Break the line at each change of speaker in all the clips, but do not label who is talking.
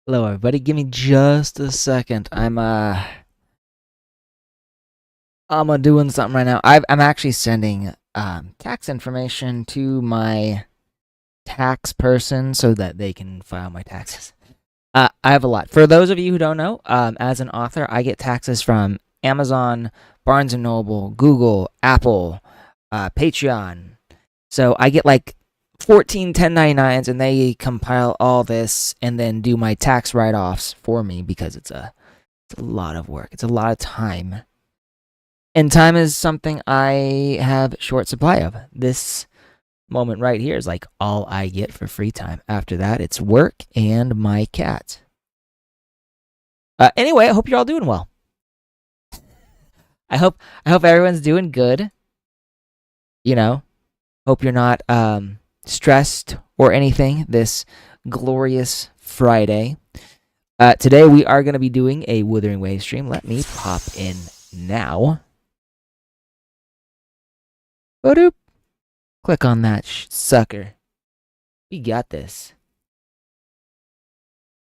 Hello, everybody. Give me just a second. I'm doing something right now. I'm actually sending tax information to my tax person so that they can file my taxes. I have a lot. For those of you who don't know, as an author, I get taxes from Amazon, Barnes and Noble, Google, Apple, Patreon. So I get like 14 1099s, and they compile all this and then do my tax write-offs for me because it's a lot of work. It's a lot of time. And time is something I have short supply of. This moment right here is like all I get for free time. After that, it's work and my cat. Anyway, I hope you're all doing well. I hope everyone's doing good. You know, hope you're not stressed or anything this glorious Friday. Today we are going to be doing a Wuthering Waves stream. Let me pop in now. Boop. Click on that sucker. We got this.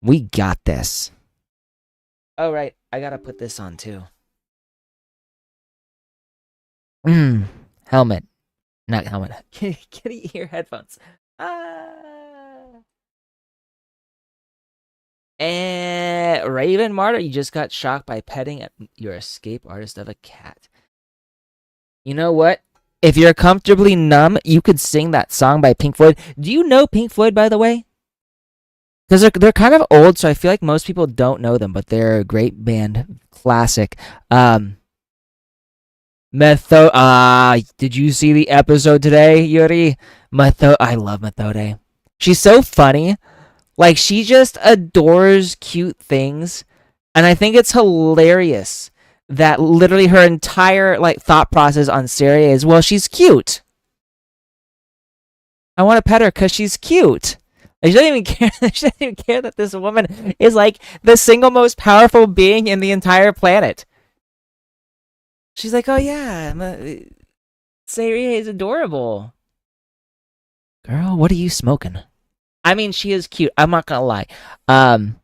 We got this. Oh, right. I gotta put this on too. Helmet. Not helmet. Kitty ear headphones. Ah. And Raven Martyr, you just got shocked by petting your escape artist of a cat. You know what? If you're comfortably numb, you could sing that song by Pink Floyd. Do you know Pink Floyd, by the way? Because they're kind of old, so I feel like most people don't know them, but they're a great band, classic. Did you see the episode today, Yuri? I love Methode. She's so funny. Like, she just adores cute things, and I think it's hilarious that literally her entire like thought process on Syria is, well, she's cute. I want to pet her because she's cute. She doesn't even care. She doesn't even care that this woman is like the single most powerful being in the entire planet. She's like, oh yeah, Sayri is adorable. Girl, what are you smoking? I mean, she is cute. I'm not gonna lie. Give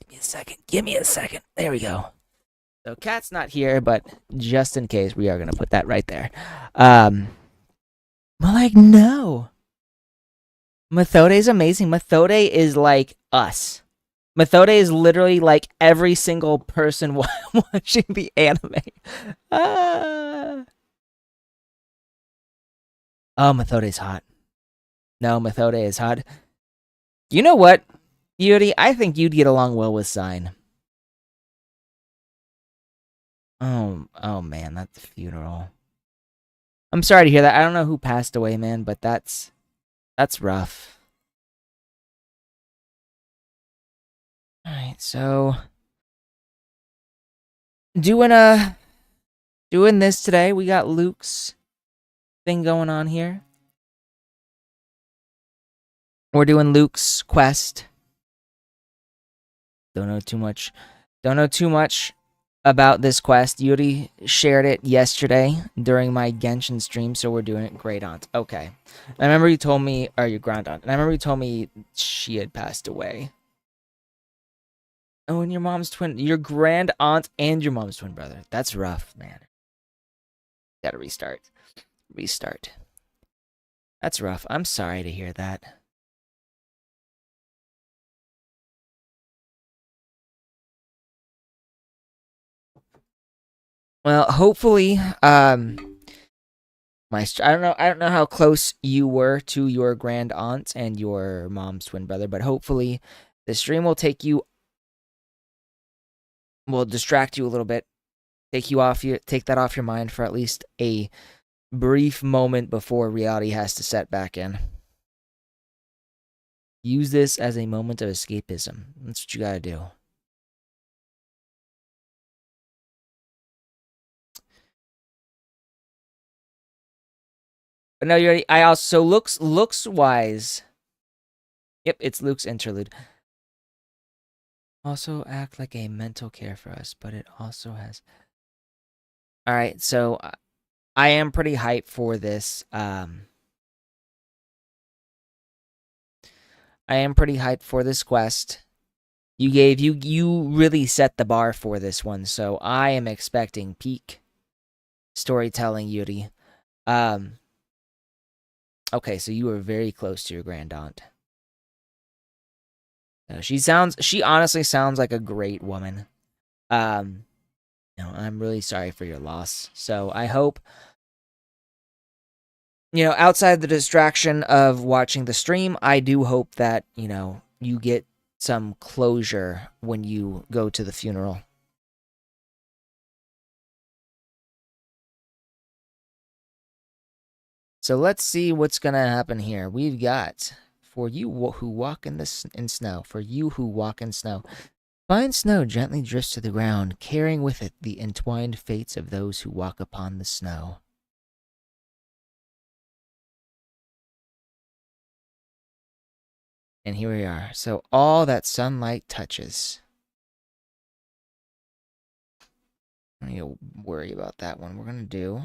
me a second. Give me a second. There we go. So Cat's not here, but just in case, we are gonna put that right there. But like, no. Methode is amazing. Methode is like us. Methode is literally like every single person watching the anime. Ah. Oh, Methode is hot. No, Methode is hot. You know what, Yuri? I think you'd get along well with Sign. Oh man, that's the funeral. I'm sorry to hear that. I don't know who passed away, man, but that's rough. All right, so doing this today. We got Luke's thing going on here. We're doing Luke's quest. Don't know too much about this quest. Yuri shared it yesterday during my Genshin stream, so we're doing it. Great aunt. Okay. I remember you told me, or your grand aunt, and I remember you told me she had passed away. Oh, and your mom's twin, your grand aunt and your mom's twin brother. That's rough, man. Gotta restart. Restart. That's rough. I'm sorry to hear that. Well, hopefully, I don't know how close you were to your grand aunt and your mom's twin brother, but hopefully the stream will distract you a little bit, take that off your mind for at least a brief moment before reality has to set back in. Use this as a moment of escapism. That's what you gotta do. But no, I also looks wise. Yep, it's Luke's interlude. Also act like a mental care for us, but it also has. All right, so I am pretty hyped for this. I I am pretty hyped for this quest. You really set the bar for this one, so I am expecting peak storytelling, Yuri. Okay, so you are very close to your grandaunt. She honestly sounds like a great woman. I'm really sorry for your loss. So I hope, outside the distraction of watching the stream, I do hope that, you get some closure when you go to the funeral. So let's see what's going to happen here. We've got, for you who walk in snow, fine snow gently drifts to the ground, carrying with it the entwined fates of those who walk upon the snow. And here we are. So all that sunlight touches. I don't need to worry about that one. We're going to do...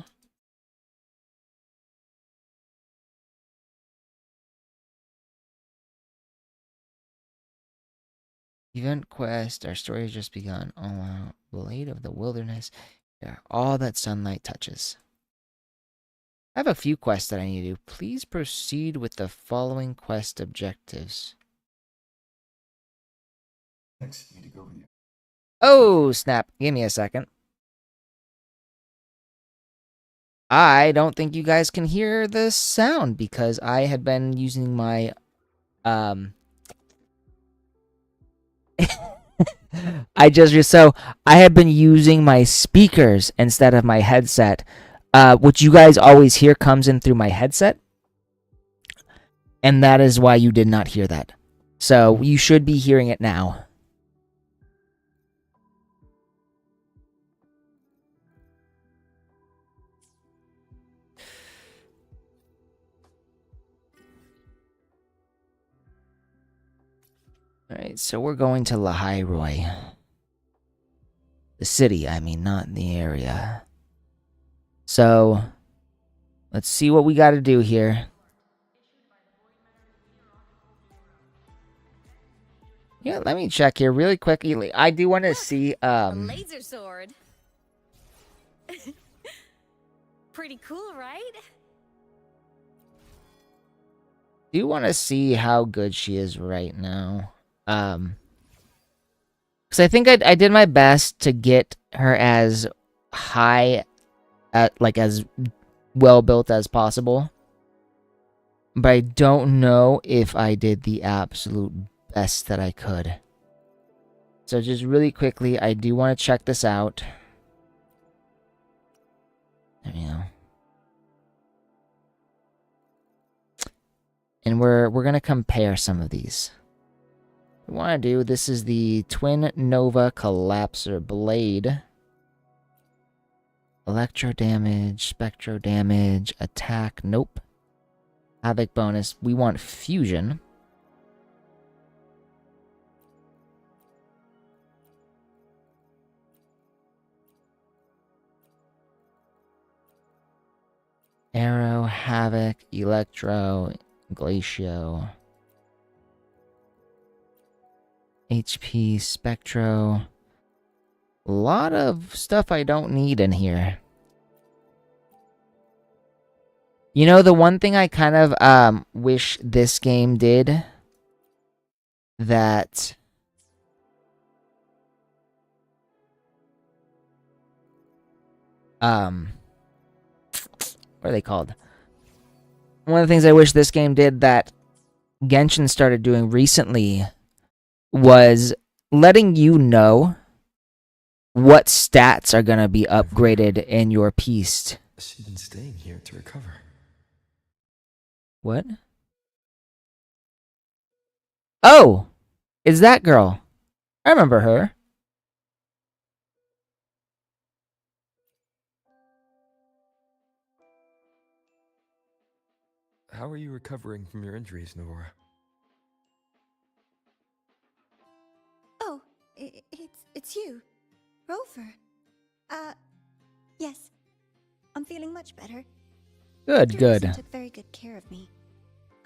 Event quest, our story has just begun. Oh, Blade of the Wilderness. Yeah, all that sunlight touches. I have a few quests that I need to do. Please proceed with the following quest objectives.
Next, you need to go over here.
Oh, snap. Give me a second. I don't think you guys can hear the sound because I had been using my, I have been using my speakers instead of my headset. What you guys always hear comes in through my headset. And that is why you did not hear that. So you should be hearing it now. Alright, so we're going to Lahairoi. The city, I mean, not the area. So, let's see what we gotta do here. Yeah, let me check here really quickly. I do want to see,
A laser sword. Pretty cool, right?
do want to see how good she is right now. Because I think I did my best to get her as high, as well built as possible. But I don't know if I did the absolute best that I could. So just really quickly, I do want to check this out. There you go. And we're gonna compare some of these. What we want to do, this is the Twin Nova Collapser Blade. Electro damage, spectro damage, attack, nope. Havoc bonus, we want fusion. Arrow, Havoc, Electro, Glacio. HP, Spectro. A lot of stuff I don't need in here. You know, the one thing I kind of wish this game did that what are they called? One of the things I wish this game did that Genshin started doing recently was letting you know what stats are going to be upgraded in your piece.
She's been staying here to recover.
What? Oh! It's that girl. I remember her.
How are you recovering from your injuries, Nora?
Oh, it's you, Rover. Yes. I'm feeling much better.
Good,
Dr. Wilson
good.
took very good care of me.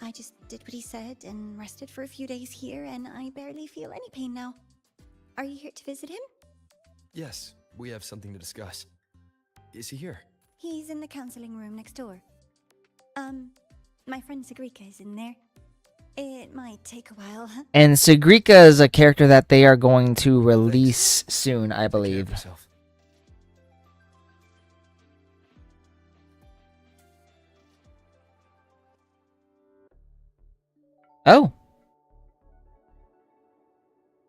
I just did what he said and rested for a few days here, and I barely feel any pain now. Are you here to visit him?
Yes, we have something to discuss. Is he here?
He's in the counseling room next door. My friend Sigrika is in there. It might take a while.
And Sigrika is a character that they are going to release soon, I
Take care of
believe.
yourself.
Oh.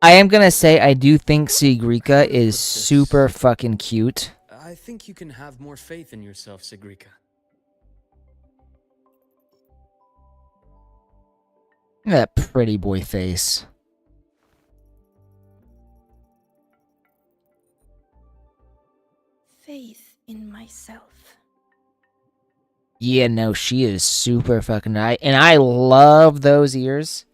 I am gonna say I do think Sigrika is super fucking cute.
I think you can have more faith in yourself, Sigrika.
Look at that pretty boy face.
Faith in myself.
Yeah, no, she is super fucking nice. And I love those ears.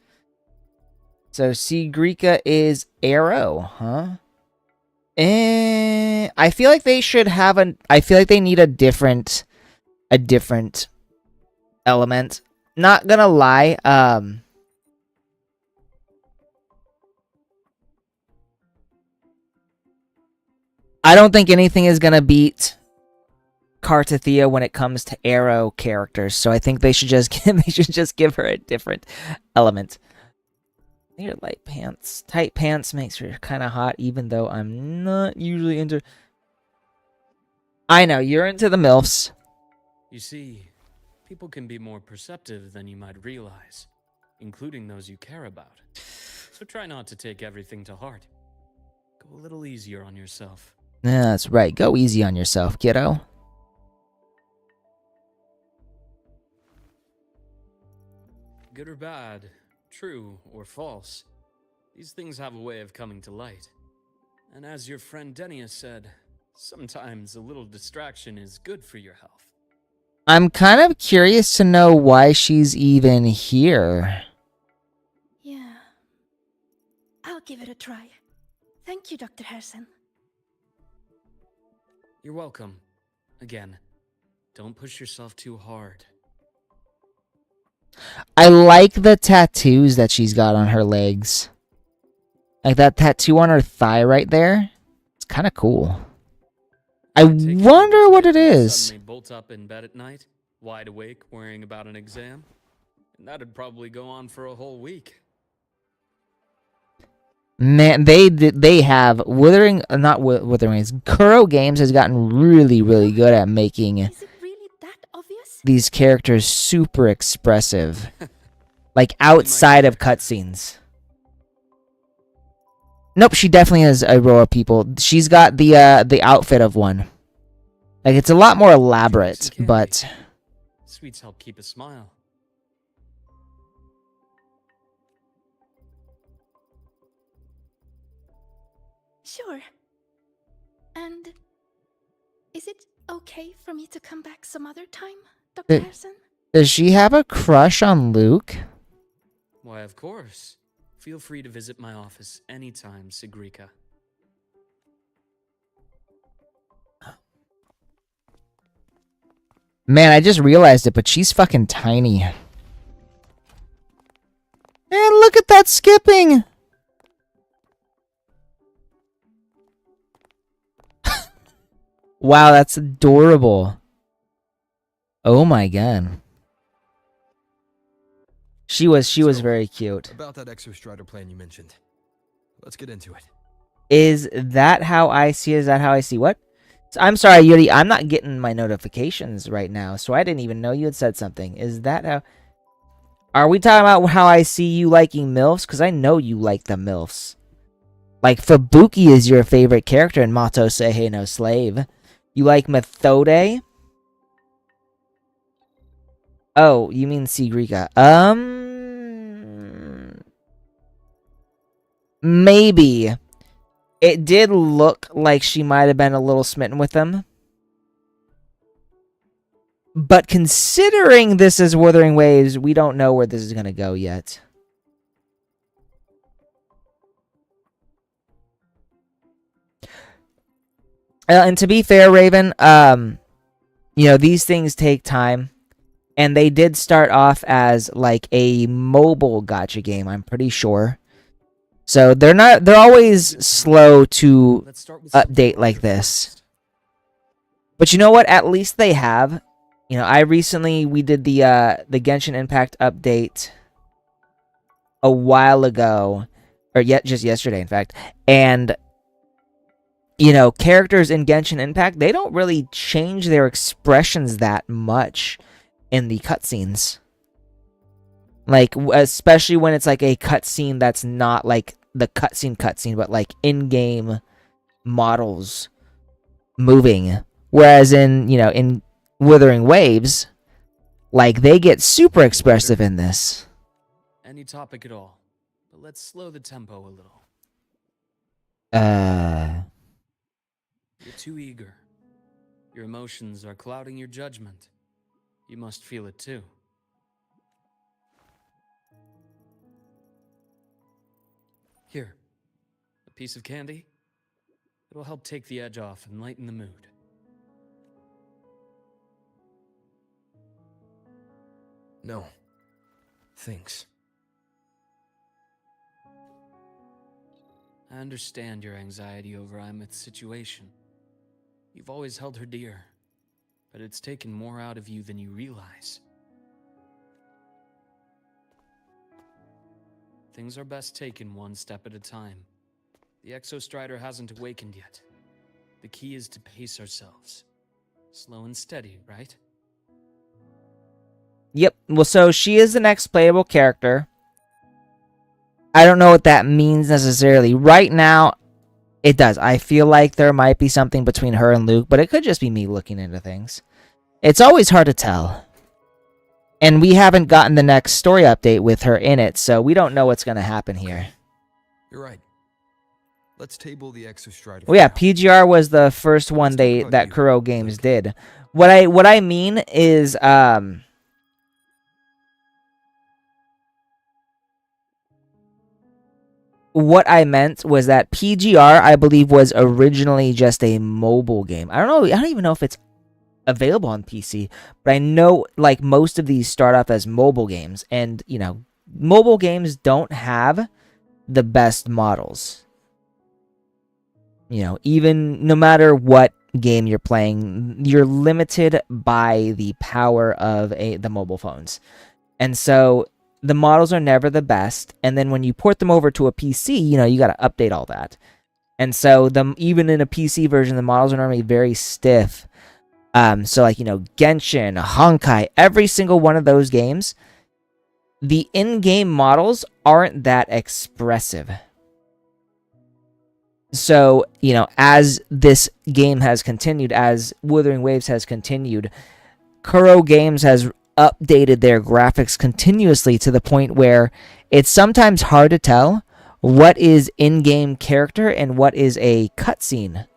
So Sigrika is Arrow, huh? I feel like they should have I feel like they need a different element. Not gonna lie, I don't think anything is gonna beat Kartathea when it comes to Arrow characters, so I think they should just give her a different element. Your light pants, tight pants makes her kind of hot, even though I'm not usually into. I know you're into the milfs.
You see, people can be more perceptive than you might realize, including those you care about. So try not to take everything to heart. Go a little easier on yourself.
Yeah, that's right. Go easy on yourself, kiddo.
Good or bad, true or false, these things have a way of coming to light. And as your friend Denia said, sometimes a little distraction is good for your health.
I'm kind of curious to know why she's even here.
Yeah. I'll give it a try. Thank you, Dr. Harrison.
You're welcome. Again, don't push yourself too hard.
I like the tattoos that she's got on her legs. Like that tattoo on her thigh right there. It's kind of cool. I wonder what it is.
Suddenly bolt up in bed at night, wide awake, worrying about an exam. And that'd probably go on for a whole week.
Man, they have Wuthering Waves. Kuro Games has gotten really good at making
Is it really that obvious?
these characters super expressive, like outside of cutscenes. Nope, she definitely is a row of people. She's got the outfit of one. Like it's a lot more elaborate, but
Sweets help keep a smile.
Sure. And is it okay for me to come back some other time, Dr. Harrison?
does she have a crush on Luke?
Why, of course. Feel free to visit my office anytime, Sigrika.
Man, I just realized it, but she's fucking tiny. And look at that skipping! Wow, that's adorable. Oh my god. She was very cute.
About that Exostrider plan you mentioned. Let's get into it.
Is that how I see it? Is that how I see what? I'm sorry, Yuri, I'm not getting my notifications right now, so I didn't even know you had said something. Is that how... Are we talking about how I see you liking MILFs? Because I know you like the MILFs. Like, Fubuki is your favorite character in Mato Seihei no Slave. You like Methode? Oh, you mean Sigrika. Maybe. It did look like she might have been a little smitten with him. But considering this is Wuthering Waves, we don't know where this is going to go yet. And to be fair, Raven, you know, these things take time. And they did start off as like a mobile gacha game, I'm pretty sure. So they're always slow to
Let's start with something
update like
lighter
this.
first.
But you know what? At least they have. You know, we did the Genshin Impact update a while ago, or yet just yesterday, in fact. And you know, characters in Genshin Impact, they don't really change their expressions that much in the cutscenes. Like, especially when it's like a cutscene that's not like the cutscene, but like in-game models moving. Whereas in Wuthering Waves, like they get super expressive in this.
Any topic at all. But let's slow the tempo a little. You're too eager. Your emotions are clouding your judgment. You must feel it too. Here, a piece of candy. It'll help take the edge off and lighten the mood.
No. Thanks.
I understand your anxiety over Imeth's situation. You've always held her dear, but it's taken more out of you than you realize. Things are best taken one step at a time. The Exostrider hasn't awakened yet. The key is to pace ourselves. Slow and steady, right?
Yep. Well, so she is the next playable character. I don't know what that means necessarily. Right now, it does. I feel like there might be something between her and Luke, but it could just be me looking into things. It's always hard to tell. And we haven't gotten the next story update with her in it, so we don't know what's going to happen here.
You're right. Let's table the Exostrider.
Well, yeah, PGR was the first one that Kuro Games did. What I mean is what I meant was that PGR, I believe, was originally just a mobile game. I don't even know if it's available on PC, but I know like most of these start off as mobile games, and you know, mobile games don't have the best models. You know, even no matter what game you're playing, you're limited by the power of the mobile phones. And so the models are never the best, and then when you port them over to a PC, you know, you got to update all that. And so even in a PC version, the models are normally very stiff. So like, you know, Genshin, Honkai, every single one of those games, the in-game models aren't that expressive. So, you know, as this game has continued, as Wuthering Waves has continued, Kuro Games has updated their graphics continuously to the point where it's sometimes hard to tell what is in-game character and what is a cutscene.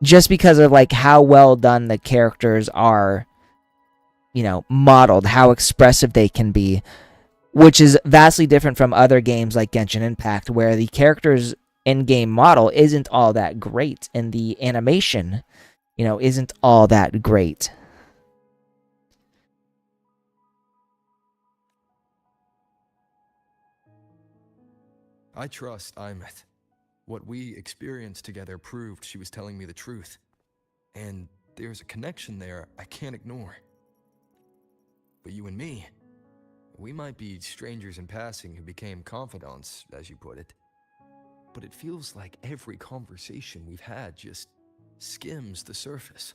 Just because of like how well done the characters are, you know, modeled, how expressive they can be, which is vastly different from other games like Genshin Impact, where the character's in-game model isn't all that great, and the animation, you know, isn't all that great.
I trust Imeth. What we experienced together proved she was telling me the truth. And there's a connection there I can't ignore. But you and me, we might be strangers in passing who became confidants, as you put it. But it feels like every conversation we've had just skims the surface.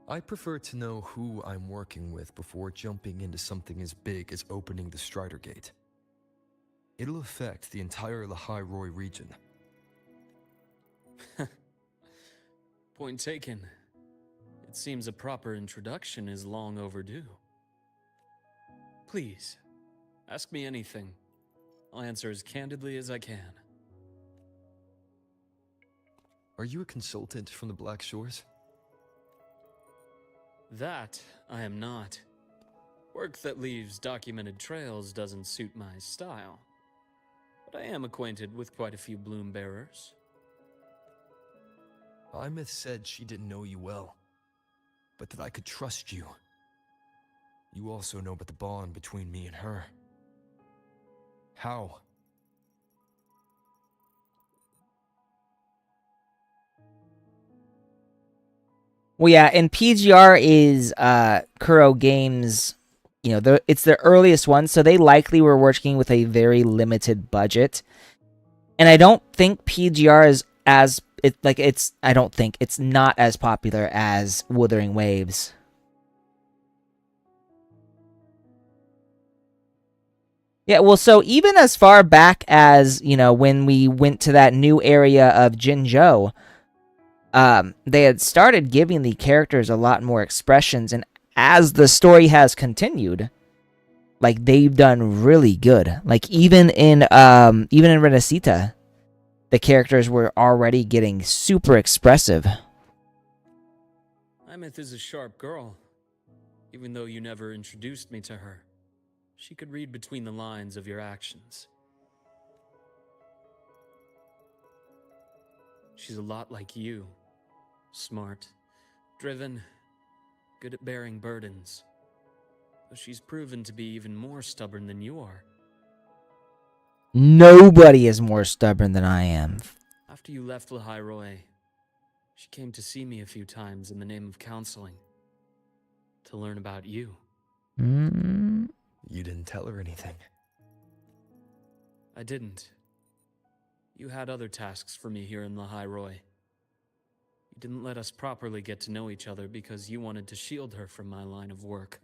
I prefer to know who I'm working with before jumping into something as big as opening the Strider Gate. It'll affect the entire Lehigh Roy region.
Point taken. It seems a proper introduction is long overdue. Please, ask me anything. I'll answer as candidly as I can.
Are you a consultant from the Black Shores?
That I am not. Work that leaves documented trails doesn't suit my style. But I am acquainted with quite a few bloom bearers.
Imeth said she didn't know you well, but that I could trust you. You also know about the bond between me and her. How?
Well, yeah, and PGR is Kuro Games. You know, it's their earliest one, so they likely were working with a very limited budget. And I don't think PGR is as I don't think it's not as popular as Wuthering Waves. Yeah, well, so even as far back as, you know, when we went to that new area of Jinzhou, they had started giving the characters a lot more expressions, and as the story has continued, like, they've done really good. Like, even in Renacita, the characters were already getting super expressive.
Imeth is a sharp girl. Even though you never introduced me to her, she could read between the lines of your actions. She's a lot like you. Smart, driven, good at bearing burdens. Though she's proven to be even more stubborn than you are.
Nobody is more stubborn than I am.
After you left Lahairoi, she came to see me a few times in the name of counseling. To learn about you.
Mm.
You didn't tell her anything.
I didn't. You had other tasks for me here in Lahairoi. You didn't let us properly get to know each other because you wanted to shield her from my line of work.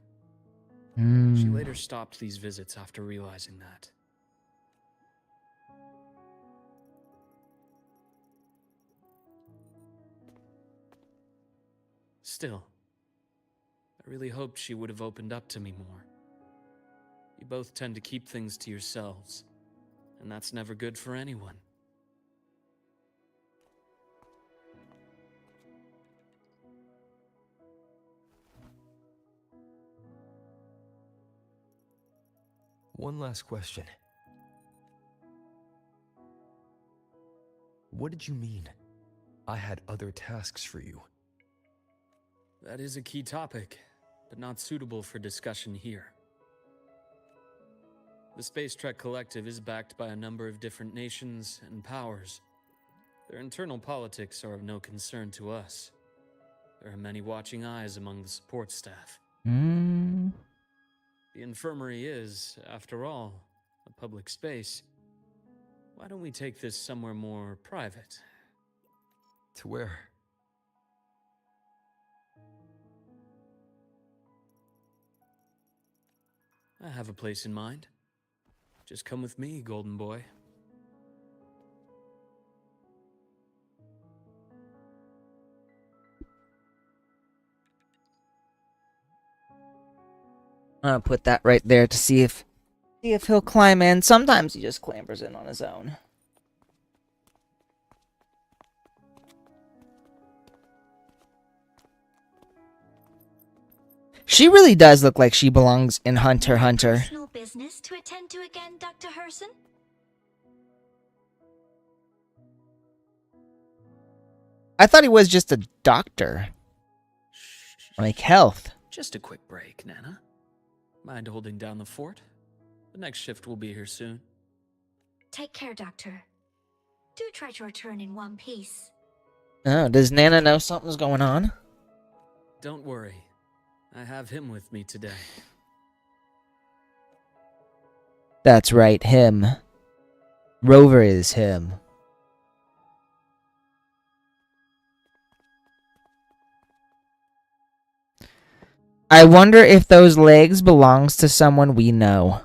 She later stopped these visits after realizing that. Still, I really hoped she would have opened up to me more. You both tend to keep things to yourselves, and that's never good for anyone.
One last question. What did you mean? I had other tasks for you.
That is a key topic, but not suitable for discussion here. The Space Trek Collective is backed by a number of different nations and powers. Their internal politics are of no concern to us. There are many watching eyes among the support staff. The infirmary is, after all, a public space. Why don't we take this somewhere more private?
To where?
I have a place in mind. Just come with me, Golden Boy.
I'm gonna put that right there to see if he'll climb in. Sometimes he just clambers in on his own. She really does look like she belongs in Hunter x Hunter.
Personal business to attend to again, Dr. Herson?
I thought he was just a doctor. Like health.
Just a quick break, Nana. Mind holding down the fort? The next shift will be here soon.
Take care, Doctor. Do try to return in one piece.
Oh, does Nana know something's going on?
Don't worry. I have him with me today.
That's right, him. Rover is him. I wonder if those legs belongs to someone we know.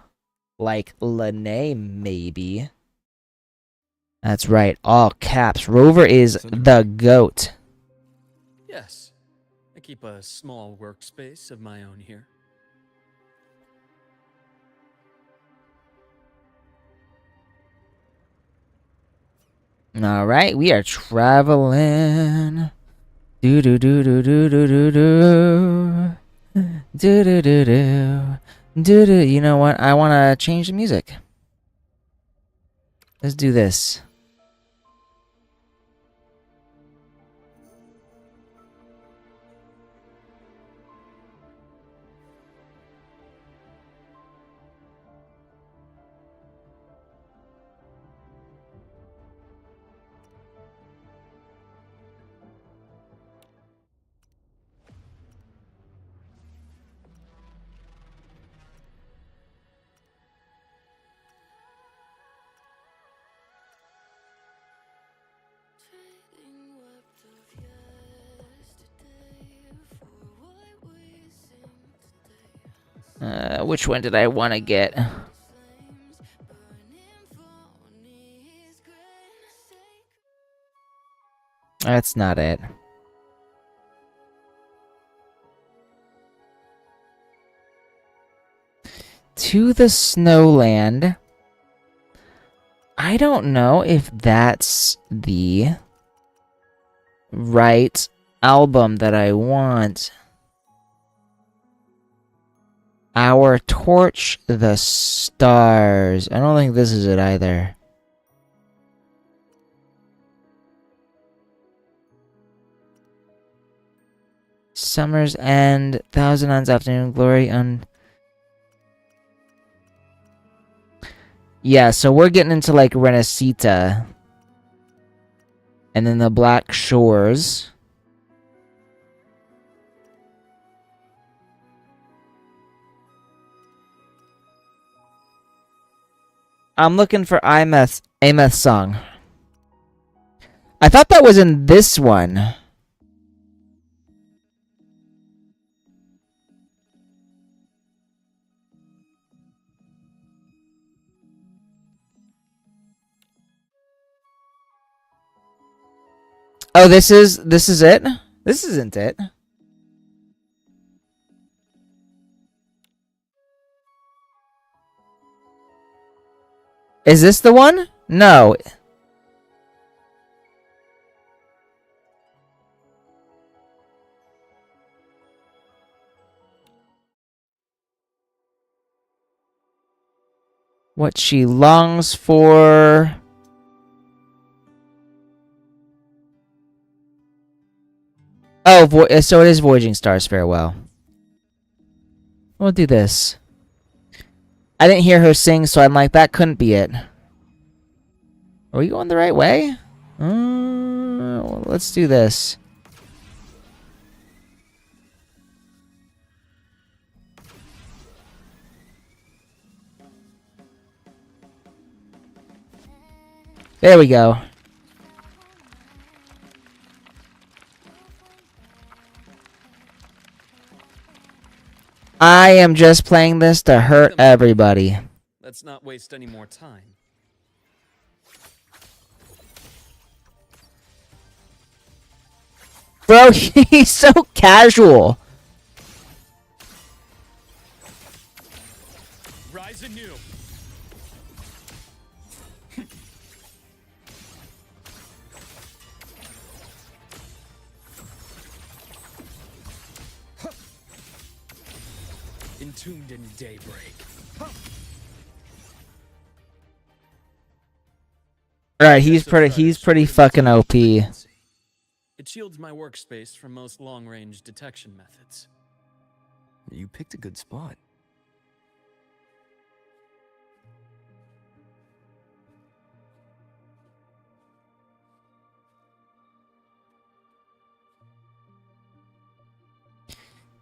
Like Lene, maybe. That's right, all caps. Rover is the GOAT.
Yes. I keep a small workspace of my own here.
Alright, we are traveling. Do do do do do do do do. Do do do do. Do do. You know what? I want to change the music. Let's do this. Which one did I want to get? That's not it. To the Snowland. I don't know if that's the right album that I want. Our Torch the Stars. I don't think this is it either. Summer's End, Thousand Nights Afternoon Glory, Yeah, so we're getting into like Renacita. And then the Black Shores. I'm looking for Ameth's song. I thought that was in this one. Oh, this is it? This isn't it. Is this the one? No. What she longs for. Oh, so it is Voyaging Stars Farewell. We'll do this. I didn't hear her sing, so I'm like, that couldn't be it. Are we going the right way? Well, let's do this. There we go. I am just playing this to hurt everybody.
Let's not waste any more time.
Bro, he's so casual.
Rise anew. Entombed in daybreak.
Alright, he's pretty fucking OP.
It shields my workspace from most long-range detection methods.
You picked a good spot.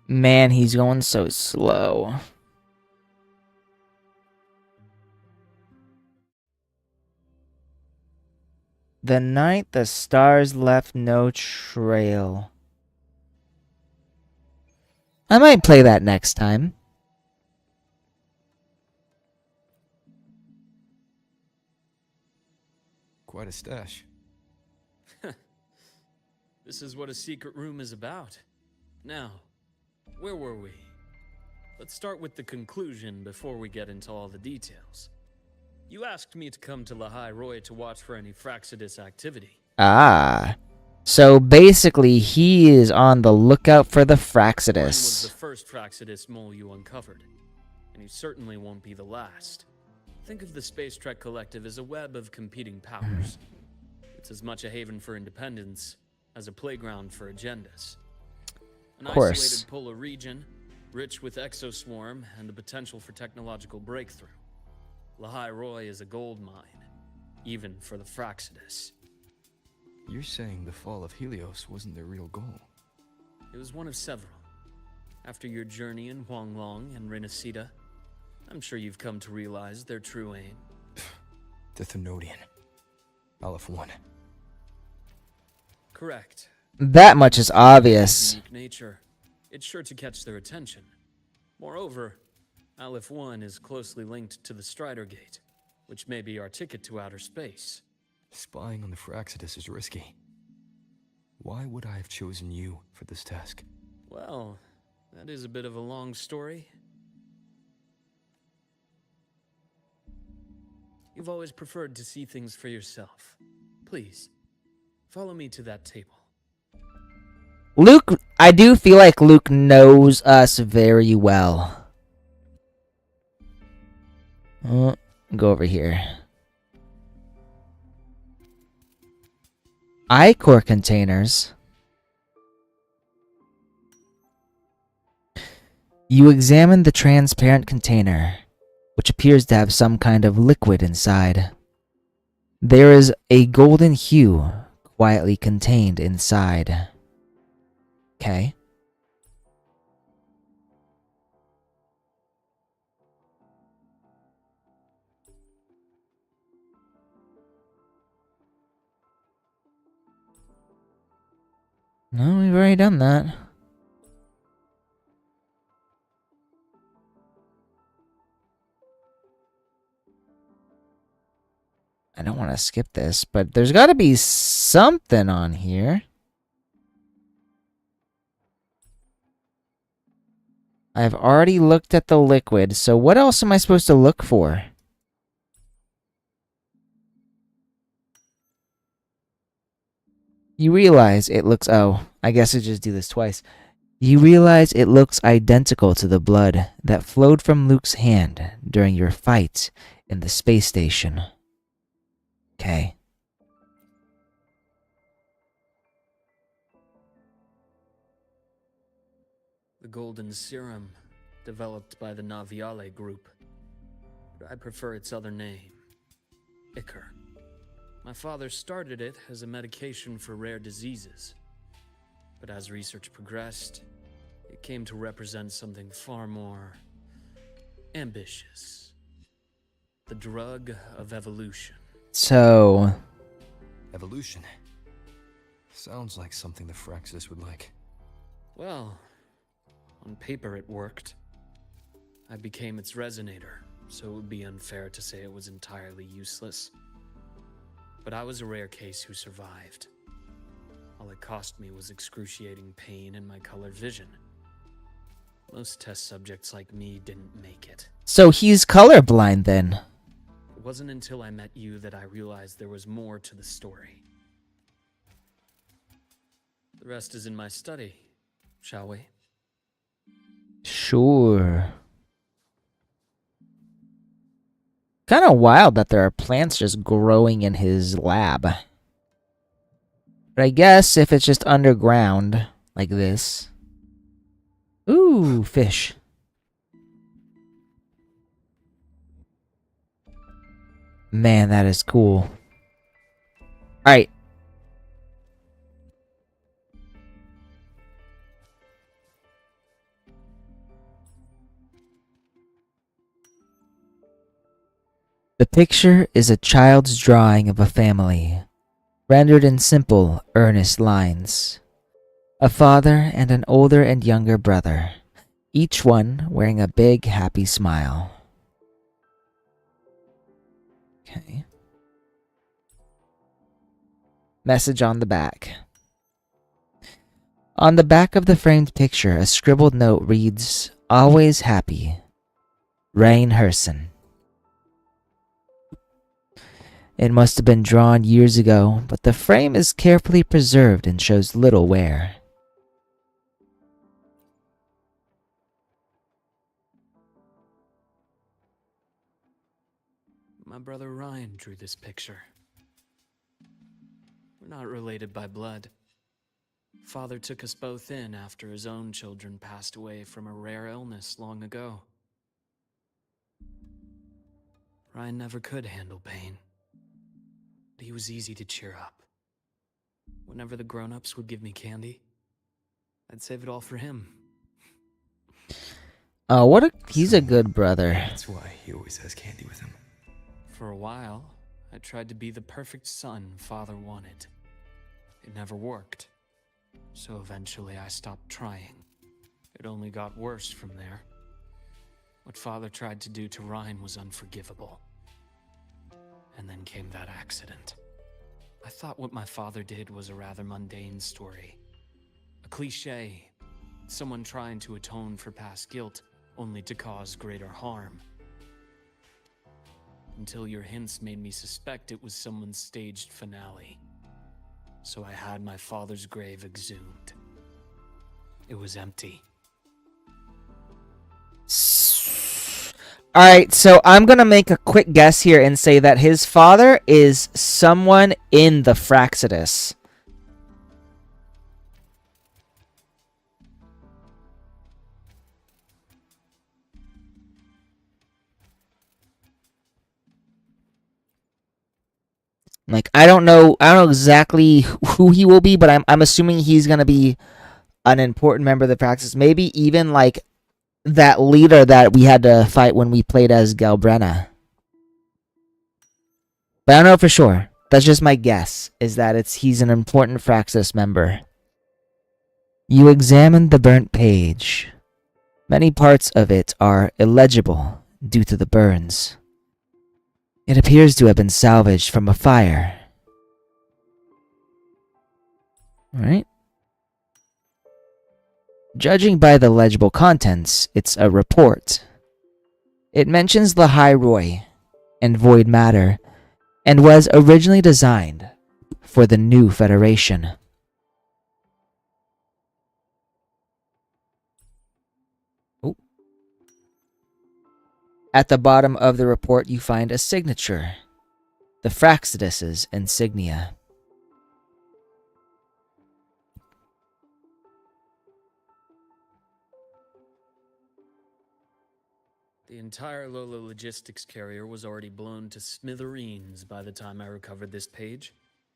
Man, he's going so slow. The night the stars left no trail. I might play that next time.
Quite a stash.
This is what a secret room is about. Now, where were we? Let's start with the conclusion before we get into all the details. You asked me to come to Lahai Roy to watch for any Fraxidus activity.
Ah. So basically, he is on the lookout for the
Mine was
Fraxidus.
the first Fraxidus mole you uncovered, and he certainly won't be the last. Think of the Space Trek Collective as a web of competing powers. It's as much a haven for independence as a playground for agendas. An
Course.
isolated polar region, rich with exoswarm and the potential for technological breakthrough. Lahai Roy is a gold mine, even for the Fraxidus.
You're saying the fall of Helios wasn't their real goal?
It was one of several. After your journey in Huanglong and Renacita, I'm sure you've come to realize their true aim.
The Thenodian. Aleph 1.
Correct.
That much is obvious.
Unique nature. It's sure to catch their attention. Moreover, Aleph 1 is closely linked to the Strider Gate, which may be our ticket to outer space.
Spying on the Fraxidus is risky. Why would I have chosen you for this task?
Well, that is a bit of a long story. You've always preferred to see things for yourself. Please, follow me to that table.
Luke, I do feel like Luke knows us very well. Go over here. I-core containers. You examine the transparent container, which appears to have some kind of liquid inside. There is a golden hue quietly contained inside. Okay. No, we've already done that. I don't want to skip this, but there's got to be something on here. I've already looked at the liquid, so what else am I supposed to look for? You realize it looks... Oh, I guess I just do this twice. You realize it looks identical to the blood that flowed from Luke's hand during your fight in the space station. Okay.
The golden serum, developed by the Naviale group. But I prefer its other name, Ichor. My father started it as a medication for rare diseases. But as research progressed, it came to represent something far more ambitious. The drug of evolution.
So...
Evolution. Sounds like something the Fraxidus would like.
Well, on paper it worked. I became its resonator, so it would be unfair to say it was entirely useless. But I was a rare case who survived. All it cost me was excruciating pain and my colored vision. Most test subjects like me didn't make it.
So he's colorblind then.
It wasn't until I met you that I realized there was more to the story. The rest is in my study, shall we?
Sure. Kind of wild that there are plants just growing in his lab. But I guess if it's just underground, like this. Ooh, fish. Man, that is cool. Alright. The picture is a child's drawing of a family, rendered in simple, earnest lines. A father and an older and younger brother, each one wearing a big, happy smile. Okay. Message on the back. On the back of the framed picture, a scribbled note reads, "Always happy. Rain Herson." It must have been drawn years ago, but the frame is carefully preserved and shows little wear.
My brother Ryan drew this picture. We're not related by blood. Father took us both in after his own children passed away from a rare illness long ago. Ryan never could handle pain. But he was easy to cheer up. Whenever the grown-ups would give me candy, I'd save it all for him.
Oh, he's a good brother.
That's why he always has candy with him.
For a while, I tried to be the perfect son Father wanted. It never worked. So eventually I stopped trying. It only got worse from there. What Father tried to do to Ryan was unforgivable. And then came that accident. I thought what my father did was a rather mundane story. A cliché. Someone trying to atone for past guilt, only to cause greater harm. Until your hints made me suspect it was someone's staged finale. So I had my father's grave exhumed. It was empty.
Alright, so I'm gonna make a quick guess here and say that his father is someone in the Fraxidus. Like, I don't know exactly who he will be, but I'm assuming he's gonna be an important member of the Fraxidus. Maybe even like that leader that we had to fight when we played as Galbrenna. But I don't know for sure. That's just my guess, is that he's an important Fraxis member. You examined the burnt page. Many parts of it are illegible due to the burns. It appears to have been salvaged from a fire. Alright. Judging by the legible contents, it's a report. It mentions the High Roy and void matter, and was originally designed for the new Federation. Oh. At the bottom of the report, you find a signature. The Fraxidus's insignia.
The entire Lola logistics carrier was already blown to smithereens by the time I recovered this page.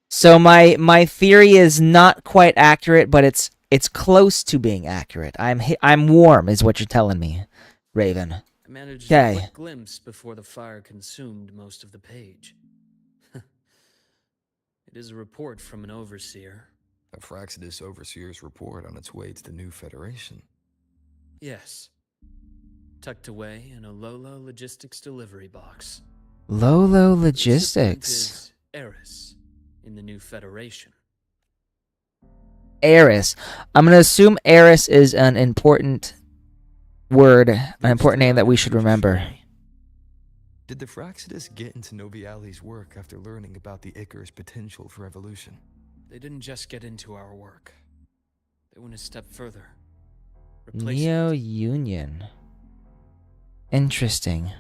So my theory is not quite accurate, but it's close to being accurate. I'm warm, is what you're telling me, Raven.
I managed
Okay.
a quick glimpse before the fire consumed most of the page. It is a report from an overseer.
A Fraxidus Overseer's report on its way to the new Federation.
Yes. Tucked away in a Lolo Logistics delivery box.
Lolo
The recipient
Logistics.
is Eris in the new Federation.
Eris. I'm gonna assume Eris is an important word, an important name that we should remember.
Did the Fraxidus get into Noviali's work after learning about the Icar's potential for evolution?
They didn't just get into our work. They went a step further. Replaced
Neo
it.
Union. Interesting.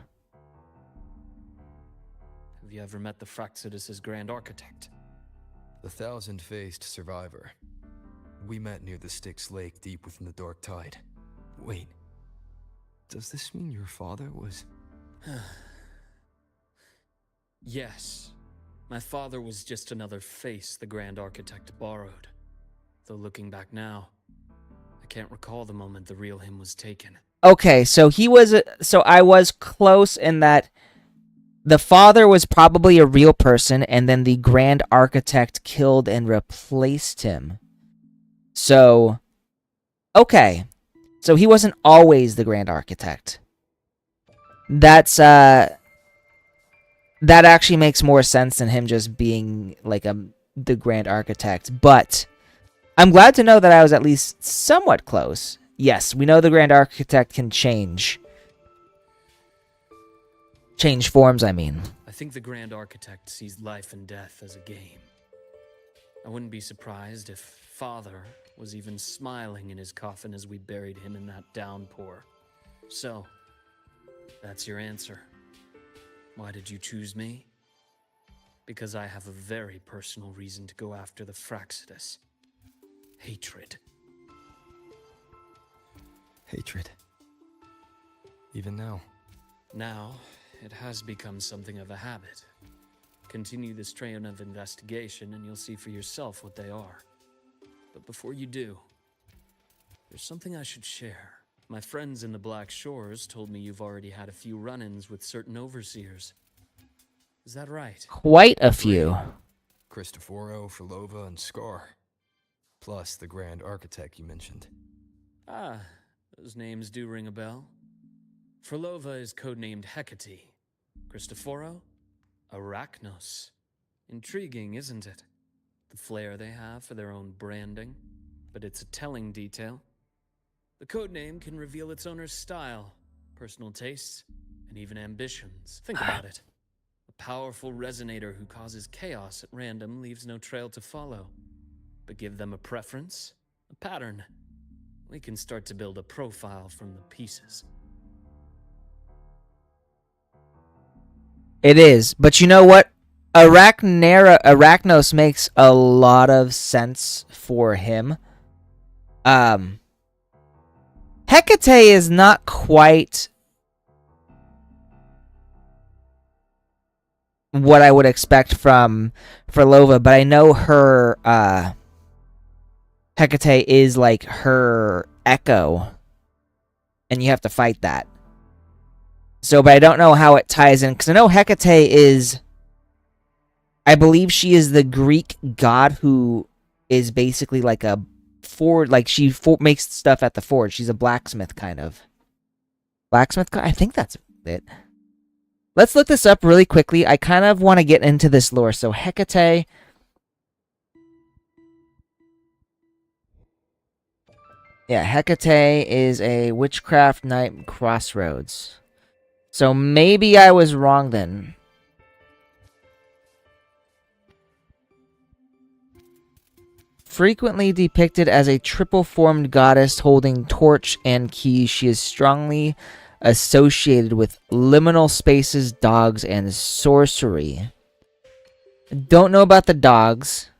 Have you ever met the Fraxidus' Grand Architect?
The thousand-faced survivor. We met near the Styx Lake deep within the Dark Tide. Wait. Does this mean your father was...
Yes. My father was just another face the Grand Architect borrowed. Though looking back now, I can't recall the moment the real him was taken.
Okay, so I was close in that the father was probably a real person, and then the Grand Architect killed and replaced him. So, okay. So he wasn't always the Grand Architect. That actually makes more sense than him just being like the Grand Architect. But I'm glad to know that I was at least somewhat close. Yes, we know the Grand Architect can change. Change forms, I mean.
I think the Grand Architect sees life and death as a game. I wouldn't be surprised if Father was even smiling in his coffin as we buried him in that downpour. So, that's your answer. Why did you choose me? Because I have a very personal reason to go after the Fraxidus. Hatred.
hatred? Even now?
Now, it has become something of a habit. Continue this train of investigation and you'll see for yourself what they are. But before you do, there's something I should share. My friends in the Black Shores told me you've already had a few run-ins with certain overseers. Is that right?
Quite a few.
Cristoforo, Filova, and Scar. Plus the Grand Architect you mentioned.
Ah, those names do ring a bell. Frolova is codenamed Hecate. Cristoforo? Arachnos. Intriguing, isn't it? The flair they have for their own branding. But it's a telling detail. The codename can reveal its owner's style, personal tastes, and even ambitions. Think about it. A powerful resonator who causes chaos at random leaves no trail to follow. But give them a preference, a pattern. We can start to build a profile from the pieces.
It is, but you know what? Arachnos makes a lot of sense for him. Hecate is not quite what I would expect from Frolova, but I know her Hecate is like her echo, and you have to fight that. So, but I don't know how it ties in, because I know Hecate is, I believe she is the Greek god who is basically like a forge, like she makes stuff at the forge. She's a blacksmith, kind of. Blacksmith? I think that's it. Let's look this up really quickly. I kind of want to get into this lore. So, Hecate. Yeah, Hecate is a witchcraft knight crossroads. So maybe I was wrong then. Frequently depicted as a triple-formed goddess holding torch and key, she is strongly associated with liminal spaces, dogs, and sorcery. Don't know about the dogs.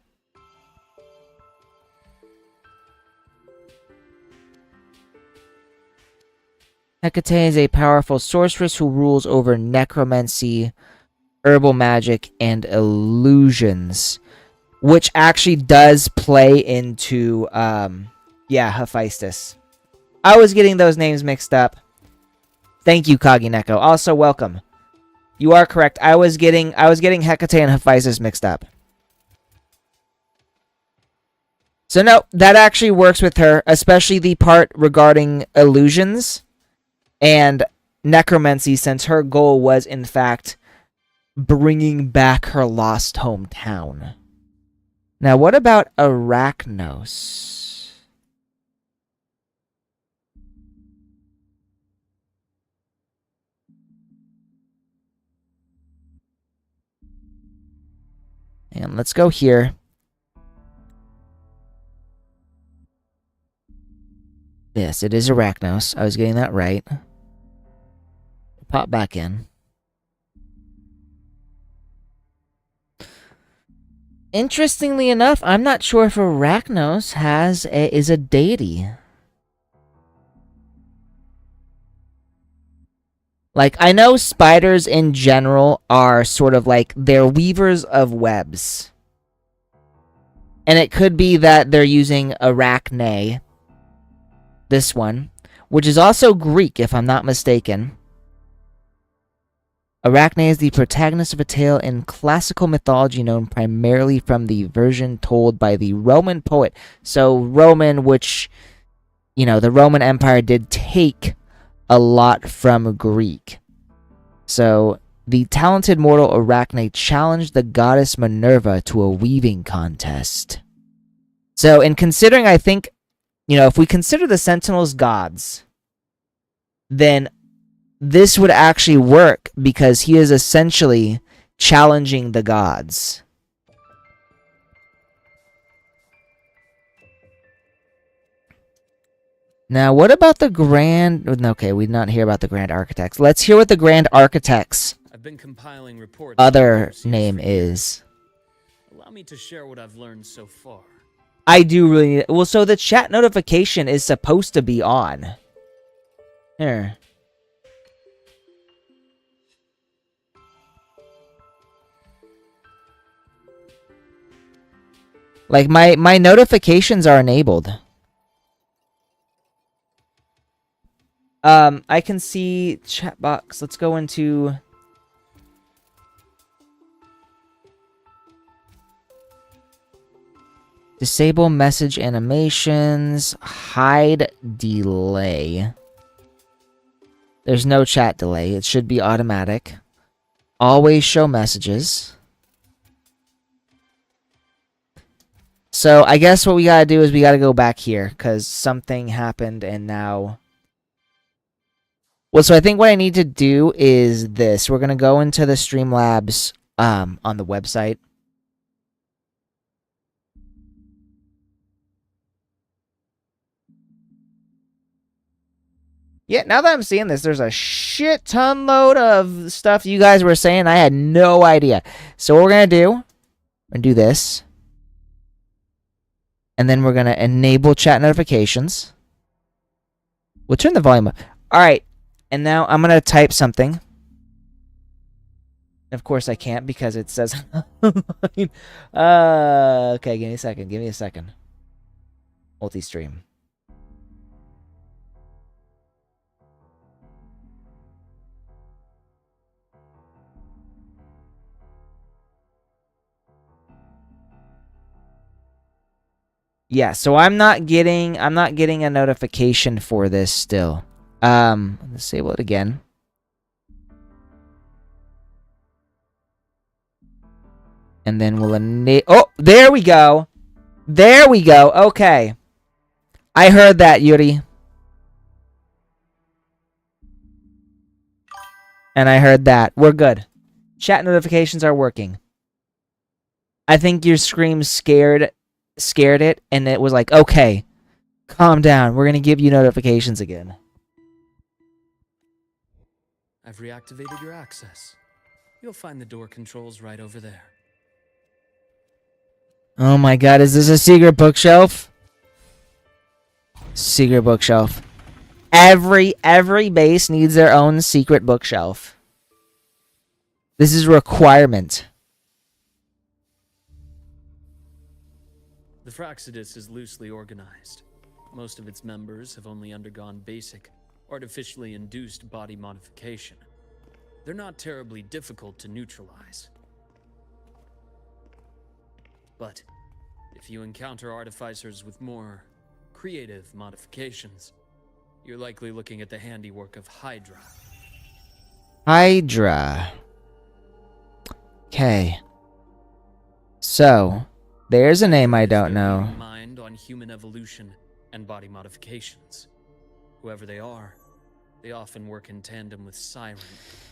Hecate is a powerful sorceress who rules over necromancy, herbal magic, and illusions. Which actually does play into, Hephaestus. I was getting those names mixed up. Thank you, Kagineko. Also, welcome. You are correct. I was getting Hecate and Hephaestus mixed up. So no, that actually works with her, especially the part regarding illusions and necromancy, since her goal was, in fact, bringing back her lost hometown. Now, what about Arachnos? And let's go here. Yes, it is Arachnos. I was getting that right. Pop back in. Interestingly enough, I'm not sure if Arachnos is a deity. Like, I know spiders in general are sort of like, they're weavers of webs. And it could be that they're using Arachne, this one, which is also Greek, if I'm not mistaken. Arachne is the protagonist of a tale in classical mythology known primarily from the version told by the Roman poet. So, Roman, which, the Roman Empire did take a lot from Greek. So, the talented mortal Arachne challenged the goddess Minerva to a weaving contest. So, in considering, I think, if we consider the Sentinels gods, then this would actually work because he is essentially challenging the gods. Now, what about the Grand... Okay, we did not hear about the Grand Architects. Let's hear what the Grand Architects'
I've been compiling reports
other name is.
Allow me to share what I've learned so far.
I do really need... Well, so the chat notification is supposed to be on. Here. Like, my notifications are enabled. I can see chat box. Let's go into... Disable message animations. Hide delay. There's no chat delay. It should be automatic. Always show messages. So I guess what we gotta do is we gotta go back here because something happened and now... Well, so I think what I need to do is this. We're gonna go into the Streamlabs on the website. Yeah, now that I'm seeing this, there's a shit ton load of stuff you guys were saying. I had no idea. So what we're going to do, we're going to do this. And then we're going to enable chat notifications. We'll turn the volume up. All right. And now I'm going to type something. Of course I can't because it says... okay, give me a second. Give me a second. Multi-stream. Yeah, so I'm not getting a notification for this still. Let's disable it again. And then we'll enable... Oh, there we go. There we go. Okay. I heard that, Yuri. And I heard that. We're good. Chat notifications are working. I think your scream scared it, and it was like, okay, calm down. We're going to give you notifications again.
I've reactivated your access. You'll find the door controls right over there.
Oh my god, is this a secret bookshelf? Secret bookshelf. Every base needs their own secret bookshelf. This is a requirement.
The Fraxidus is loosely organized. Most of its members have only undergone basic, artificially induced body modification. They're not terribly difficult to neutralize. But if you encounter artificers with more creative modifications, you're likely looking at the handiwork of Hydra.
Hydra. Okay. So, there's a name I don't know.
Mind on human evolution and body modifications. Whoever they are, they often work in tandem with Siren.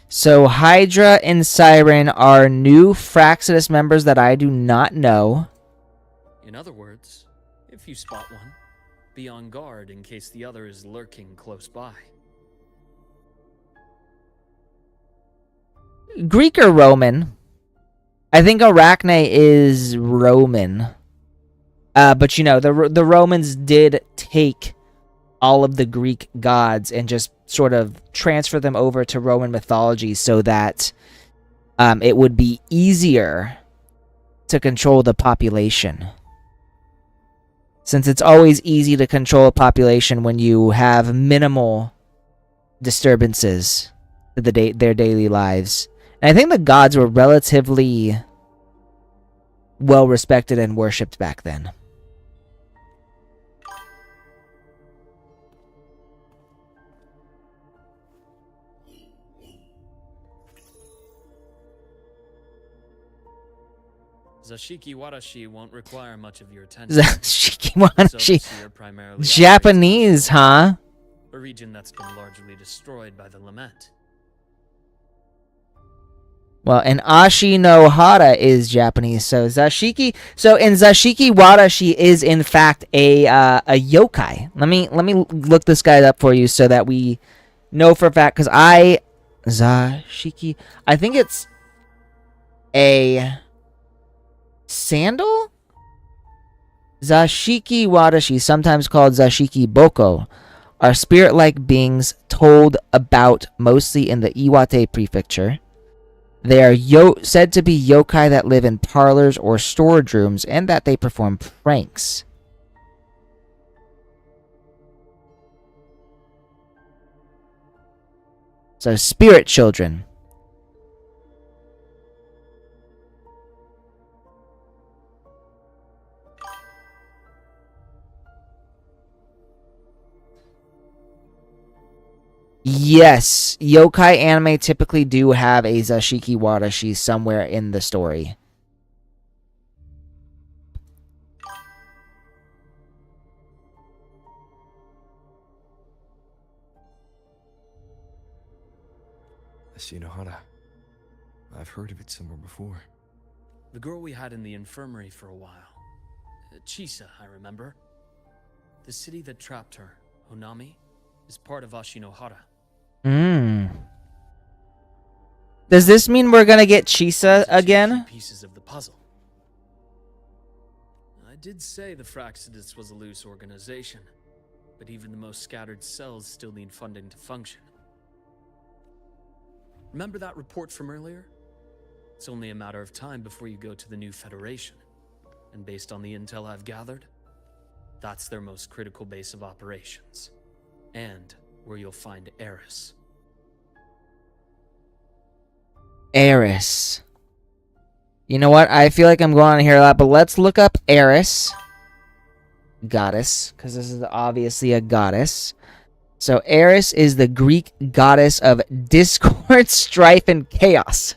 So Hydra and Siren are new Fraxidus members that I do not know.
In other words, if you spot one, be on guard in case the other is lurking close by.
Greek or Roman? I think Arachne is Roman. But you know, the Romans did take all of the Greek gods and just sort of transfer them over to Roman mythology so that it would be easier to control the population. Since it's always easy to control a population when you have minimal disturbances to their daily lives. And I think the gods were relatively well respected and worshipped back then.
Zashiki Warashi won't require much of your attention.
Zashiki Warashi.
Zobashi are primarily
Japanese, huh?
a region that's been largely destroyed by the Lament.
Well, and Ashi no Hara is Japanese, so Zashiki. So in Zashiki Warashi is in fact a yokai. Let me look this guy up for you so that we know for a fact. Because Zashiki, I think it's a sandal. Zashiki Warashi, sometimes called Zashiki Boko, are spirit-like beings told about mostly in the Iwate prefecture. They are said to be yokai that live in parlors or storage rooms and that they perform pranks. So, spirit children. Yes, yokai anime typically do have a Zashiki Watashi somewhere in the story.
Shinohara. I've heard of it somewhere before.
The girl we had in the infirmary for a while. Chisa, I remember. The city that trapped her, Honami, is part of Ashinohara.
Hmm. Does this mean we're gonna get Chisa again?
Pieces of the puzzle. I did say the Fraxidus was a loose organization, but even the most scattered cells still need funding to function. Remember that report from earlier? It's only a matter of time before you go to the new Federation. And based on the intel I've gathered, that's their most critical base of operations. And where you'll find Eris.
Eris. You know what? I feel like I'm going on here a lot, but let's look up Eris. Goddess, because this is obviously a goddess. So Eris is the Greek goddess of discord, strife, and chaos.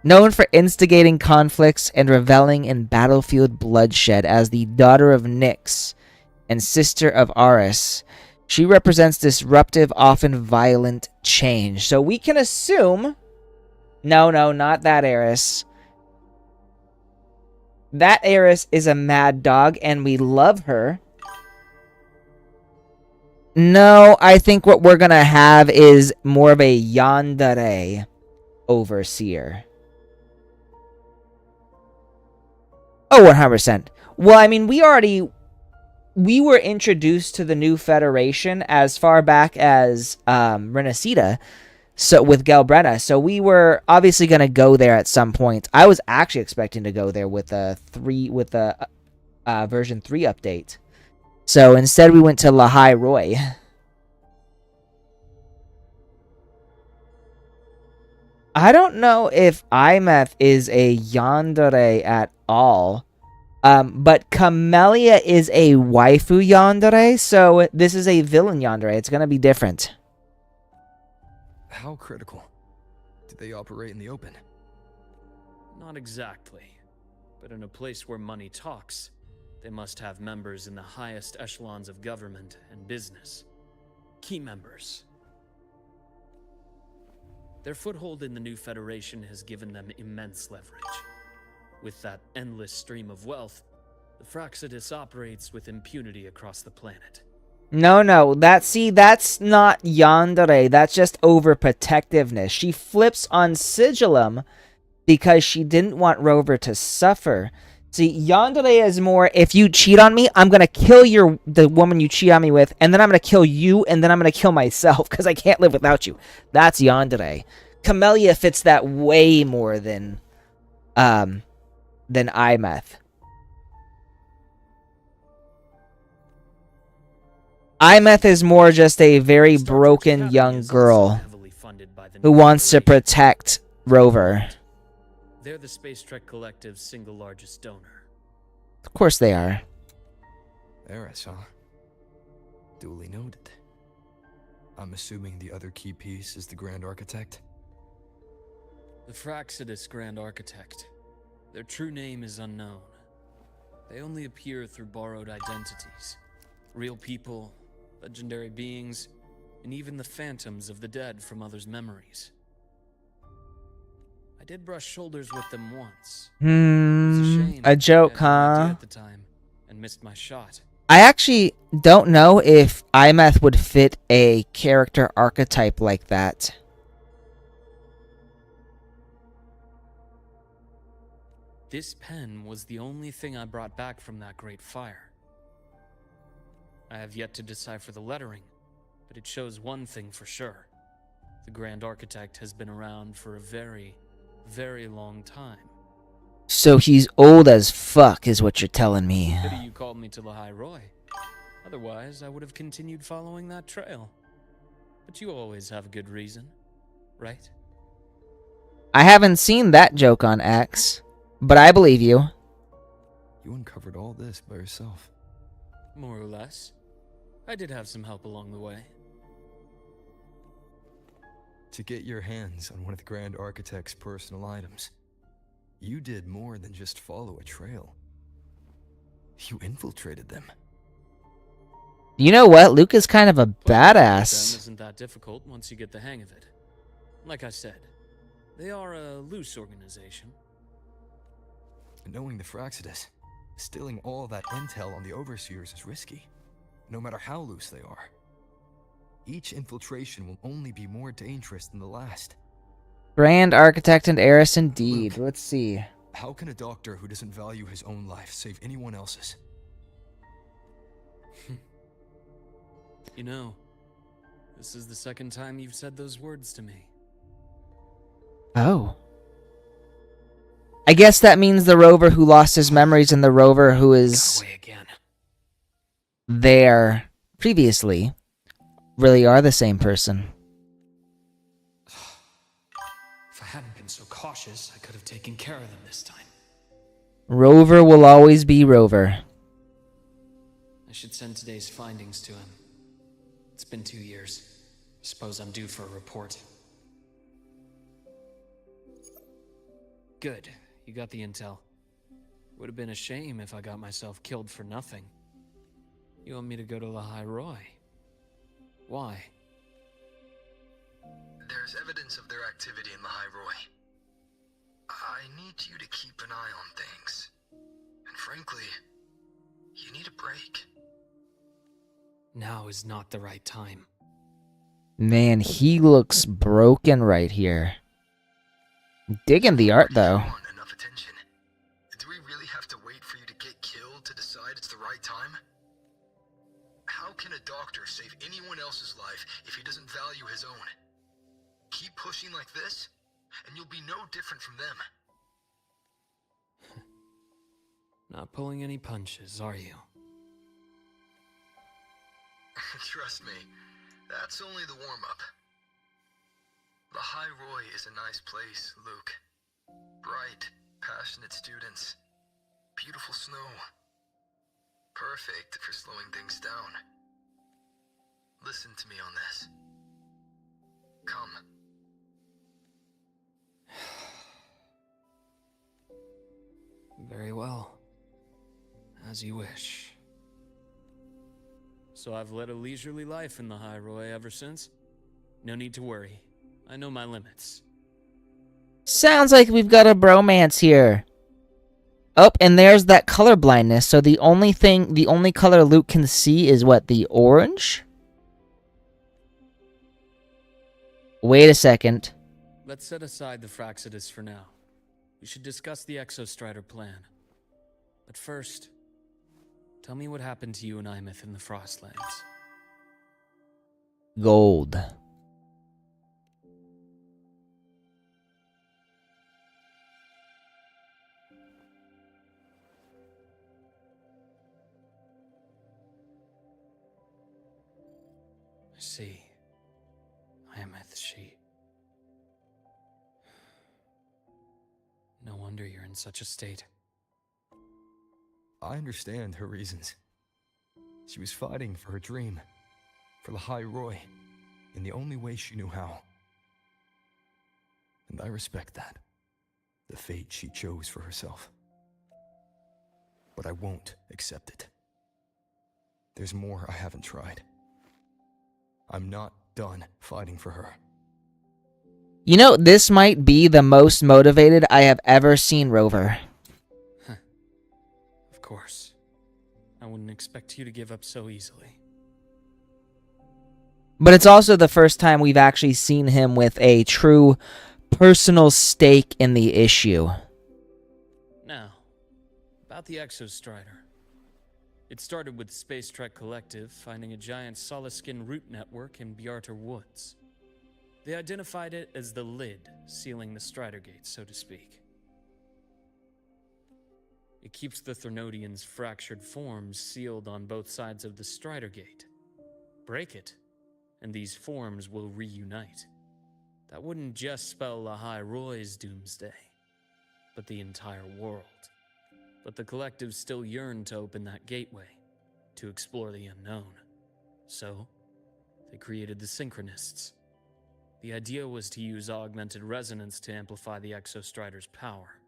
Known for instigating conflicts and reveling in battlefield bloodshed as the daughter of Nyx and sister of Ares, she represents disruptive, often violent change. So we can assume... No, not that Eris. That Eris is a mad dog, and we love her. No, I think what we're gonna have is more of a yandere overseer. Oh, 100%. Well, I mean, we were introduced to the new Federation as far back as Renacida, so with Galbretta. So we were obviously going to go there at some point. I was actually expecting to go there with the version 3 update. So instead we went to Lahai Roy. I don't know if Imeth is a yandere at all. But Camellia is a waifu yandere, so this is a villain yandere. It's gonna be different.
How critical? Do they operate in the open?
Not exactly. But in a place where money talks, they must have members in the highest echelons of government and business. Key members. Their foothold in the new Federation has given them immense leverage. With that endless stream of wealth, the Fraxidus operates with impunity across the planet.
No, that's not yandere. That's just overprotectiveness. She flips on Sigillum because she didn't want Rover to suffer. See, yandere is more, if you cheat on me, I'm gonna kill the woman you cheat on me with, and then I'm gonna kill you, and then I'm gonna kill myself because I can't live without you. That's yandere. Camellia fits that way more than Imeth. Imeth is more just a very broken young girl who wants to protect Rover.
They're the Space Trek Collective's single largest donor.
Of course they are.
Eris, huh? Duly noted. I'm assuming the other key piece is the Grand Architect?
The Fraxidus Grand Architect. Their true name is unknown. They only appear through borrowed identities. Real people, legendary beings, and even the phantoms of the dead from others' memories. I did brush shoulders with them once. It was a shame.
A joke,
I had no idea
huh?
at the time and missed my shot.
I actually don't know if Imeth would fit a character archetype like that.
This pen was the only thing I brought back from that great fire. I have yet to decipher the lettering, but it shows one thing for sure. The Grand Architect has been around for a very, very long time.
So he's old as fuck, is what you're telling me.
Pity you called me to Lahai Roy. Otherwise, I would have continued following that trail. But you always have a good reason, right?
I haven't seen that joke on X, but I believe you.
You uncovered all this by yourself.
More or less. I did have some help along the way.
to get your hands on one of the Grand Architect's personal items. You did more than just follow a trail. You infiltrated them.
You know what? Luke is kind of a
Playing with them
badass.
isn't that difficult once you get the hang of it. Like I said, they are a loose organization.
Knowing the Fraxidus, stealing all that intel on the Overseers is risky, no matter how loose they are. Each infiltration will only be more dangerous than the last.
Grand Architect and Heiress indeed.
Luke.
Let's see.
How can a doctor who doesn't value his own life save anyone else's?
You know, this is the second time you've said those words to me.
Oh. I guess that means the rover who lost his memories and the rover who is
Got away again.
there previously really are the same person.
If I hadn't been so cautious, I could have taken care of them this time.
Rover will always be Rover.
I should send today's findings to him. It's been 2 years. Suppose I'm due for a report. Good. You got the intel. Would have been a shame if I got myself killed for nothing. You want me to go to the High Roy? Why?
There's evidence of their activity in the High Roy. I need you to keep an eye on things. And frankly, you need a break.
Now is not the right time.
Man, he looks broken right here. Digging the art though.
You want enough attention. Do we really have to wait for you to get killed to decide it's the right time? How can a doctor save anyone else's life if he doesn't value his own? Keep pushing like this, and you'll be no different from them.
Not pulling any punches, are you?
Trust me, that's only the warm-up. The High Roy is a nice place, Luke. Bright, passionate students. Beautiful snow. Perfect for slowing things down. Listen to me on this. Come.
Very well. As you wish. So I've led a leisurely life in the High Roy ever since? No need to worry. I know my limits.
Sounds like we've got a bromance here. Oh, and there's that color blindness. So the only color Luke can see is what, the orange? Wait a second.
Let's set aside the Fraxidus for now. We should discuss the Exostrider plan. But first, tell me what happened to you and Imeth in the Frostlands.
Gold.
I see. Imeth, she... No wonder you're in such a state.
I understand her reasons. She was fighting for her dream, for the High Roy, in the only way she knew how. And I respect that, the fate she chose for herself. But I won't accept it. There's more I haven't tried. I'm not done fighting for her.
You know, this might be the most motivated I have ever seen Rover.
Of course. I wouldn't expect you to give up so easily.
But it's also the first time we've actually seen him with a true personal stake in the issue.
Now, about the Exostrider. It started with Space Trek Collective finding a giant Solaskin root network in Bjarter Woods. They identified it as the lid sealing the Strider Gate, so to speak. It keeps the Thernodians' fractured forms sealed on both sides of the Strider Gate. Break it, and these forms will reunite. That wouldn't just spell the High Roy's doomsday, but the entire world. But the Collective still yearned to open that gateway, to explore the unknown. So, they created the Synchronists. The idea was to use augmented resonance to amplify the Exostrider's power,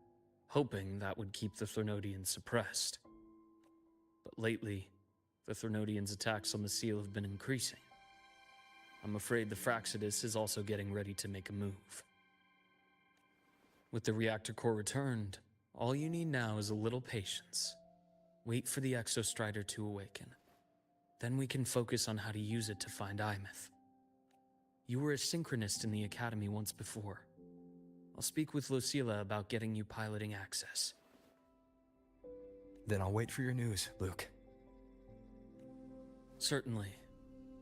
hoping that would keep the Threnodians suppressed. But lately, the Threnodians' attacks on the seal have been increasing. I'm afraid the Fraxidus is also getting ready to make a move. With the reactor core returned, all you need now is a little patience. Wait for the Exostrider to awaken. Then we can focus on how to use it to find Imeth. You were a synchronist in the Academy once before. I'll speak with Lucilla about getting you piloting access.
Then I'll wait for your news, Luke.
Certainly,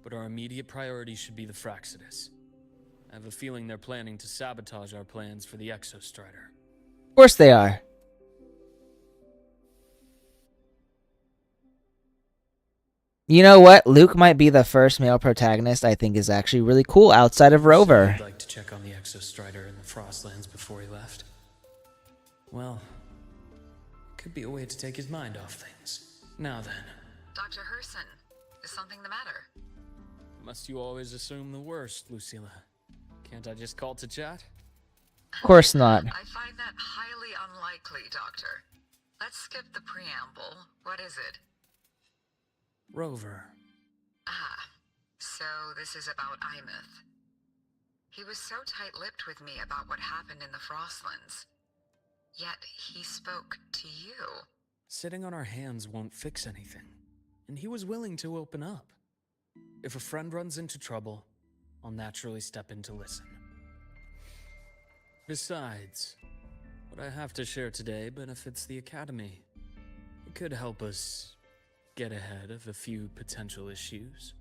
but our immediate priority should be the Fraxidus. I have a feeling they're planning to sabotage our plans for the Exostrider.
Of course they are. You know what? Luke might be the first male protagonist I think is actually really cool outside of Rover.
I'd like to check on the Exostrider in the Frostlands before he left. Well, could be a way to take his mind off things. Now then.
Dr. Herson, is something the matter?
Must you always assume the worst, Lucilla? Can't I just call to chat?
Of course not.
I find that highly unlikely, Doctor. Let's skip the preamble. What is it?
Rover.
Ah, so this is about Imeth. He was so tight-lipped with me about what happened in the Frostlands. Yet he spoke to you.
Sitting on our hands won't fix anything, and he was willing to open up. If a friend runs into trouble, I'll naturally step in to listen. Besides, what I have to share today benefits the Academy. It could help us get ahead of a few potential issues.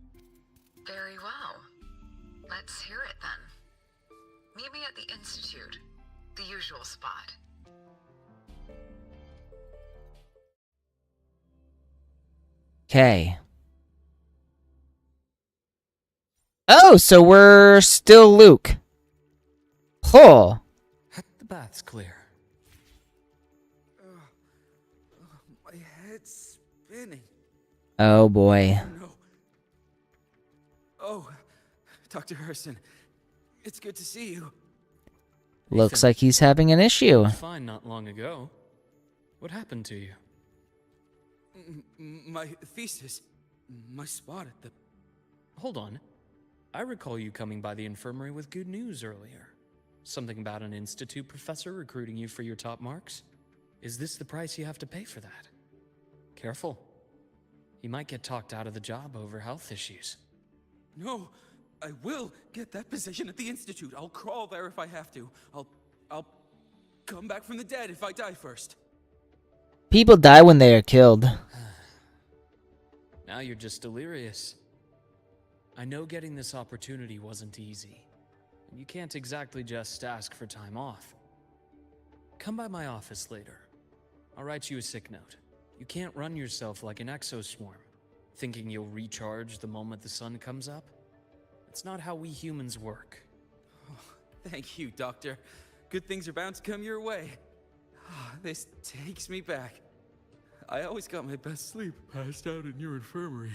Very well. Let's hear it then. Meet me at the Institute, the usual spot.
Okay. Oh, so we're still Luke. Oh.
The bath's clear.
My head's spinning.
Oh boy.
No. Oh, Dr. Herson, it's good to see you.
Looks like he's having an issue.
Fine not long ago. What happened to you?
My thesis, my spot at the...
Hold on. I recall you coming by the infirmary with good news earlier. Something about an institute professor recruiting you for your top marks? Is this the price you have to pay for that? Careful. You might get talked out of the job over health issues.
No, I will get that position at the Institute. I'll crawl there if I have to. I'll come back from the dead if I die first.
People die when they are killed.
Now you're just delirious. I know getting this opportunity wasn't easy. And you can't exactly just ask for time off. Come by my office later. I'll write you a sick note. You can't run yourself like an exoswarm, thinking you'll recharge the moment the sun comes up. It's not how we humans work.
Oh, thank you, Doctor. Good things are bound to come your way. This takes me back. I always got my best sleep passed out in your infirmary.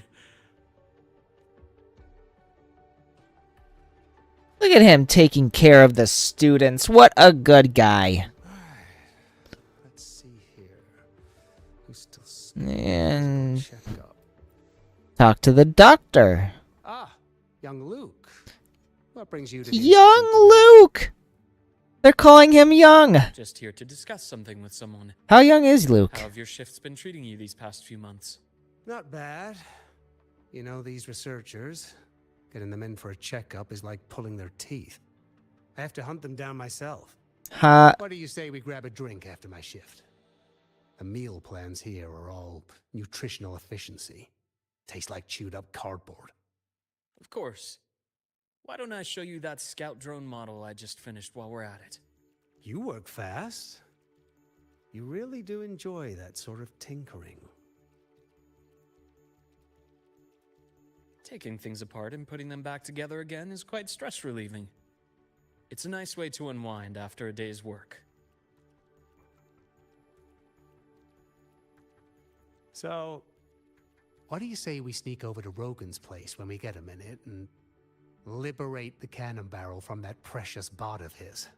Look at him taking care of the students. What a good guy.
Let's see here. Who's still
And
check up.
talk to the doctor.
Ah, young Luke. What brings you to the
Young
Institute?
Luke! They're calling him young.
Just here to discuss something with someone.
How young is Luke?
How have your shifts been treating you these past few months?
Not bad. You know, these researchers, getting them in for a checkup is like pulling their teeth. I have to hunt them down myself. What do you say we grab a drink after my shift? The meal plans here are all nutritional efficiency. Taste like chewed up cardboard.
Of course. Why don't I show you that scout drone model I just finished while we're at it?
You work fast. You really do enjoy that sort of tinkering.
Taking things apart and putting them back together again is quite stress relieving. It's a nice way to unwind after a day's work.
So, what do you say we sneak over to Rogan's place when we get a minute and Liberate the cannon barrel from that precious bot of his.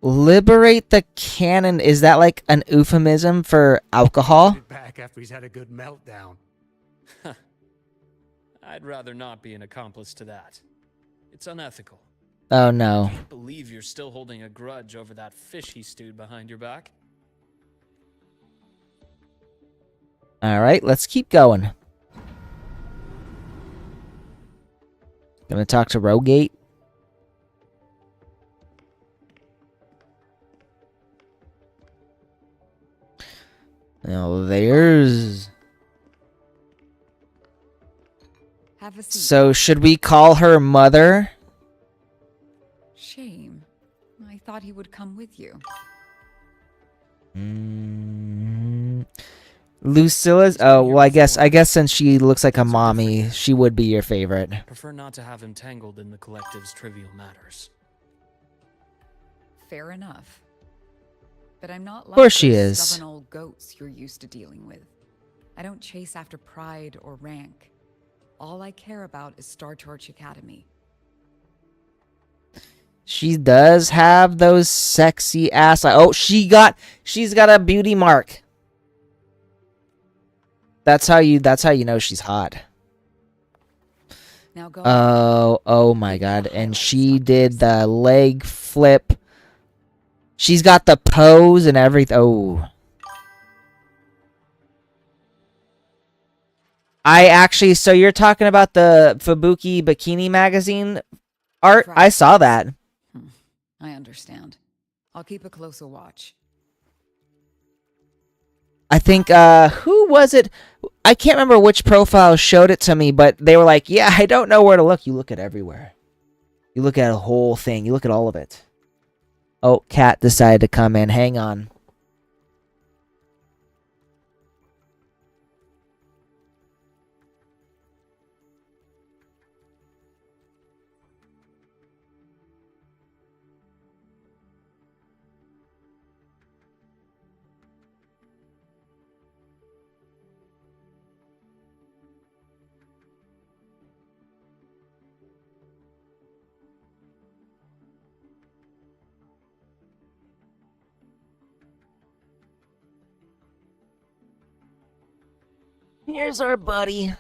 Liberate the cannon. Is that like an euphemism for alcohol?
Put it back after he's had a good meltdown.
I'd rather not be an accomplice to that. It's unethical.
Oh no.
I can't believe you're still holding a grudge over that fish he stewed behind your back.
Alright, let's keep going. Gonna talk to Rogate. Now there's...
Have a seat.
So should we call her mother?
Shame. I thought he would come with you.
Lucilla's... Oh, well, I guess since she looks like a mommy, she would be your favorite.
Prefer not to have him tangled in the collective's trivial matters.
Fair enough. But I'm not like
course she
those
is.
stubborn old goats you're used to dealing with. I don't chase after pride or rank. All I care about is Star Torch Academy.
She does have those sexy ass... Oh, she's got a beauty mark. That's how you know she's hot.
Now go
Oh my god. And she did the leg flip. She's got the pose and everything. Oh. So you're talking about the Fubuki Bikini Magazine art? I saw that.
I understand. I'll keep a closer watch.
I think, who was it? I can't remember which profile showed it to me, but they were like, yeah, I don't know where to look. You look at everywhere. You look at a whole thing. You look at all of it. Oh, Cat decided to come in. Hang on. Here's our buddy.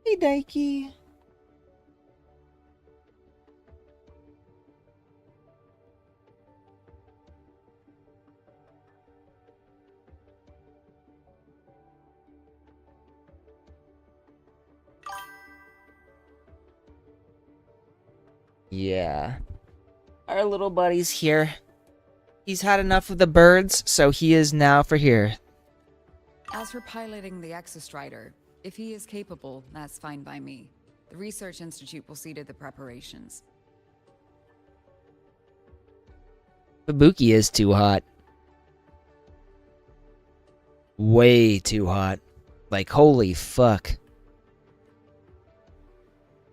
Hey, Daiki. Yeah. Our little buddy's here. He's had enough of the birds, so he is now for here.
As for piloting the Exostrider, if he is capable, that's fine by me. The Research Institute will see to the preparations.
Fubuki is too hot. Way too hot. Like, holy fuck.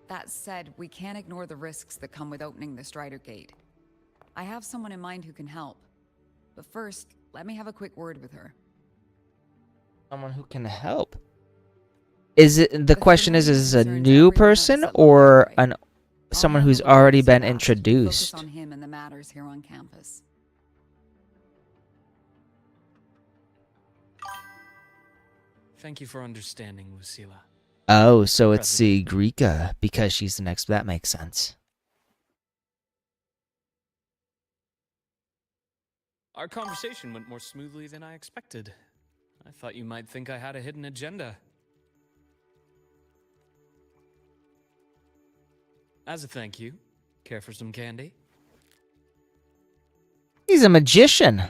That said, we can't ignore the risks that come with opening the Strider Gate. I have someone in mind who can help. But first, let me have a quick word with her.
Someone who can help. Is it the question is a new person or someone who's already been introduced?
Focus on him and the matters here on campus.
Thank you for understanding, Lucilla.
Oh, so it's Sigrika because she's the next. That makes sense.
Our conversation went more smoothly than I expected. I thought you might think I had a hidden agenda. As a thank you, care for some candy?
He's a magician.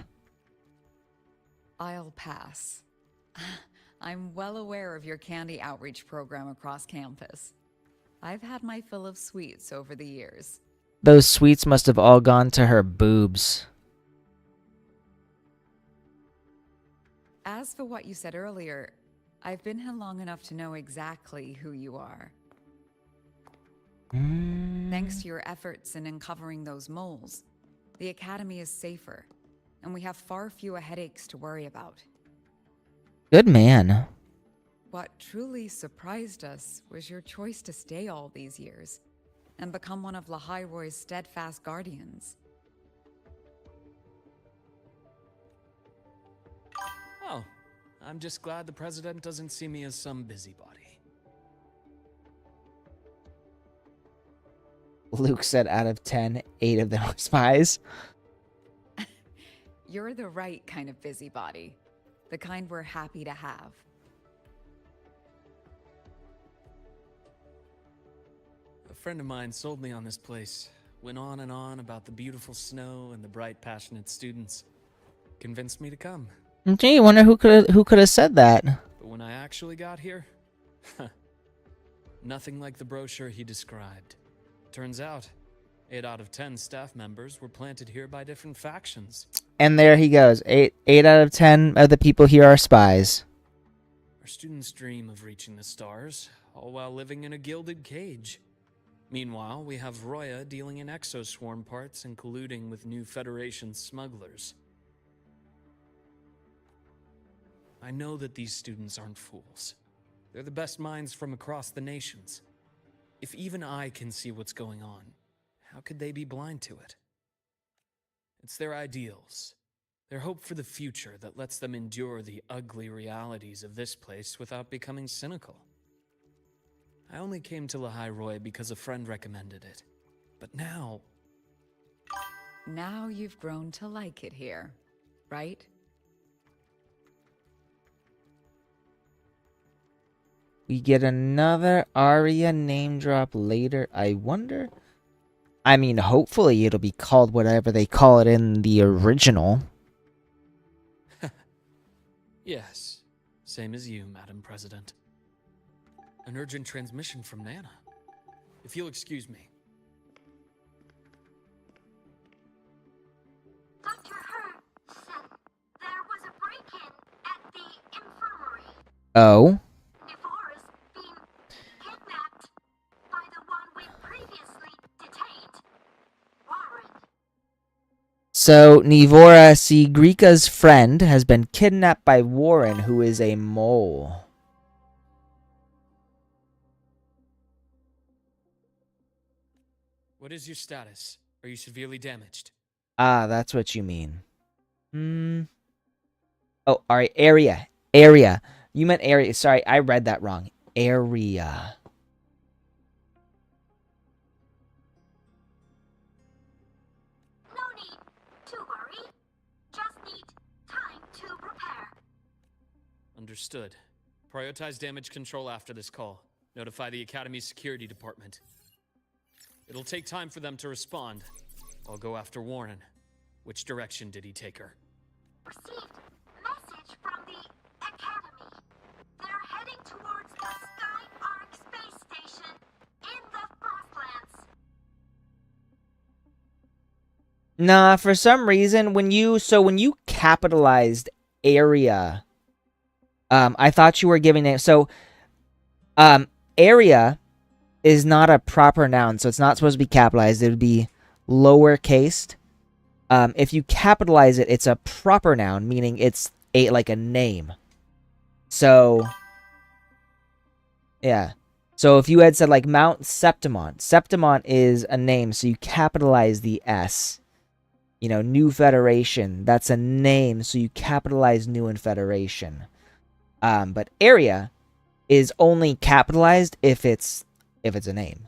I'll pass. I'm well aware of your candy outreach program across campus. I've had my fill of sweets over the years.
Those sweets must have all gone to her boobs.
As for what you said earlier, I've been here long enough to know exactly who you are. Thanks to your efforts in uncovering those moles, the Academy is safer, and we have far fewer headaches to worry about.
Good man.
What truly surprised us was your choice to stay all these years and become one of Lahai-Roy's steadfast guardians.
Oh, I'm just glad the president doesn't see me as some busybody.
Luke said out of 10, 8 of them are spies.
You're the right kind of busybody. The kind we're happy to have.
A friend of mine sold me on this place. Went on and on about the beautiful snow and the bright, passionate students. Convinced me to come.
Gee, I wonder who could have said that.
But when I actually got here, nothing like the brochure he described. Turns out, 8 out of 10 staff members were planted here by different factions.
And there he goes. 8 out of 10 of the people here are spies.
Our students dream of reaching the stars, all while living in a gilded cage. Meanwhile, we have Roya dealing in exoswarm parts and colluding with new Federation smugglers. I know that these students aren't fools. They're the best minds from across the nations. If even I can see what's going on, how could they be blind to it? It's their ideals, their hope for the future that lets them endure the ugly realities of this place without becoming cynical. I only came to Lahai-Roy because a friend recommended it. But now...
Now you've grown to like it here, right?
We get another Arya name drop later. I wonder... I mean, hopefully it'll be called whatever they call it in the original.
Yes, same as you, Madam President. An urgent transmission from Nana. If you'll excuse me.
Dr. Hurd said there was a break-in at the infirmary.
Oh?
Nivora's being kidnapped by the one we previously detained, Warren.
So, Nivora Sigrika's friend has been kidnapped by Warren, who is a mole.
What is your status? Are you severely damaged?
Ah, that's what you mean. Oh, alright, area. Area. You meant area. Sorry, I read that wrong. Area.
No need to worry. Just need time to repair.
Understood. Prioritize damage control after this call. Notify the Academy's security department. It'll take time for them to respond. I'll go after Warren. Which direction did he take her?
Received message from the Academy. They're heading towards the Sky Arc space station in the Frostlands.
Nah, for some reason, when you capitalized area, I thought you were giving it, so, area is not a proper noun, so it's not supposed to be capitalized. It would be lowercased. If you capitalize it, it's a proper noun, meaning it's like a name. So, yeah. So if you had said like Mount Septimont, Septimont is a name, so you capitalize the S. You know, New Federation, that's a name, so you capitalize New and Federation. But area is only capitalized if it's a name.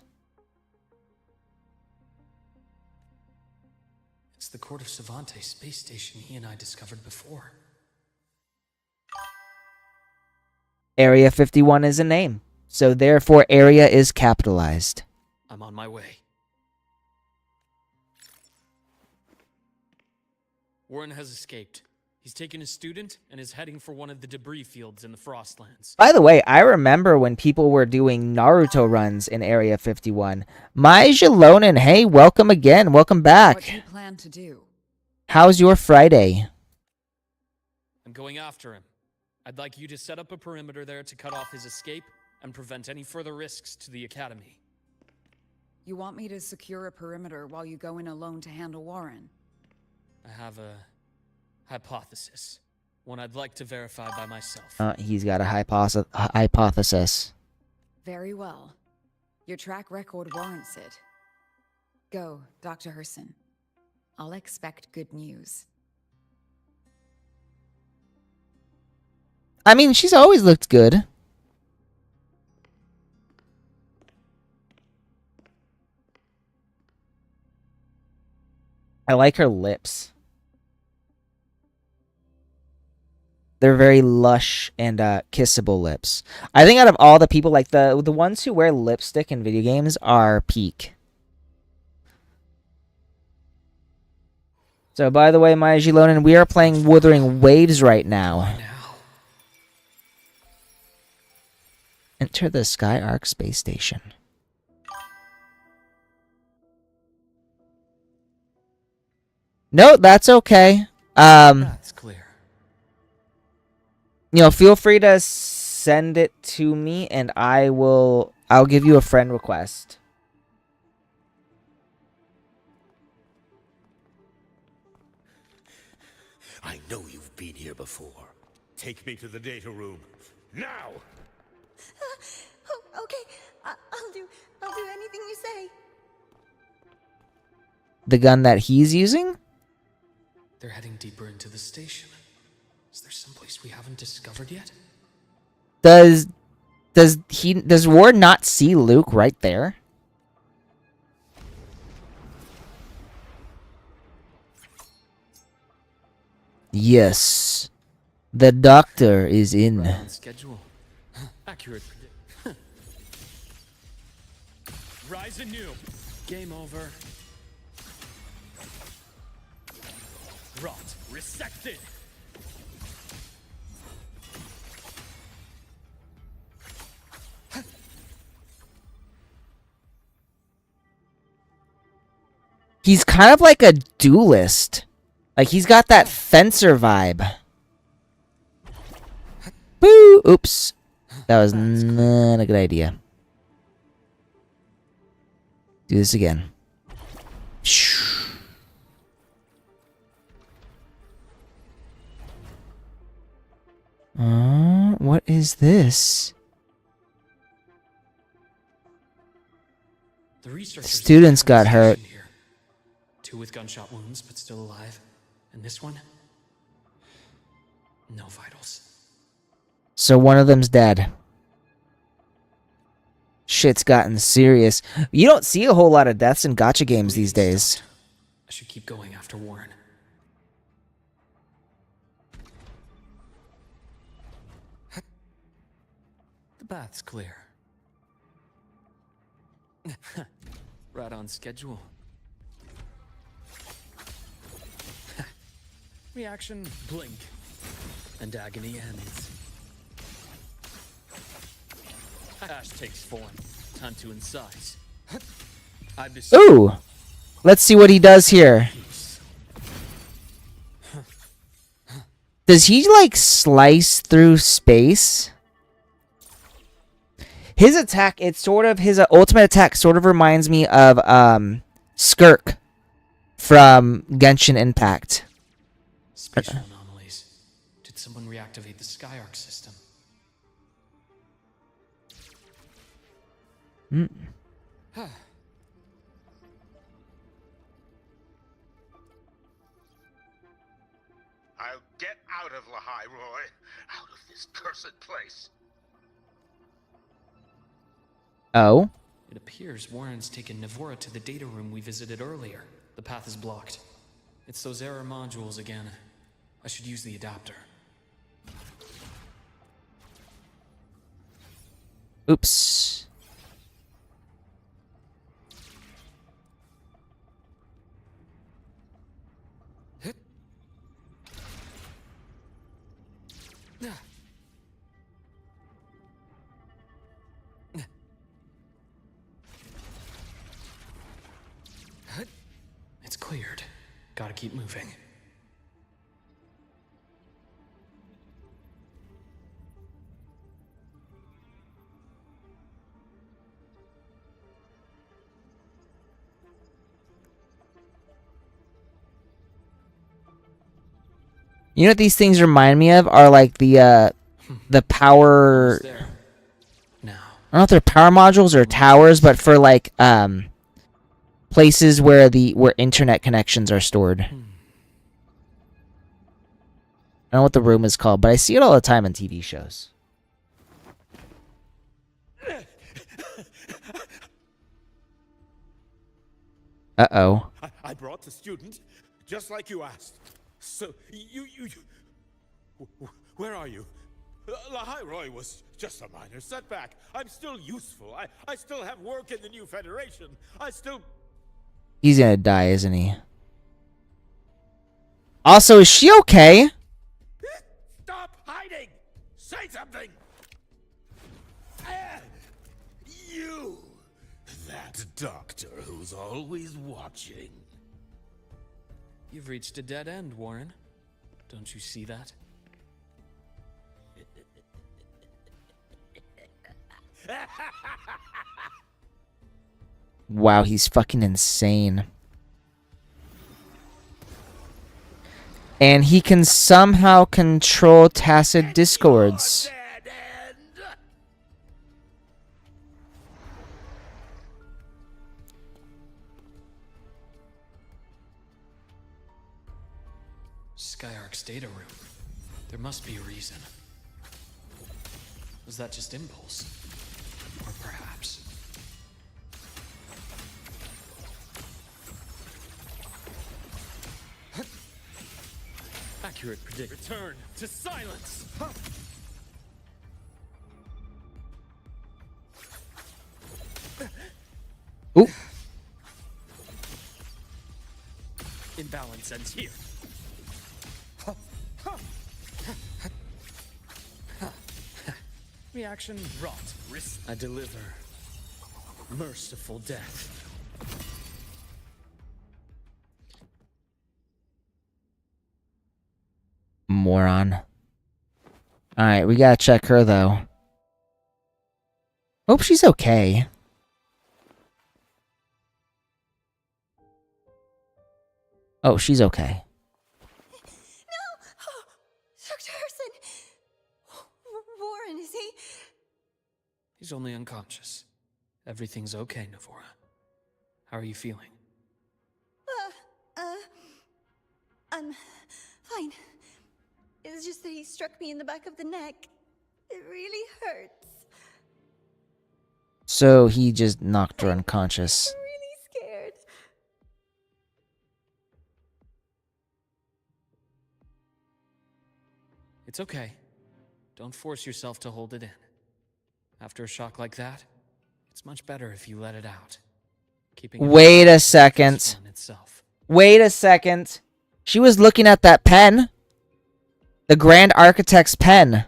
It's the Court of Savante space station he and I discovered before.
Area 51 is a name, so therefore area is capitalized.
I'm on my way. Warren has escaped. He's taken a student and is heading for one of the debris fields in the Frostlands.
By the way, I remember when people were doing Naruto runs in Area 51. Mai Jalonen, hey, welcome again. Welcome back.
What do you plan to do?
How's your Friday?
I'm going after him. I'd like you to set up a perimeter there to cut off his escape and prevent any further risks to the Academy.
You want me to secure a perimeter while you go in alone to handle Warren?
I have a hypothesis. One I'd like to verify by myself.
He's got a hypothesis.
Very well. Your track record warrants it. Go, Dr. Herson. I'll expect good news.
I mean, she's always looked good. I like her lips. They're very lush and kissable lips. I think out of all the people, like the ones who wear lipstick in video games are peak. So, by the way, Maya Gilonen, we are playing Wuthering Waves right now. Enter the Skyark space station. No, that's okay.
That's clear.
You know, feel free to send it to me, and I'll give you a friend request.
I know you've been here before. Take me to the data room. Now!
Oh, okay. I'll do anything you say.
The gun that he's using?
They're heading deeper into the station. Is there someplace we haven't discovered yet?
Does Ward not see Luke right there? Yes. The doctor is in.
Right on schedule. Accurate predict. Rise anew. Game over. Rot. Resected.
He's kind of like a duelist. Like, he's got that fencer vibe. Boo! Oops. That was not a good idea. Do this again. What is this?
The researchers
Students got hurt.
here. 2 with gunshot wounds, but still alive. And this one? No vitals.
So one of them's dead. Shit's gotten serious. You don't see a whole lot of deaths in gacha games these days.
I should keep going after Warren. The bath's clear. Right on schedule. Reaction, blink, and agony ends. Ash takes form. Time to incise.
Ooh! Let's see what he does here. Does he, like, slice through space? His attack, it's sort of, his ultimate attack sort of reminds me of, Skirk from Genshin Impact.
Spatial anomalies. Did someone reactivate the Skyark system?
I'll get out of Lahai, Roy. Out of this cursed place.
Oh?
It appears Warren's taken Navora to the data room we visited earlier. The path is blocked. It's those error modules again. I should use the adapter.
Oops.
It's cleared. Gotta keep moving.
You know what these things remind me of are like the power.
There. Now.
I don't know if they're power modules or towers, but for like places where internet connections are stored. I don't know what the room is called, but I see it all the time in TV shows. Uh-oh.
I brought the student, just like you asked. So, where are you? Lahai Roy was just a minor setback. I'm still useful. I still have work in the new Federation. I still...
He's gonna die, isn't he? Also, is she okay?
Stop hiding! Say something! You! That doctor who's always watching.
You've reached a dead end, Warren. Don't you see that?
Wow, he's fucking insane. And he can somehow control tacit discords.
Skyark's data room. There must be a reason. Was that just impulse? Or perhaps... Accurate prediction. Return to silence!
Ooh.
Imbalance ends here. Reaction rot. I deliver merciful death.
Moron. Alright, we gotta check her though. Hope she's okay. Oh, she's okay.
No! Oh, Dr. Harrison! Warren, is he?
He's only unconscious. Everything's okay, Navora. How are you feeling?
I'm fine. It's just that he struck me in the back of the neck. It really hurts.
So he just knocked her unconscious.
I'm really scared.
It's okay. Don't force yourself to hold it in. After a shock like that, it's much better if you let it out.
Wait a second. Wait a second. She was looking at that pen. The Grand Architect's pen.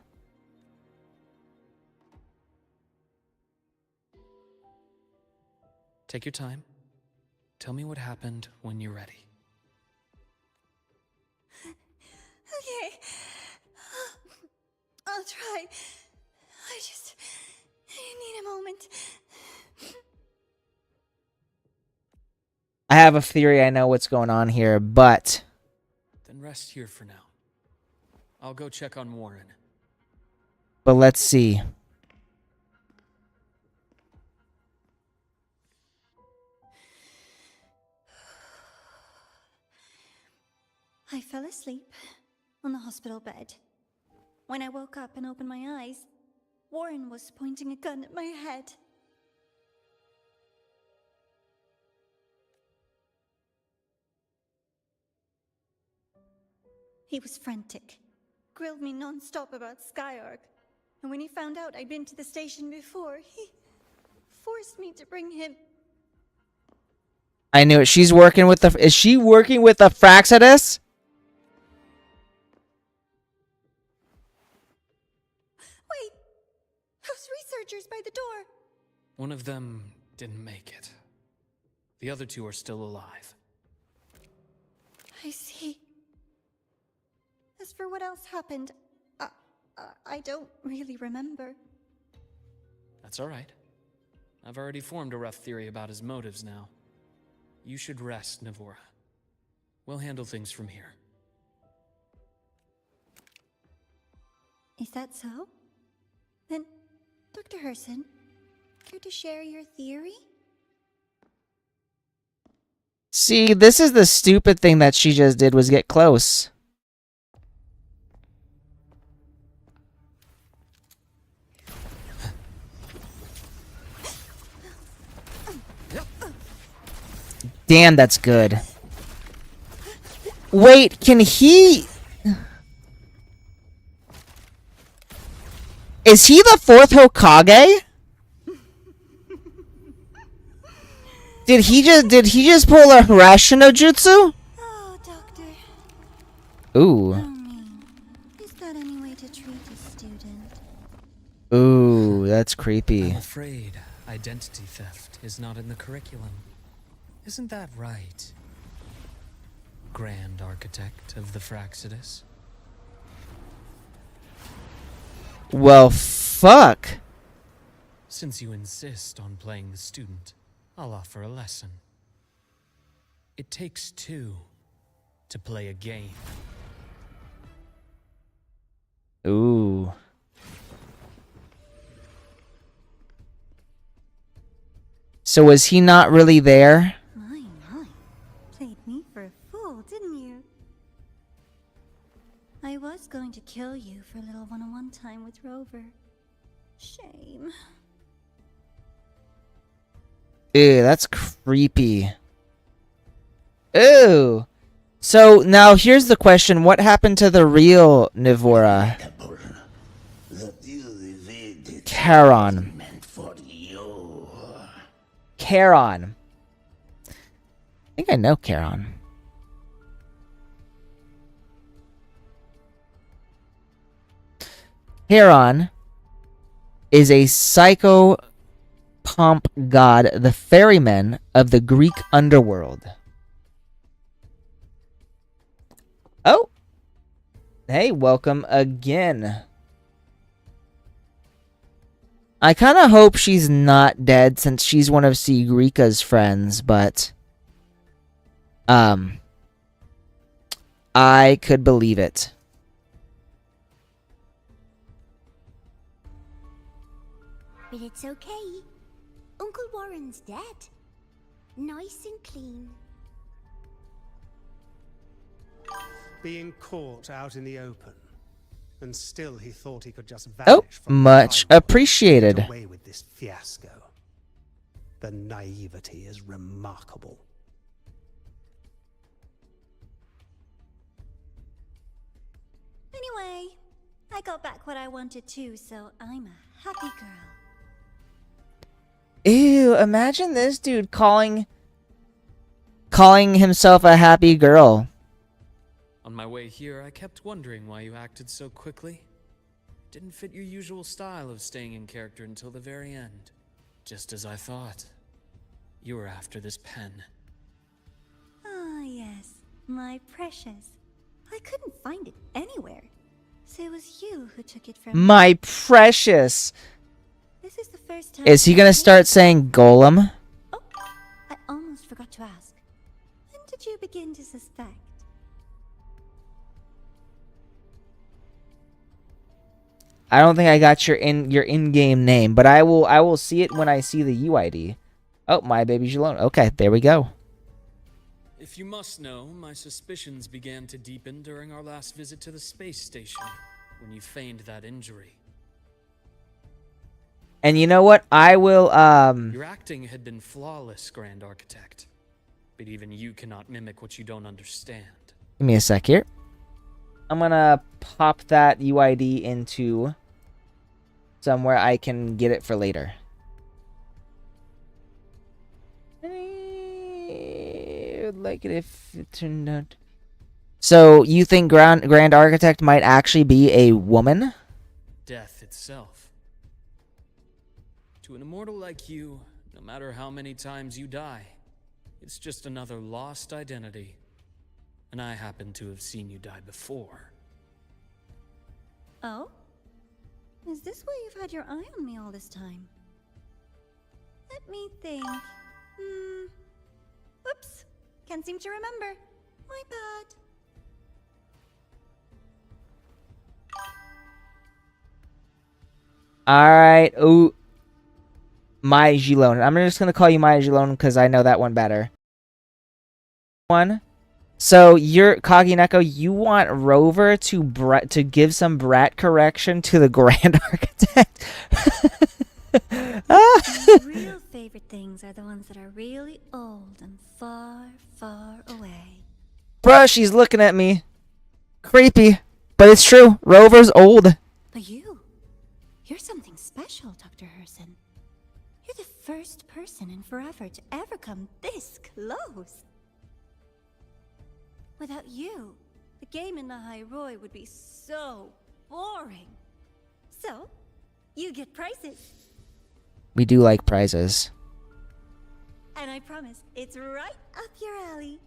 Take your time. Tell me what happened when you're ready.
Okay. I'll try. I need a moment.
I have a theory. I know what's going on here, but...
Then rest here for now. I'll go check on Warren.
But let's see.
I fell asleep on the hospital bed. When I woke up and opened my eyes, Warren was pointing a gun at my head. He was frantic, grilled me non-stop about Skyark, and when he found out I'd been to the station before, he forced me to bring him.
I knew it. She's working with the... Is she working with the Fraxidus?
Wait! Those researchers by the door!
One of them didn't make it. The other two are still alive.
I see. As for what else happened, I don't really remember.
That's all right. I've already formed a rough theory about his motives now. You should rest, Navora. We'll handle things from here.
Is that so? Then, Dr. Herson, care to share your theory?
See, this is the stupid thing that she just did, was get close. Damn, that's good. Wait, can he... Is he the fourth Hokage? Did he just pull a Hirashi no Jutsu?
Oh, Doctor.
Ooh.
How mean. Is that any way to treat a student?
Ooh, that's creepy.
I'm afraid identity theft is not in the curriculum. Isn't that right, Grand Architect of the Fraxidus?
Well, fuck.
Since you insist on playing the student, I'll offer a lesson. It takes two to play a game.
Ooh. So was he not really there?
My. Played me for a fool, didn't you? I was going to kill you for a little one-on-one time with Rover. Shame.
Ew, that's creepy. Ew. So now here's the question: what happened to the real Nivora? Charon. Charon. I think I know Charon. Charon is a psycho pomp god, the ferryman of the Greek underworld. Oh! Hey, welcome again. I kind of hope she's not dead since she's one of Sigrika's friends, but... I could believe it.
But it's okay. Uncle Warren's dead. Nice and clean.
Being caught out in the open. And still he thought he could just vanish from
Much appreciated.
get away with this fiasco. The naivety is remarkable.
Anyway, I got back what I wanted too, so I'm a happy girl.
Ew, imagine this dude calling himself a happy girl.
On my way here, I kept wondering why you acted so quickly. Didn't fit your usual style of staying in character until the very end. Just as I thought. You were after this pen.
Ah, yes, my precious. I couldn't find it anywhere. So it was you who took it from me.
My precious.
This is the first time.
Is he gonna start saying golem?
Oh, I almost forgot to ask. When did you begin to suspect?
I don't think I got your in-game name, but I will see it when I see the UID. Oh, my baby's alone. Okay, there we go.
If you must know, my suspicions began to deepen during our last visit to the space station, when you feigned that injury.
And you know what? I will,
Your acting had been flawless, Grand Architect. But even you cannot mimic what you don't understand.
Give me a sec here. I'm gonna pop that UID into somewhere I can get it for later. I would like it if it turned out. So you think Grand Architect might actually be a woman?
Death itself. To an immortal like you, no matter how many times you die, it's just another lost identity. And I happen to have seen you die before.
Oh? Is this why you've had your eye on me all this time? Let me think. Oops. Can't seem to remember. My bad.
Alright. Ooh. Maya Gilone. I'm just going to call you Maya Gilone because I know that one better. One. So you're Kagineko, you want Rover to give some brat correction to the Grand Architect?
My real favorite things are the ones that are really old and far, far away.
Bruh, she's looking at me. Creepy. But it's true. Rover's old.
But you're something special, Dr. Herson. You're the first person in forever to ever come this close. Without you, the game in the High Roy would be so boring. So, you get prizes.
We do like prizes.
And I promise, it's right up your alley.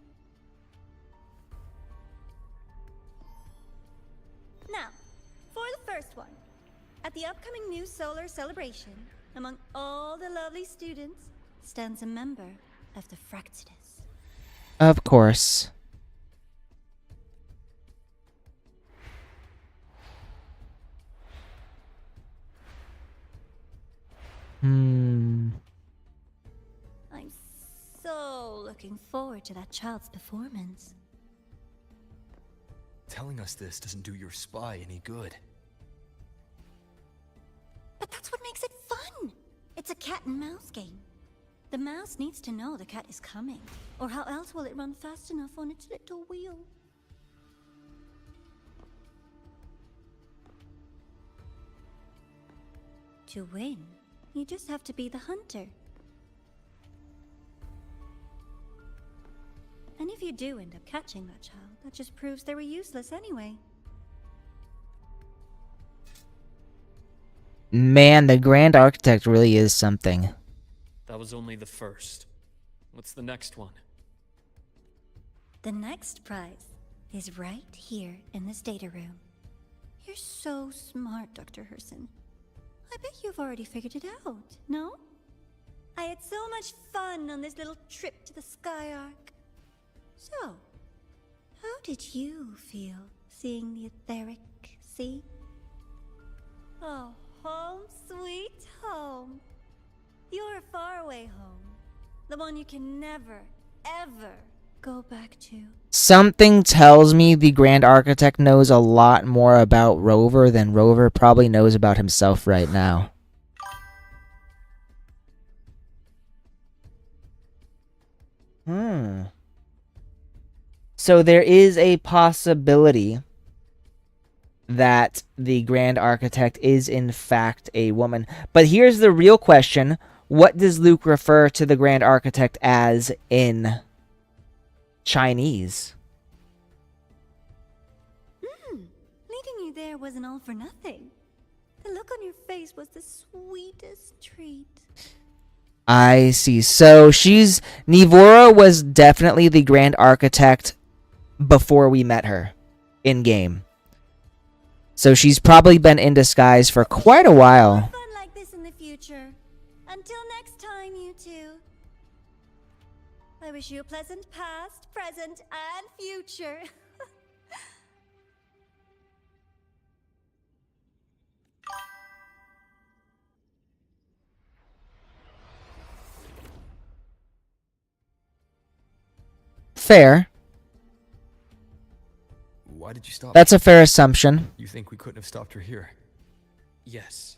Now, for the first one. At the upcoming new solar celebration, among all the lovely students, stands a member of the Fractidus.
Of course.
I'm so looking forward to that child's performance.
Telling us this doesn't do your spy any good.
But that's what makes it fun! It's a cat and mouse game. The mouse needs to know the cat is coming, or how else will it run fast enough on its little wheel? To win, you just have to be the hunter. And if you do end up catching that child, that just proves they were useless anyway.
Man, the Grand Architect really is something.
That was only the first. What's the next one?
The next prize is right here in this data room. You're so smart, Dr. Herson. I bet you've already figured it out, no? I had so much fun on this little trip to the Sky Arc. So, how did you feel seeing the etheric sea? Oh, home sweet home. Your faraway home. The one you can never, ever go back to.
Something tells me the Grand Architect knows a lot more about Rover than Rover probably knows about himself right now. So there is a possibility that the Grand Architect is in fact a woman. But here's the real question. What does Luke refer to the Grand Architect as in Chinese?
Leading you there wasn't all for nothing. The look on your face was the sweetest treat.
I see. So Nivora was definitely the Grand Architect before we met her in game. So she's probably been in disguise for quite a while.
Fun like this in the future. Until next time, you two. I wish you a pleasant past, present, and future.
Fair.
Why did you stop?
That's a fair assumption.
You think we couldn't have stopped her here?
Yes.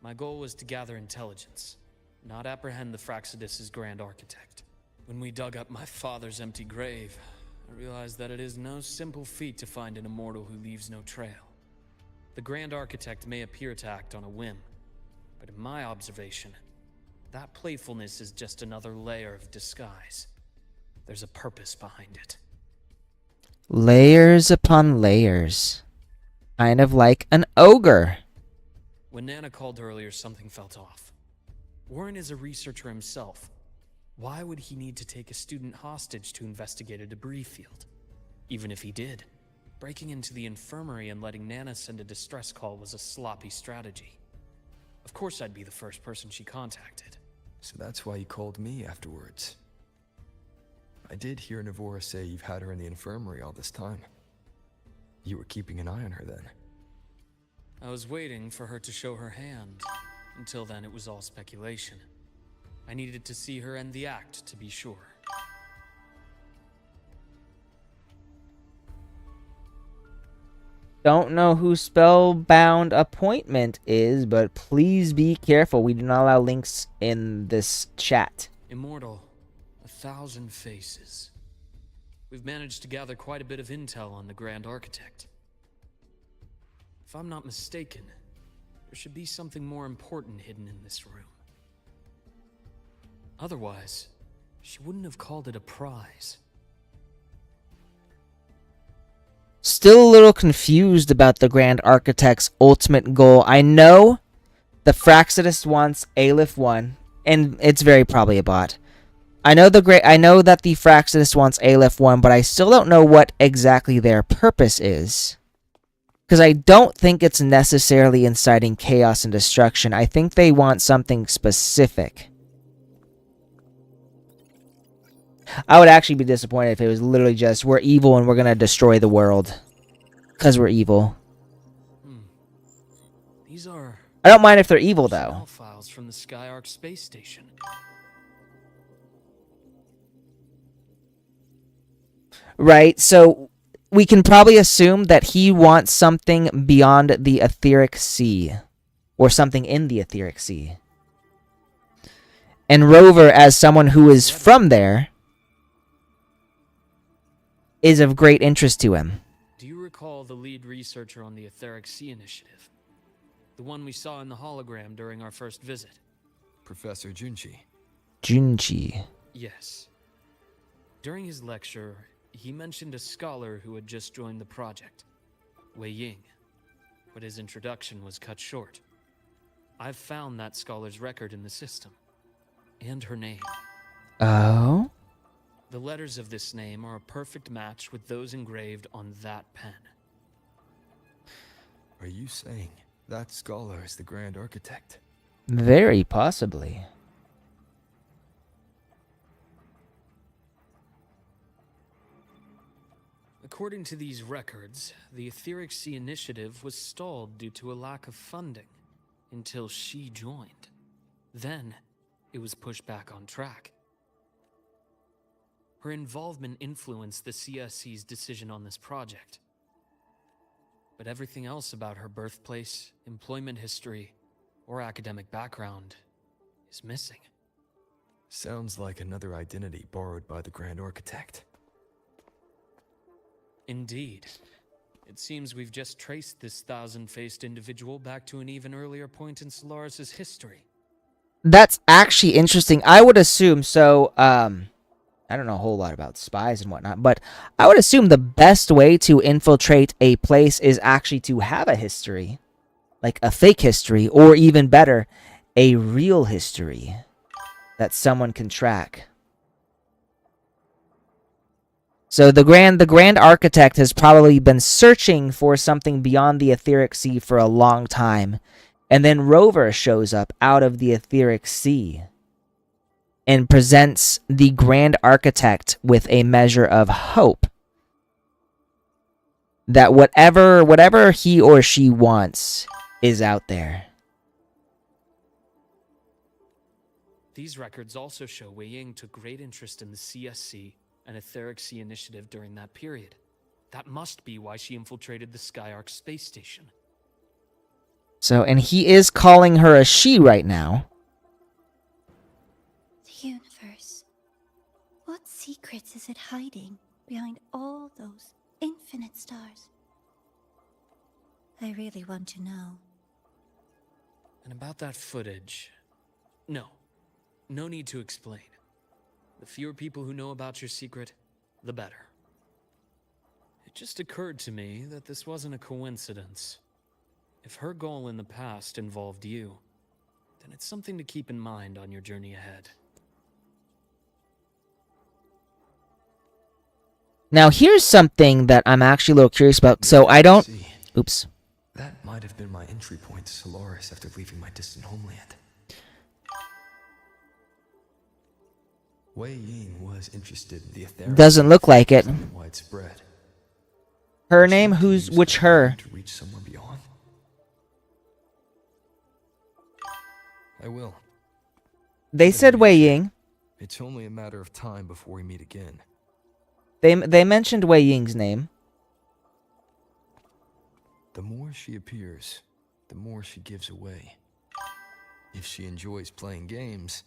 My goal was to gather intelligence, not apprehend the Fractidus' Grand Architect. When we dug up my father's empty grave, I realized that it is no simple feat to find an immortal who leaves no trail. The Grand Architect may appear to act on a whim, but in my observation, that playfulness is just another layer of disguise. There's a purpose behind it.
Layers upon layers. Kind of like an ogre.
When Nana called earlier, something felt off. Warren is a researcher himself. Why would he need to take a student hostage to investigate a debris field? Even if he did, breaking into the infirmary and letting Nana send a distress call was a sloppy strategy. Of course I'd be the first person she contacted.
So that's why you called me afterwards. I did hear Navora say you've had her in the infirmary all this time. You were keeping an eye on her then.
I was waiting for her to show her hand. Until then, it was all speculation. I needed to see her end the act to be sure.
Don't know who Spellbound Appointment is, but please be careful. We do not allow links in this chat.
Immortal, 1,000 faces. We've managed to gather quite a bit of intel on the Grand Architect. If I'm not mistaken, there should be something more important hidden in this room. Otherwise, she wouldn't have called it a prize.
Still a little confused about the Grand Architect's ultimate goal. I know the Fraxidus wants Aleph 1, and it's very probably a bot. I know that the Fraxidus wants Aleph 1, but I still don't know what exactly their purpose is. Because I don't think it's necessarily inciting chaos and destruction. I think they want something specific. I would actually be disappointed if it was literally just, we're evil and we're going to destroy the world. Because we're evil.
These are...
I don't mind if they're evil, though.
Files from the Skyark space station.
Right, so we can probably assume that he wants something beyond the Etheric Sea. Or something in the Etheric Sea. And Rover, as someone who is from there, is of great interest to him.
Do you recall the lead researcher on the Etheric Sea Initiative? The one we saw in the hologram during our first visit?
Professor Junchi.
Junchi.
Yes. During his lecture, he mentioned a scholar who had just joined the project, Wei Ying, but his introduction was cut short. I've found that scholar's record in the system, and her name.
Oh?
The letters of this name are a perfect match with those engraved on that pen.
Are you saying that scholar is the Grand Architect?
Very possibly.
According to these records, the Etheric Sea Initiative was stalled due to a lack of funding until she joined. Then, it was pushed back on track. Her involvement influenced the CSC's decision on this project. But everything else about her birthplace, employment history, or academic background is missing.
Sounds like another identity borrowed by the Grand Architect.
Indeed. It seems we've just traced this thousand-faced individual back to an even earlier point in Solaris' history.
That's actually interesting. I would assume, so, I don't know a whole lot about spies and whatnot, but I would assume the best way to infiltrate a place is actually to have a history. Like a fake history, or even better, a real history that someone can track. So the Grand Architect has probably been searching for something beyond the Etheric Sea for a long time. And then Rover shows up out of the Etheric Sea and presents the Grand Architect with a measure of hope that whatever he or she wants is out there.
These records also show Wei Ying took great interest in the CSC and Etheric Sea Initiative during that period. That must be why she infiltrated the Skyark space station.
So, and he is calling her a she right now.
The universe. What secrets is it hiding behind all those infinite stars? I really want to know.
And about that footage... No need to explain. The fewer people who know about your secret, the better. It just occurred to me that this wasn't a coincidence. If her goal in the past involved you, then it's something to keep in mind on your journey ahead.
Now, here's something that I'm actually a little curious about. So I don't... Oops.
That might have been my entry point to Solaris after leaving my distant homeland. Wei Ying was interested in the Etheric.
Doesn't look like it.
Widespread.
Her name? Which her?
To reach somewhere beyond. I will.
They
Even
said
if
Wei
it's-
Ying.
It's only a matter of time before we meet again.
They mentioned Wei Ying's name.
The more she appears, the more she gives away. If she enjoys playing games,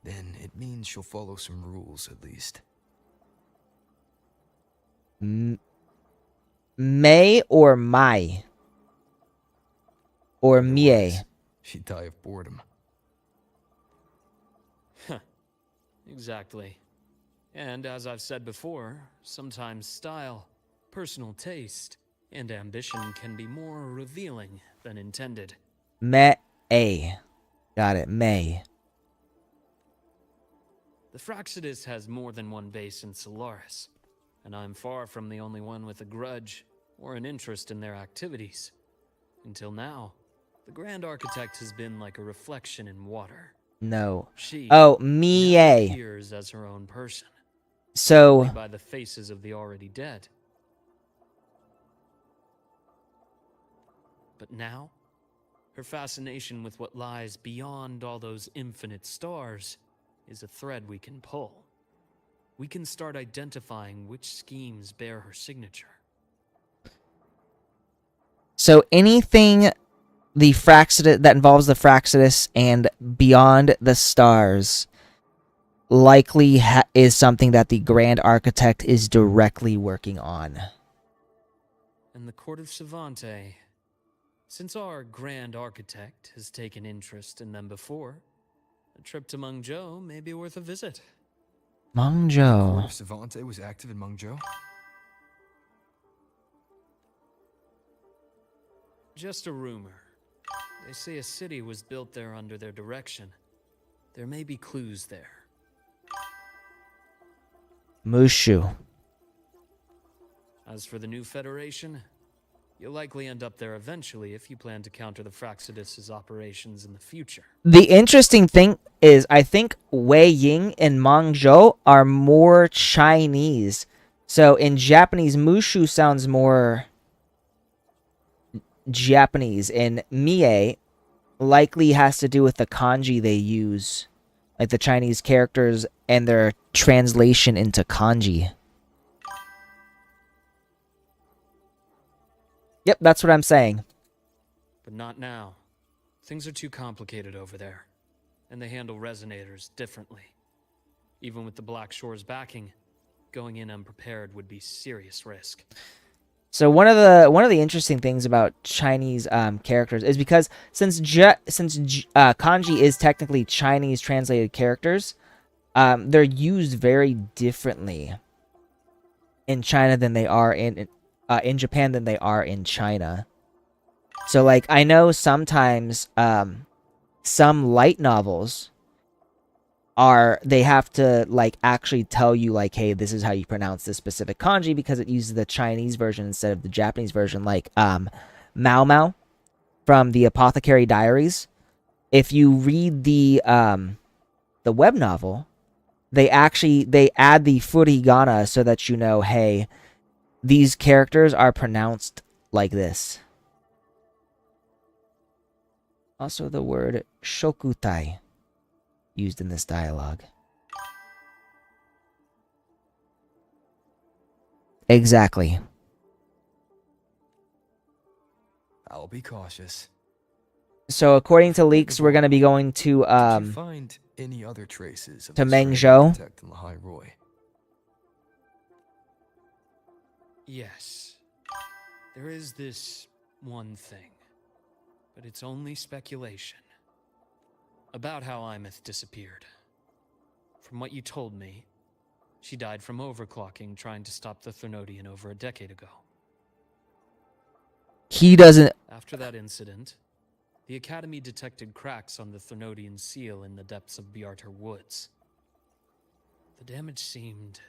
then it means she'll follow some rules at least.
Mei or Mai? Or Mie?
Otherwise, she'd die of boredom.
Exactly. And as I've said before, sometimes style, personal taste, and ambition can be more revealing than intended.
Mei. Got it. Mei.
The Fraxidus has more than one base in Solaris, and I'm far from the only one with a grudge or an interest in their activities. Until now, the Grand Architect has been like a reflection in water.
No.
She
Oh,
now
Mie.
appears as her own person,
So
only by the faces of the already dead. But now, her fascination with what lies beyond all those infinite stars is a thread we can pull. We can start identifying which schemes bear her signature.
So anything the Fraxidus that involves the Fraxidus and beyond the stars likely is something that the Grand Architect is directly working on.
And the Court of Savante, since our Grand Architect has taken interest in them before, a trip to Mengzhou may be worth a visit.
The Court
Mengzhou.
of Savante was active in Mengzhou?
Just a rumor. They say a city was built there under their direction. There may be clues there.
Mushu.
As for the new Federation, you'll likely end up there eventually if you plan to counter the Fraxidus' operations in the future.
The interesting thing is, I think Wei Ying and Mengzhou are more Chinese. So in Japanese, Mushu sounds more Japanese, and Mie likely has to do with the kanji they use, like the Chinese characters and their translation into kanji. Yep, that's what I'm saying.
But not now. Things are too complicated over there, and they handle resonators differently. Even with the Black Shore's backing, going in unprepared would be serious risk.
So one of the interesting things about Chinese characters is because since kanji is technically Chinese translated characters, they're used very differently in China than they are in Japan than they are in China. So like I know sometimes some light novels they have to like actually tell you like, hey, this is how you pronounce this specific kanji because it uses the Chinese version instead of the Japanese version, like Mao Mao from the Apothecary Diaries. If you read the web novel, they add the furigana so that you know, hey, these characters are pronounced like this. Also the word shokutai used in this dialogue. Exactly.
I'll be cautious.
So according to leaks, we're going to be going to
Did you find any other traces of
to
the Grand
Mengzhou?
Architect in Lahai Roy?
Yes. There is this one thing, but it's only speculation. About how Imeth disappeared. From what you told me, she died from overclocking trying to stop the Thernodian over a decade ago.
He doesn't...
After that incident, the Academy detected cracks on the Thernodian seal in the depths of Biarter Woods. The damage seemed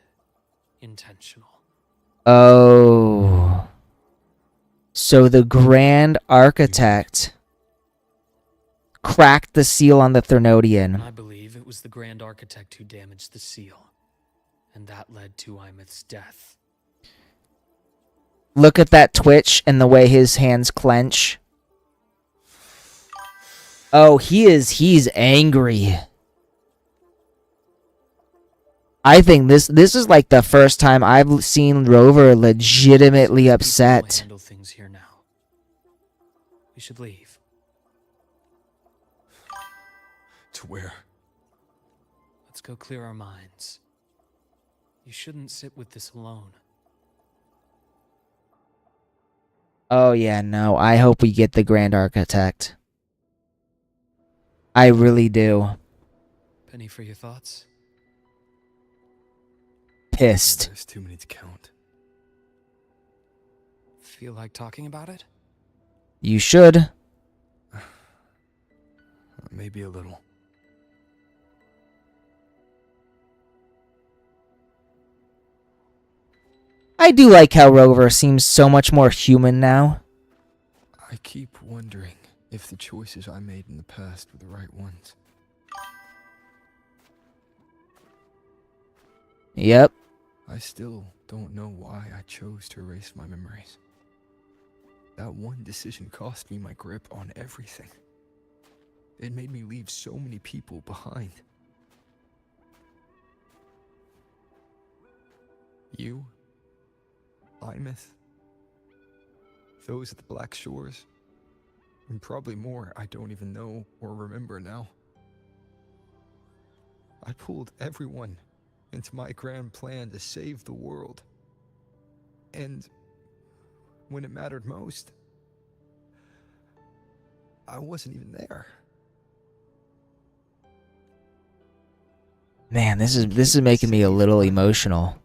intentional.
Oh. So the Grand Architect cracked the seal on the Thernodian.
I believe it was the Grand Architect who damaged the seal, and that led to Imeth's death.
Look at that twitch and the way his hands clench. Oh, he's angry. I think this is like the first time I've seen Rover legitimately upset.
Handle things here now. We should leave.
To where?
Let's go clear our minds. You shouldn't sit with this alone.
Oh yeah, no. I hope we get the Grand Architect. I really do.
Penny for your thoughts?
Pissed.
There's too many to count.
Feel like talking about it?
You should.
Maybe a little.
I do like how Rover seems so much more human now.
I keep wondering if the choices I made in the past were the right ones.
Yep.
I still don't know why I chose to erase my memories. That one decision cost me my grip on everything. It made me leave so many people behind. You, Imeth, those at the Black Shores, and probably more I don't even know or remember now. I pulled everyone into my grand plan to save the world. And when it mattered most, I wasn't even there.
Man, this is making me a little emotional.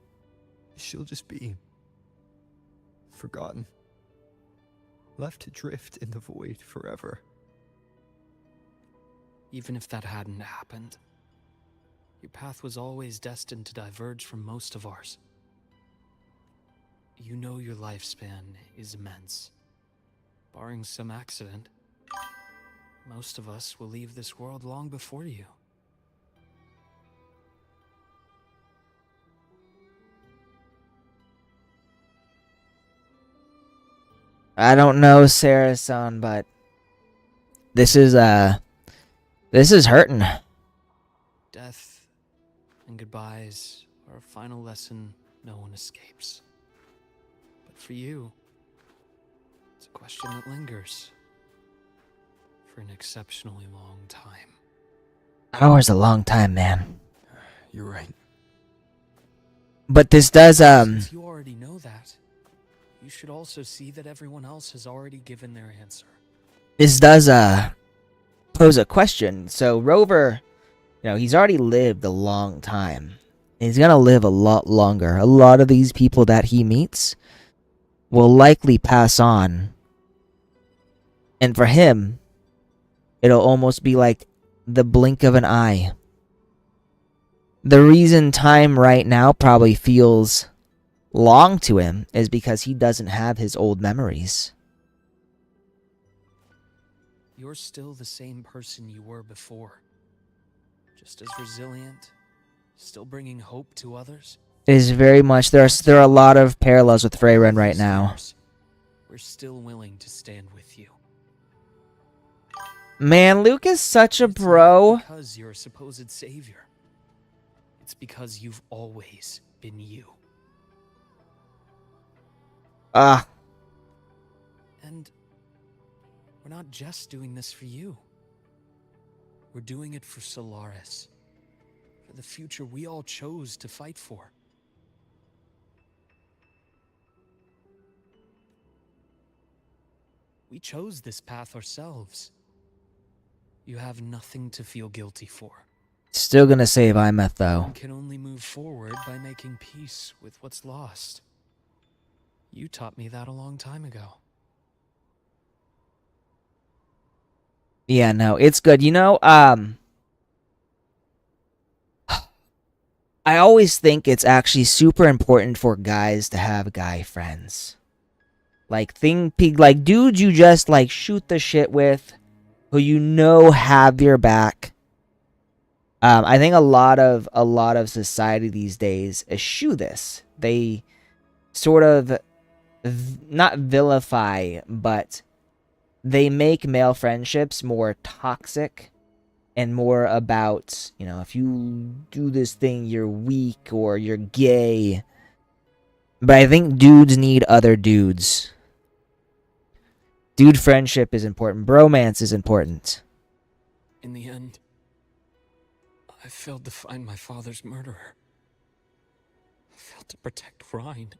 She'll just be forgotten, left to drift in the void forever.
Even if that hadn't happened, your path was always destined to diverge from most of ours. You know your lifespan is immense. Barring some accident, most of us will leave this world long before you.
I don't know, Sarah-san, but this is hurting.
Death and goodbyes are a final lesson no one escapes. But for you, it's a question that lingers for an exceptionally long time.
Hour's a long time, man.
You're right.
But this does
Since you already know that, you should also see that everyone else has already given their answer.
This does pose a question. So Rover, he's already lived a long time. He's gonna live a lot longer. A lot of these people that he meets will likely pass on. And for him, it'll almost be like the blink of an eye. The reason time right now probably feels long to him is because he doesn't have his old memories.
You're still the same person you were before. Just as resilient, still bringing hope to others.
It is very much, there are a lot of parallels with Freyren right now.
We're still willing to stand with you.
Man, Luke is such a bro.
It's not because you're a supposed savior. It's because you've always been you. And we're not just doing this for you. We're doing it for Solaris. For the future we all chose to fight for. We chose this path ourselves. You have nothing to feel guilty for.
Still gonna save Imeth, though.
One can only move forward by making peace with what's lost. You taught me that a long time ago.
Yeah, no, it's good. I always think it's actually super important for guys to have guy friends. Like dudes you just shoot the shit with, who have your back. I think a lot of society these days eschew this. They sort of not vilify, but they make male friendships more toxic and more about, if you do this thing, you're weak or you're gay. But I think dudes need other dudes. Dude friendship is important. Bromance is important.
In the end, I failed to find my father's murderer. I failed to protect Rhine.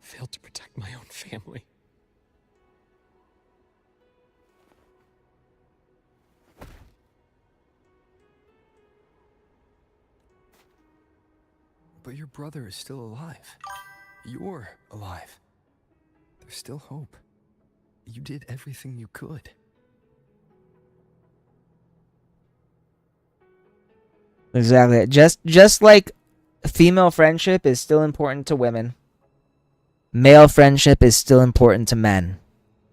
I failed to protect my own family.
But your brother is still alive. You're alive. There's still hope. You did everything you could.
Exactly. Just like female friendship is still important to women, male friendship is still important to men,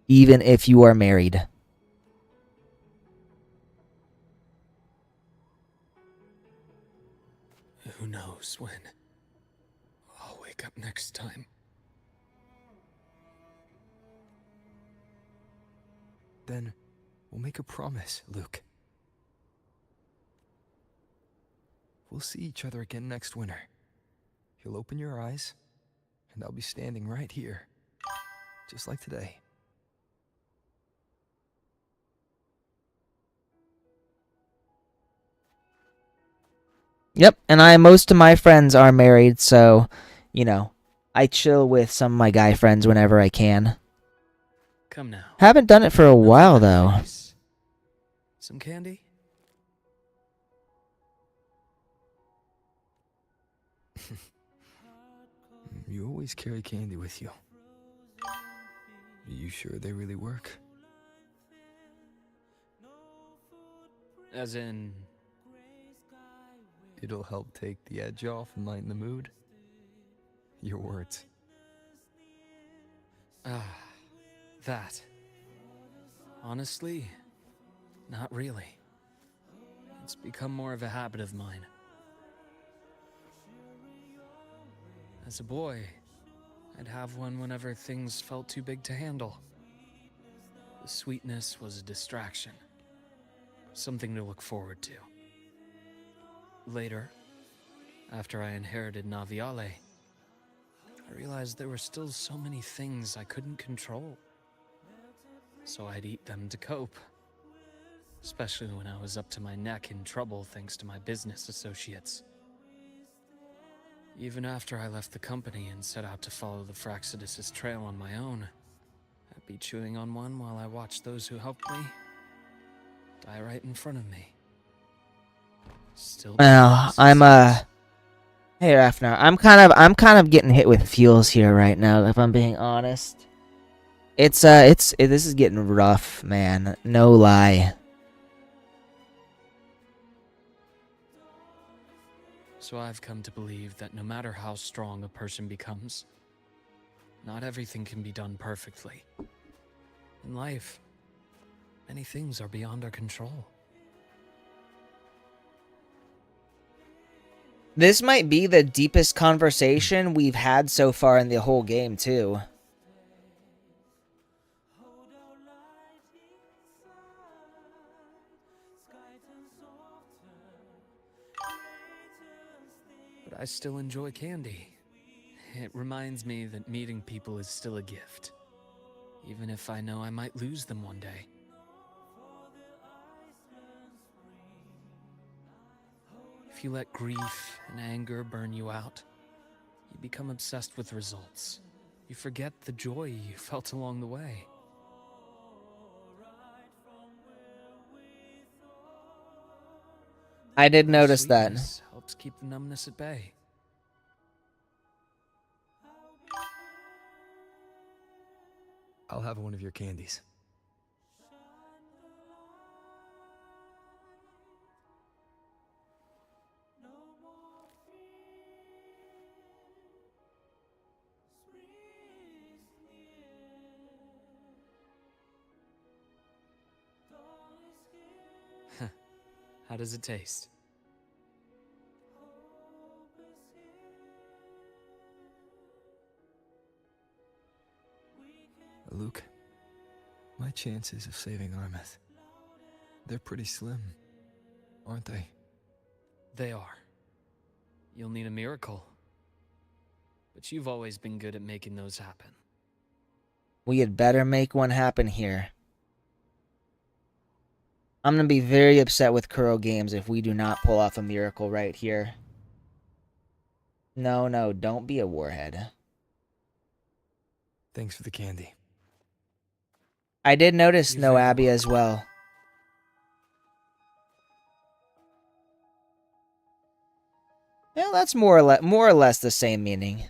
even if you are married.
Who knows when I'll wake up next time.
Then we'll make a promise, Luke. We'll see each other again next winter. You'll open your eyes, and I'll be standing right here, just like today.
Yep, and most of my friends are married, so, I chill with some of my guy friends whenever I can.
Come now.
Haven't done it for a while, though.
Some candy?
You always carry candy with you. Are you sure they really work?
As in...
It'll help take the edge off and lighten the mood? Your words.
That. Honestly, not really. It's become more of a habit of mine. As a boy, I'd have one whenever things felt too big to handle. The sweetness was a distraction. Something to look forward to. Later, after I inherited Naviale, I realized there were still so many things I couldn't control. So I'd eat them to cope. Especially when I was up to my neck in trouble thanks to my business associates. Even after I left the company and set out to follow the Fraxidus' trail on my own, I'd be chewing on one while I watched those who helped me die right in front of me. Still.
Well, Hey, Rafnar, I'm kind of getting hit with feels here right now, if I'm being honest. This is getting rough, man. No lie.
So I've come to believe that no matter how strong a person becomes, not everything can be done perfectly. In life, many things are beyond our control.
This might be the deepest conversation we've had so far in the whole game, too.
But I still enjoy candy. It reminds me that meeting people is still a gift, even if I know I might lose them one day. If you let grief and anger burn you out, you become obsessed with results. You forget the joy you felt along the way.
I did notice that.
Sweetness helps keep the numbness at bay.
I'll have one of your candies.
How does it taste?
Luke, chances of saving Armeth? They're pretty slim, aren't they?
They are. You'll need a miracle. But you've always been good at making those happen.
We had better make one happen here. I'm going to be very upset with Kuro Games if we do not pull off a miracle right here. No, no, don't be a warhead.
Thanks for the candy.
I did notice no Abby as well. Well, that's more or less the same meaning.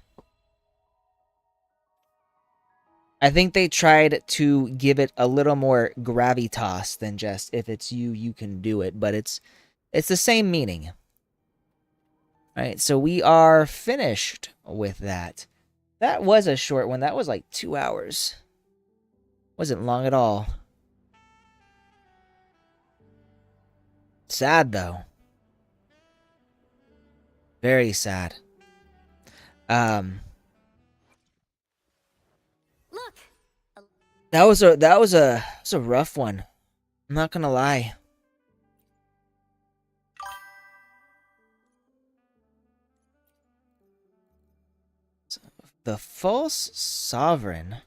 I think they tried to give it a little more gravitas than just if it's you, you can do it, but it's the same meaning. All right, so we are finished with that. That was a short one. That was like 2 hours. Wasn't long at all. Sad though. Very sad.
Look.
That was a rough one. I'm not gonna lie. So, the false sovereign.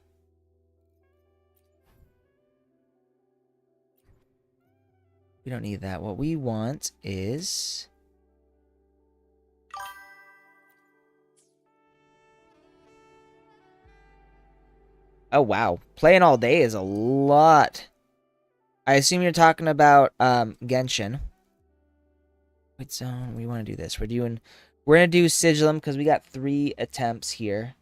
We don't need that. What we want is oh, wow. Playing all day is a lot. I assume you're talking about Genshin. Wait, zone. We want to do this. We're going to do Sigilum because we got 3 attempts here.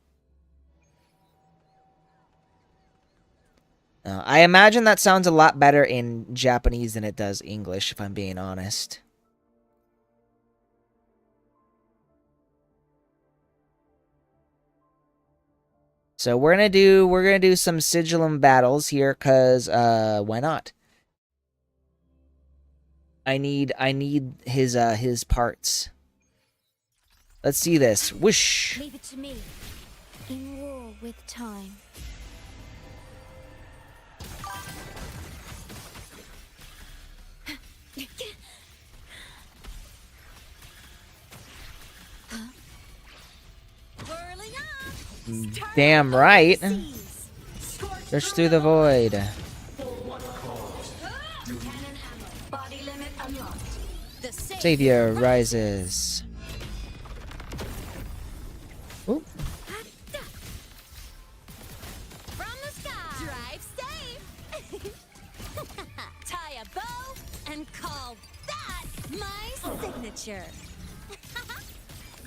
I imagine that sounds a lot better in Japanese than it does English, if I'm being honest. So we're gonna do some Sigilum battles here, cause why not? I need his parts. Let's see this. Whoosh.
Leave it to me. In war with time.
Damn right. Search through the void. Savior rises. Ooh.
From the sky. Drive safe. Tie a bow and call that my signature.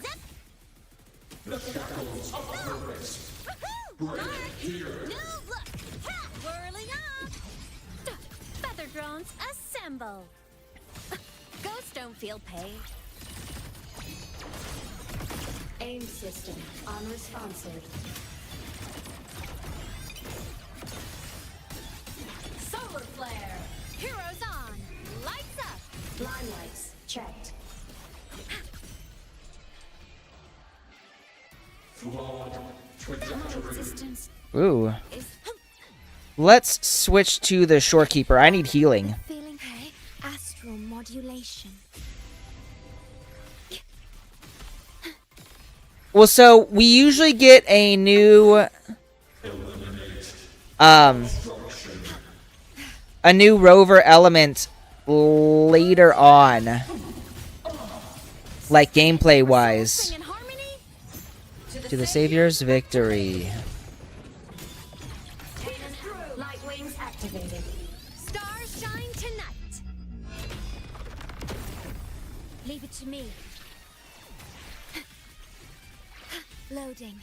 Zip. The shackles of the wrist. New look. Ha! Whirling up. Feather drones assemble. Ghosts don't feel pain.
Aim system unresponsive.
Solar flare. Heroes on. Lights up.
Line lights checked.
Ooh. Let's switch to the Shorekeeper. I need healing.
Feeling hey? Astral modulation.
Well, so we usually get a new rover element later on, like gameplay wise. To the Savior's victory.
Light wings activated.
Stars shine tonight.
Leave it to me. Loading.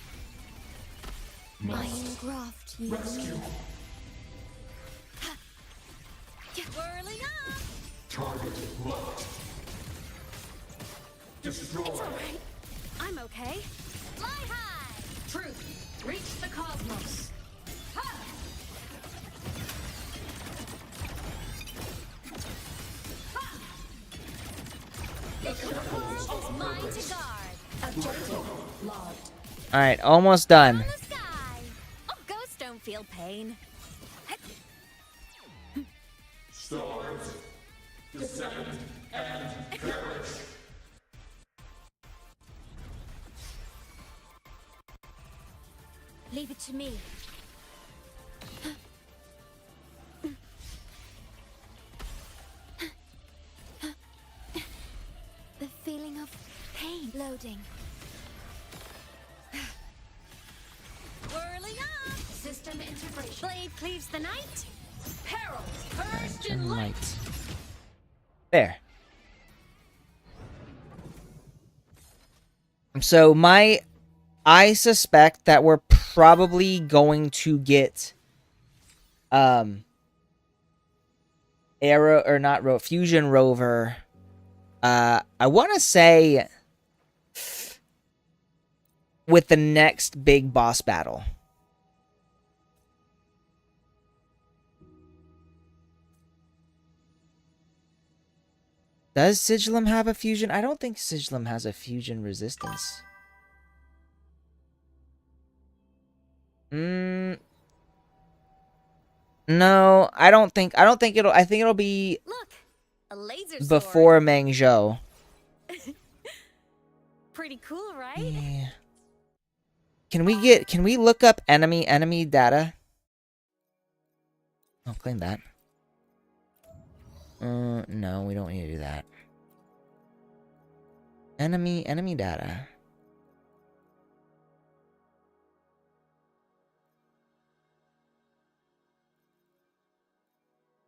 Iron graft you.
Whirling up.
Target locked. Destroy.
It's all right. I'm okay. Fly high.
Truth. Reach the cosmos.
Ha! Ha! The world is mine to guard.
Objective logged.
Alright, almost done.
From the sky. Oh, ghosts don't feel pain. Leave it to me. The feeling of pain loading. Whirling up! System integration. Blade cleaves the night. Peril! First in light.
There. So I suspect that we're probably going to get Fusion Rover. I want to say with the next big boss battle. Does Sigilum have a fusion? I don't think Sigilum has a fusion resistance. No, I don't think it'll. I think it'll be
Look, a laser
before
sword.
Mangzhou.
Pretty cool, right?
Yeah. Can we look up enemy data? Oh, claim that. No, we don't need to do that. Enemy data.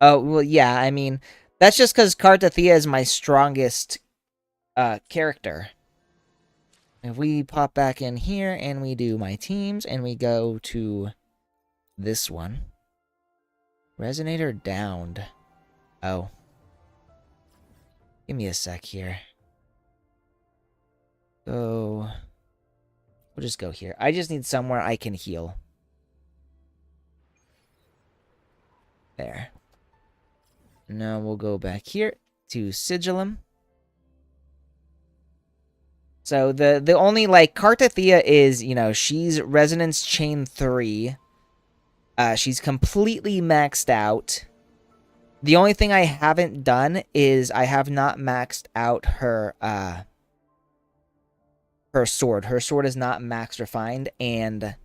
Oh, well, yeah, I mean, that's just because Kartathea is my strongest character. If we pop back in here and we do my teams and we go to this one. Resonator downed. Oh. Give me a sec here. Go. We'll just go here. I just need somewhere I can heal. There. Now we'll go back here to Sigilum. So the only, like, Kartathea is, you know, she's Resonance Chain 3. She's completely maxed out. The only thing I haven't done is I have not maxed out her sword. Her sword is not max refined, and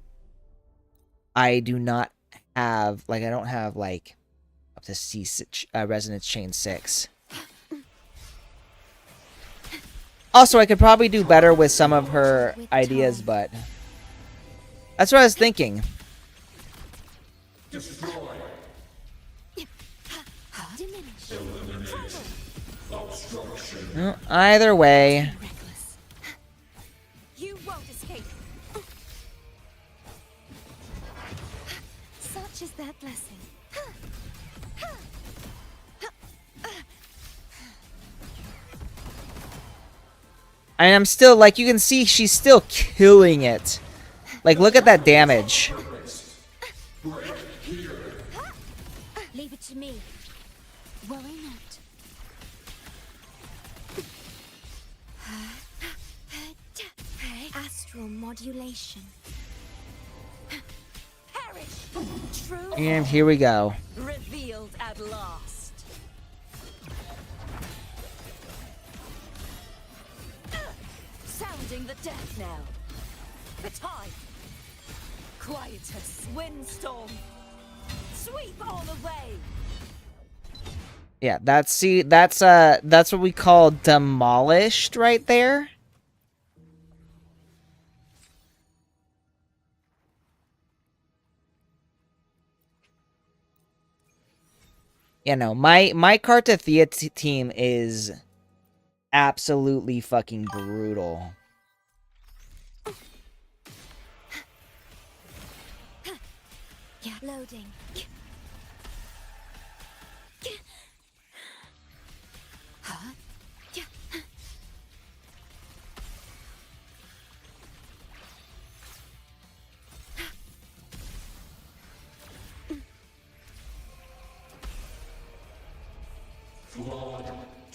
I do not have, like, I don't have, like, up to C Resonance Chain 6. Also, I could probably do better with some of her ideas, but that's what I was thinking.
Destroy.
Well, either way.
You won't escape. Such is that blessing.
And I'm still, like, you can see she's still killing it. Like, look at that damage.
Leave it to me. Worry not. Astral modulation. Perish. True.
And here we go.
Revealed at last. Sounding the death knell. The time. Quietus. Windstorm. Sweep all away.
Yeah, that's what we call demolished right there. You know, my Kartathea team is absolutely fucking brutal.
Yeah, loading. Huh?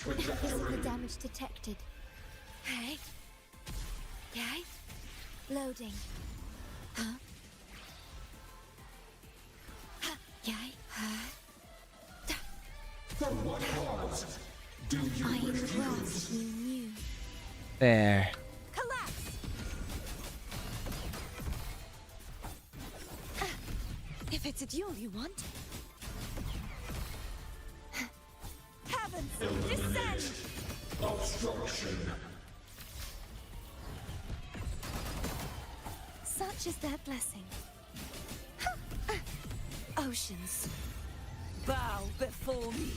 This is the damage detected. Hey. Yay. Loading. Huh? Yay.
There.
Collapse! If it's a duel you want. Heavens, descend! Such is their blessing. Oceans, bow before me.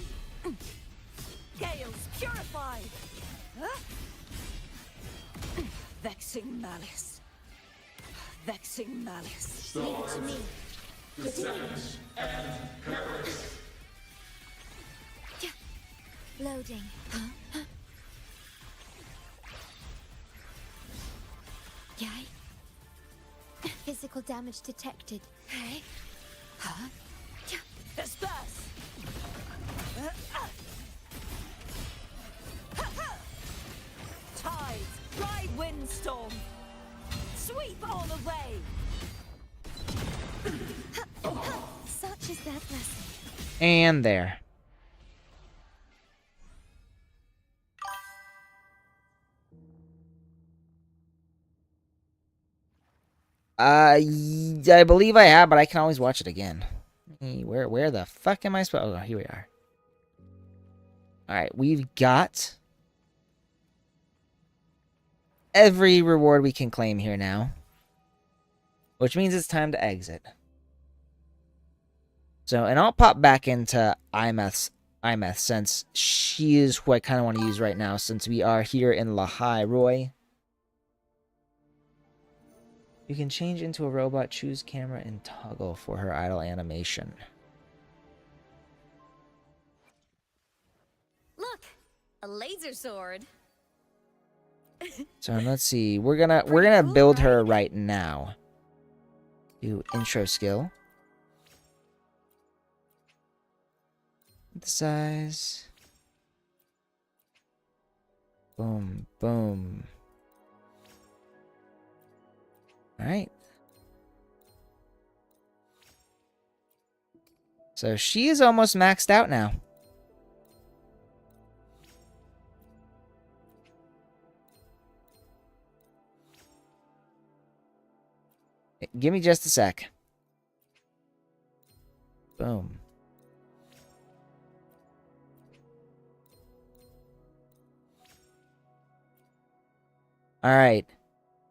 Gales purified. Vexing malice. Vexing malice. Leave it to me. Loading. Yay. Physical damage detected. Hey. Huh? Disperse. Tides, ride windstorm. Sweep all away. Such is their blessing.
And there. I believe I have, but I can always watch it again. Where the fuck am I supposed? Oh, here we are. All right, we've got every reward we can claim here now, which means it's time to exit. So, and I'll pop back into Imeth since she is who I kind of want to use right now, since we are here in Lahai Roy. You can change into a robot, choose camera, and toggle for her idle animation.
Look, a laser sword.
So let's see. We're gonna build her right now. Do intro skill. The size. Boom, boom. All right. So she is almost maxed out now. Give me just a sec. Boom. All right.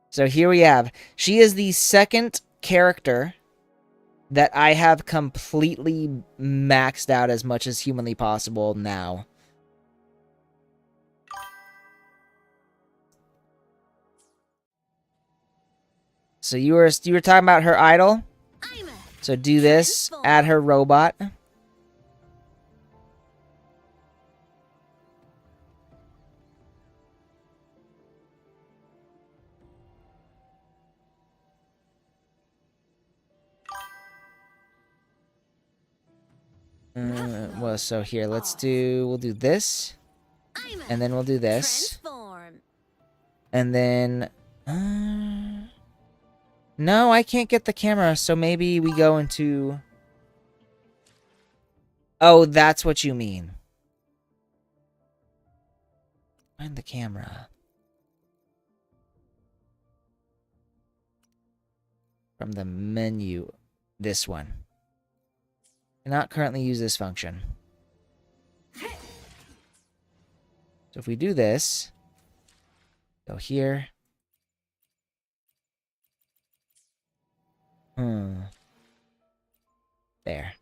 So here we have. She is the second character that I have completely maxed out as much as humanly possible now. So you were talking about her idol? So do this, add her robot. Well, so here, we'll do this. And then we'll do this. And then, no, I can't get the camera, so maybe we go into... Oh, that's what you mean. Find the camera. From the menu. This one. Cannot currently use this function. So if we do this, go here. There.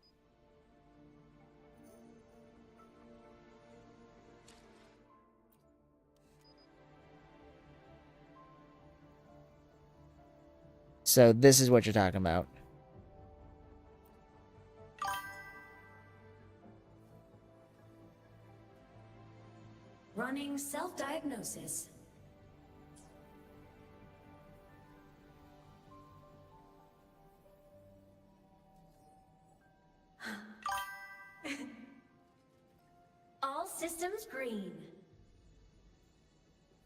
So this is what you're talking about.
Running self-diagnosis. All systems green.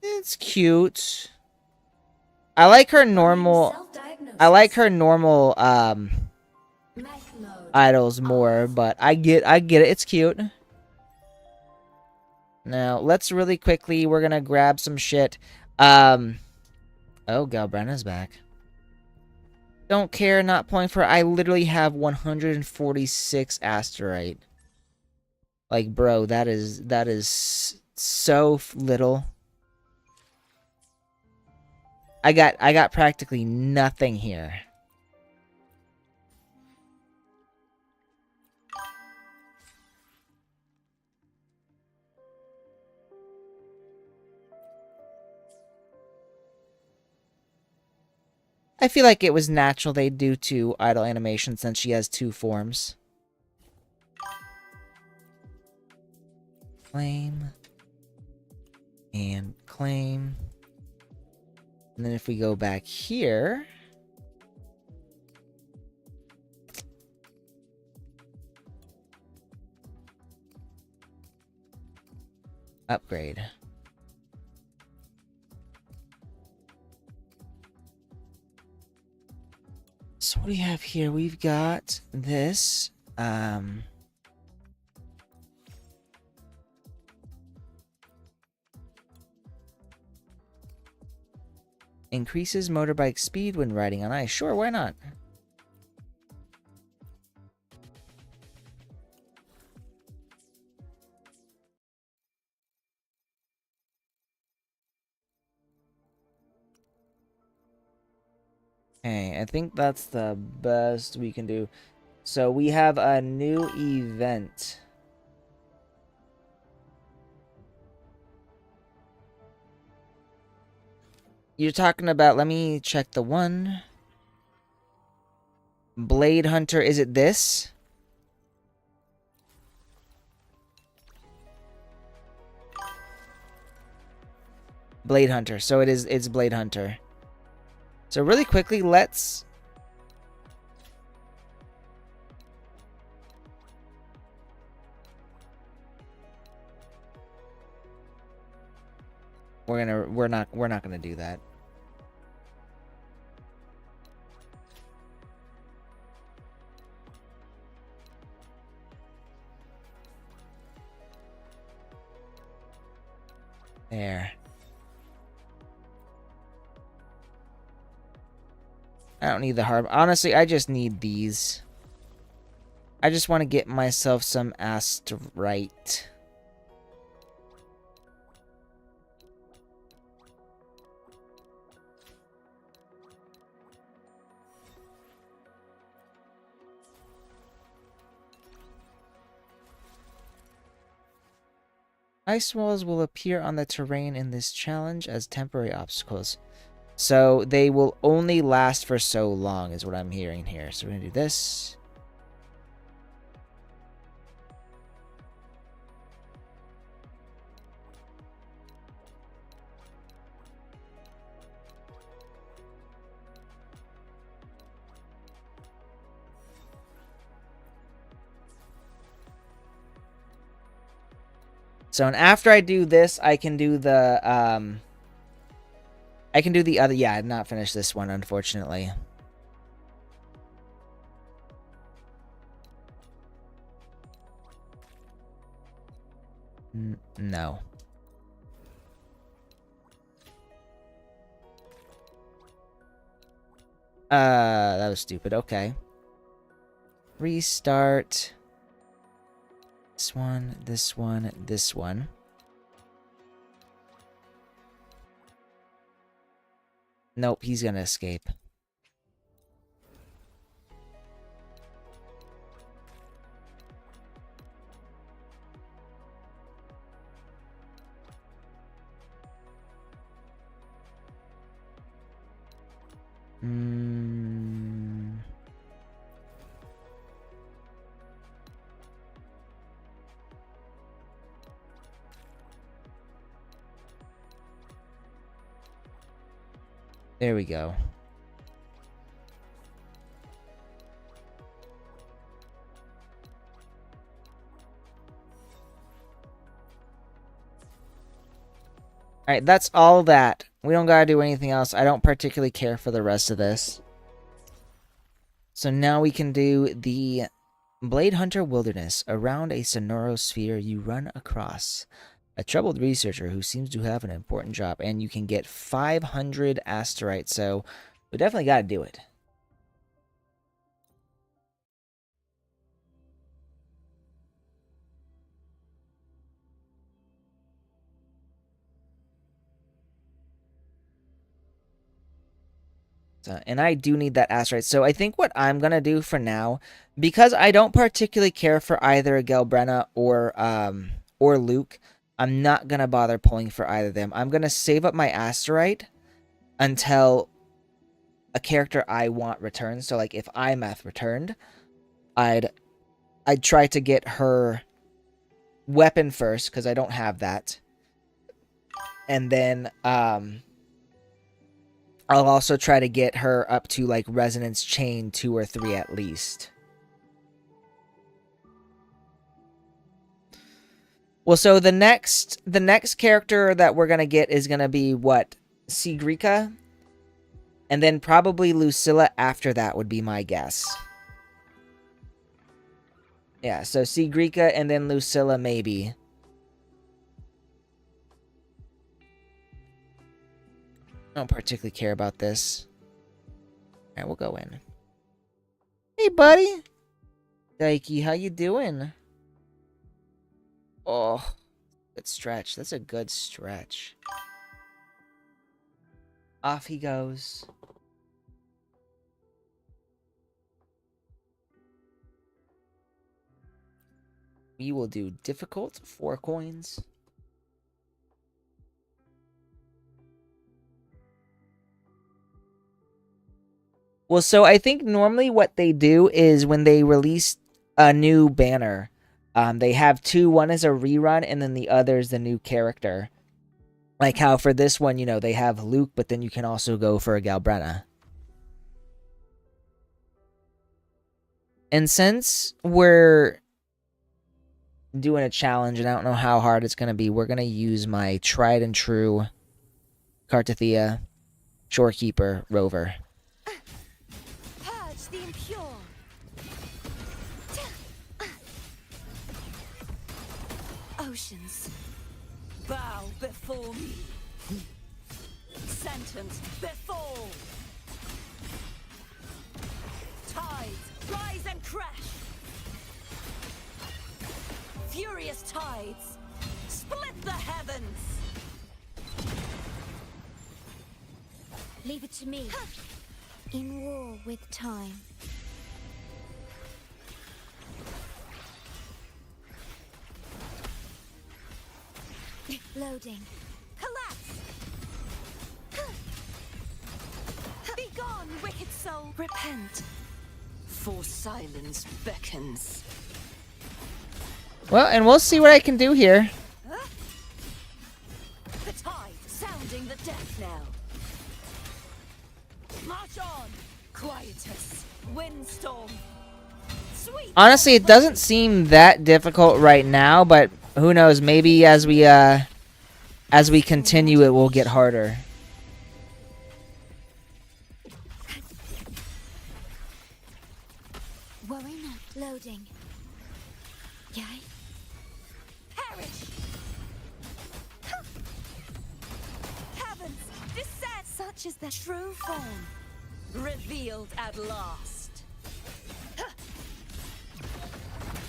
It's cute. I like her normal idols more, but I get it. It's cute. Now, let's really quickly, we're gonna grab some shit. Oh, Galbrenna's back. Don't care, not point for. I literally have 146 asterite. Like, bro, that is so little. I got practically nothing here. I feel like it was natural they'd do 2 idle animations since she has 2 forms. Claim. And claim. And then if we go back here... Upgrade. So what do we have here? We've got this. Increases motorbike speed when riding on ice. Sure, why not? Okay, I think that's the best we can do. So we have a new event. You're talking about, let me check the one. Blade Hunter, is it this? Blade Hunter, so it's Blade Hunter. So really quickly, let's... We're not gonna do that. There. I don't need the hard... Honestly, I just need these. I just want to get myself some asterite. Ice walls will appear on the terrain in this challenge as temporary obstacles. So they will only last for so long is what I'm hearing here. So we're going to do this. So and after I do this, I can do the other. Yeah, I've not finished this one, unfortunately. No. That was stupid. Okay. Restart. This one, this one, this one. Nope, he's gonna escape. There we go. Alright, that's all that. We don't gotta do anything else. I don't particularly care for the rest of this. So now we can do the Blade Hunter Wilderness. Around a Sonoro sphere you run across. A troubled researcher who seems to have an important job, and you can get 500 asterite, so we definitely got to do it. And I do need that asteroid. So I think what I'm going to do for now, because I don't particularly care for either Galbrenna or Luke, I'm not going to bother pulling for either of them. I'm going to save up my asteroid until a character I want returns. So like if Imeth returned, I'd try to get her weapon first because I don't have that. And then I'll also try to get her up to, like, Resonance Chain 2 or 3 at least. Well, so the next character that we're going to get is going to be, what? Sigrica? And then probably Lucilla after that would be my guess. Yeah, so Sigrica and then Lucilla maybe. I don't particularly care about this. Alright, we'll go in. Hey, buddy! Daiki, how you doing? Oh, good stretch. That's a good stretch. Off he goes. We will do difficult 4 coins. Well, so I think normally what they do is when they release a new banner, they have 2. One is a rerun, and then the other is the new character. Like how for this one, you know, they have Luke, but then you can also go for a Galbrenna. And since we're doing a challenge, and I don't know how hard it's going to be, we're going to use my tried and true Kartathea, Shorekeeper, Rover.
Purge the impure.
Oceans, bow before me. Sentence before. Tides, rise and crash. Furious tides, split the heavens.
Leave it to me. In war with time. Loading.
Collapse. Be gone, wicked soul. Repent, for silence beckons.
Well, and we'll see what I can do here.
The tide sounding the death knell. March on, quietus, windstorm. Sweet.
Honestly, it doesn't seem that difficult right now, but who knows? Maybe as we continue, it will get harder.
Worry not. Loading. Yay.
Perish. Heavens, descend. Such is the true form, revealed at last.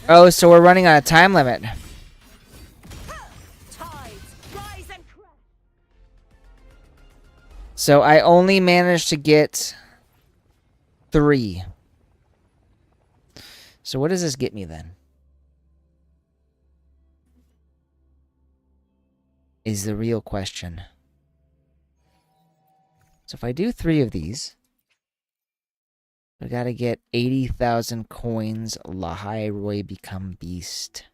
Oh, so we're running on a time limit.
Tides, rise and crash.
So I only managed to get 3. So what does this get me then? Is the real question. So if I do 3 of these, I gotta get 80,000 coins. Lahai Roy become beast.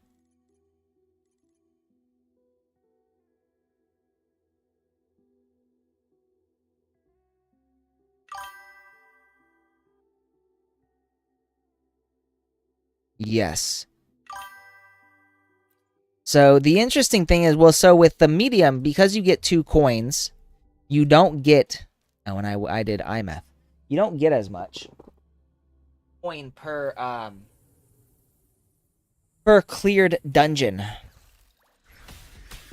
Yes. So the interesting thing is, well, so with the medium, because you get 2 coins, you don't get. Oh, when I did IMF, you don't get as much coin per cleared dungeon.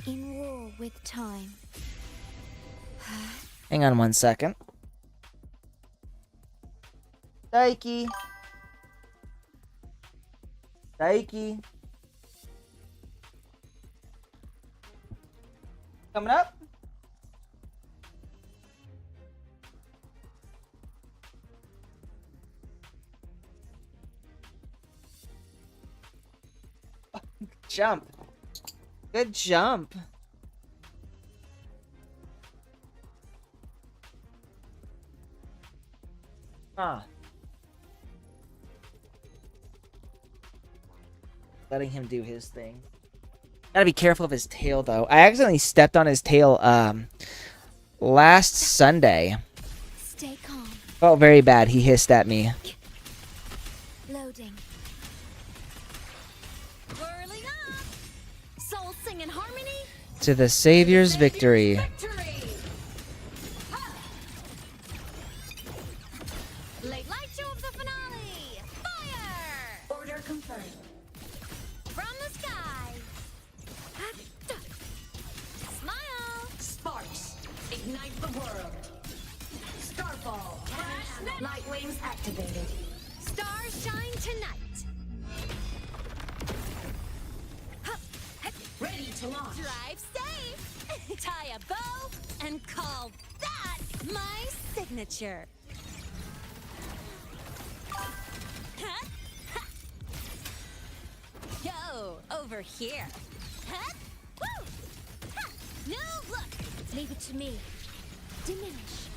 In war with time.
Hang on 1 second. Daiki. Daiki. Coming up. Jump. Good jump. Huh. Letting him do his thing. Gotta be careful of his tail, though. I accidentally stepped on his tail, last Sunday.
Stay calm.
Felt very bad. He hissed at me.
Loading.
Whirling up. Soul sing in harmony.
To the Savior's victory.
Late light show of the finale. Fire. Order confirmed. From the sky. Smile. Sparks. Ignite the world. Starfall. Light wings activated. Stars shine tonight. Ready to launch. Drive safe. Tie a bow and call that my signature. Yo, over here. Huh? Woo! Ha! No, look.
Leave it to me. Diminish.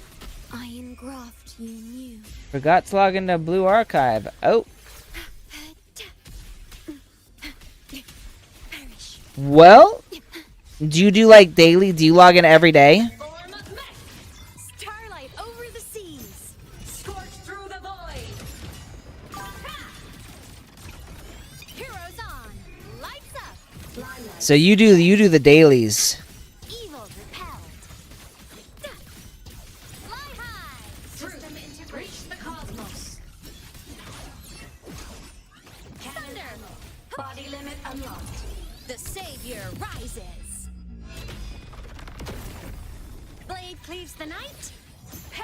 I engraft you new.
Forgot to log into Blue Archive. Oh. Well, do you do like daily? Do you log in every day?
Form of mech. Starlight over the seas. Scorch through the void. Ha! Heroes on. Lights up. Limelight.
So you do the dailies.
Evil repelled. Fly high. System integration. Reach the cosmos. Thunder. Body limit unlocked. The savior rises. Blade cleaves the night.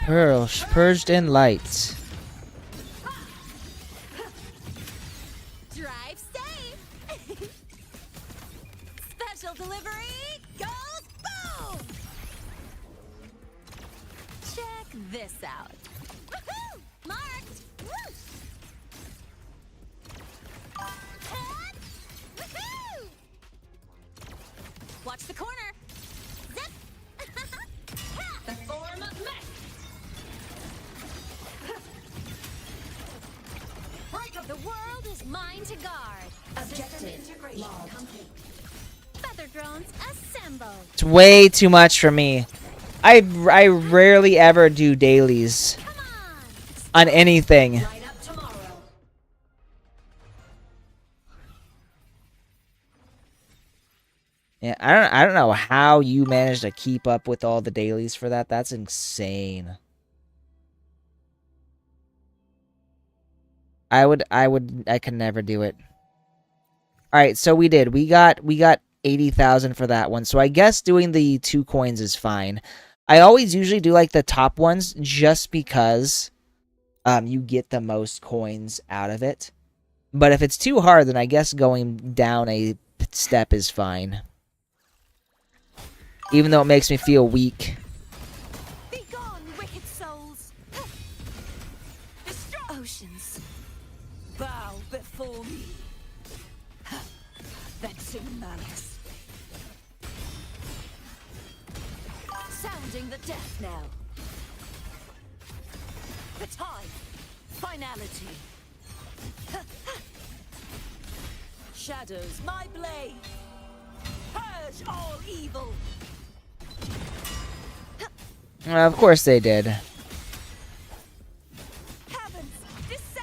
Pearl purged in light.
Drive safe. Special delivery goes boom. Check this out. Woohoo! Marked. Woo! Head. Woohoo! Watch the corner. Zip. The form of mech. Break up. The world is mine to guard. Objective integration complete. Feather drones assembled.
It's way too much for me. I rarely ever do dailies on anything.
Light up tomorrow.
Yeah, I don't know how you managed to keep up with all the dailies for that. That's insane. I could never do it. All right, so we did. We got 80,000 for that one. So I guess doing the 2 coins is fine. I always usually do like the top ones just because you get the most coins out of it. But if it's too hard, then I guess going down a step is fine. Even though it makes me feel weak.
Be gone, wicked souls. Oceans, bow before me. Vexing malice. Sounding the death knell. The time. Finality. Shadows, my blade. Purge all evil.
Of course they did.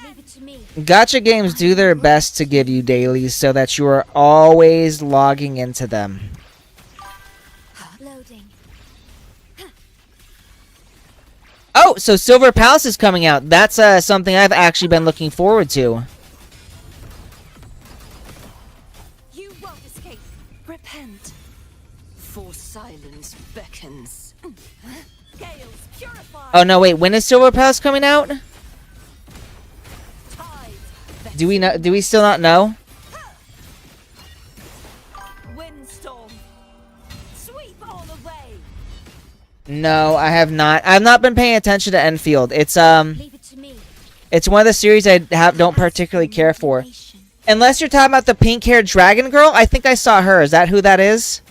Leave it to me.
Gacha games do their best to give you dailies so that you are always logging into them.
Loading.
Oh, so Silver Palace is coming out. That's something I've actually been looking forward to.
You won't escape. Repent. beckons. Gales purify.
Oh no, wait. When is Silver Pass coming out? Do we know? Do we still not know?
Windstorm. Sweep all away.
No, I have not. I've not been paying attention to Enfield. It's
Leave it to me.
it's one of the series I don't particularly care for. Unless you're talking about the pink-haired dragon girl, I think I saw her. Is that who that is?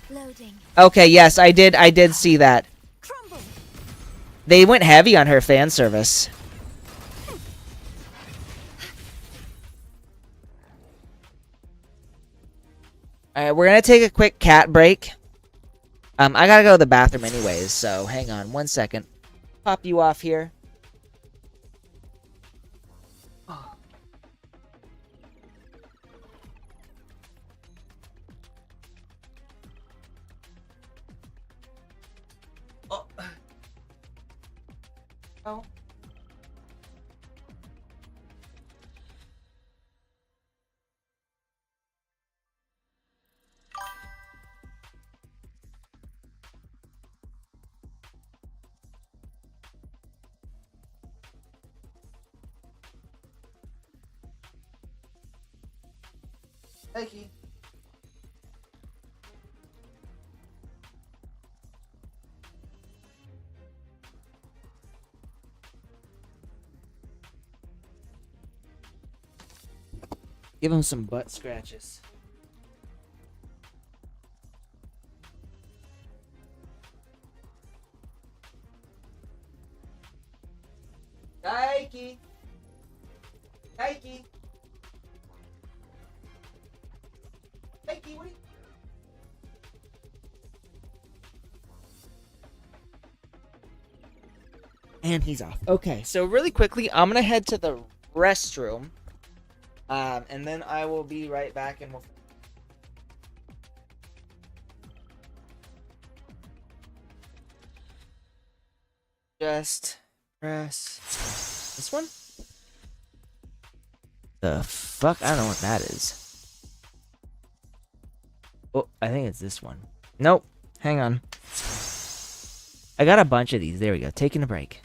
Loading.
Okay, yes, I did see that. They went heavy on her fan service. Alright, we're gonna take a quick cat break. I gotta go to the bathroom anyways, so hang on 1 second. Pop you off here. Oh. Thank you. Give him some butt scratches. Taiki! Taiki! Taiki, what are you... And he's off. Okay, so really quickly, I'm gonna head to the restroom. And then I will be right back and we'll... Just press this one. The fuck? I don't know what that is. Oh, I think it's this one. Nope. Hang on. I got a bunch of these. There we go. Taking a break.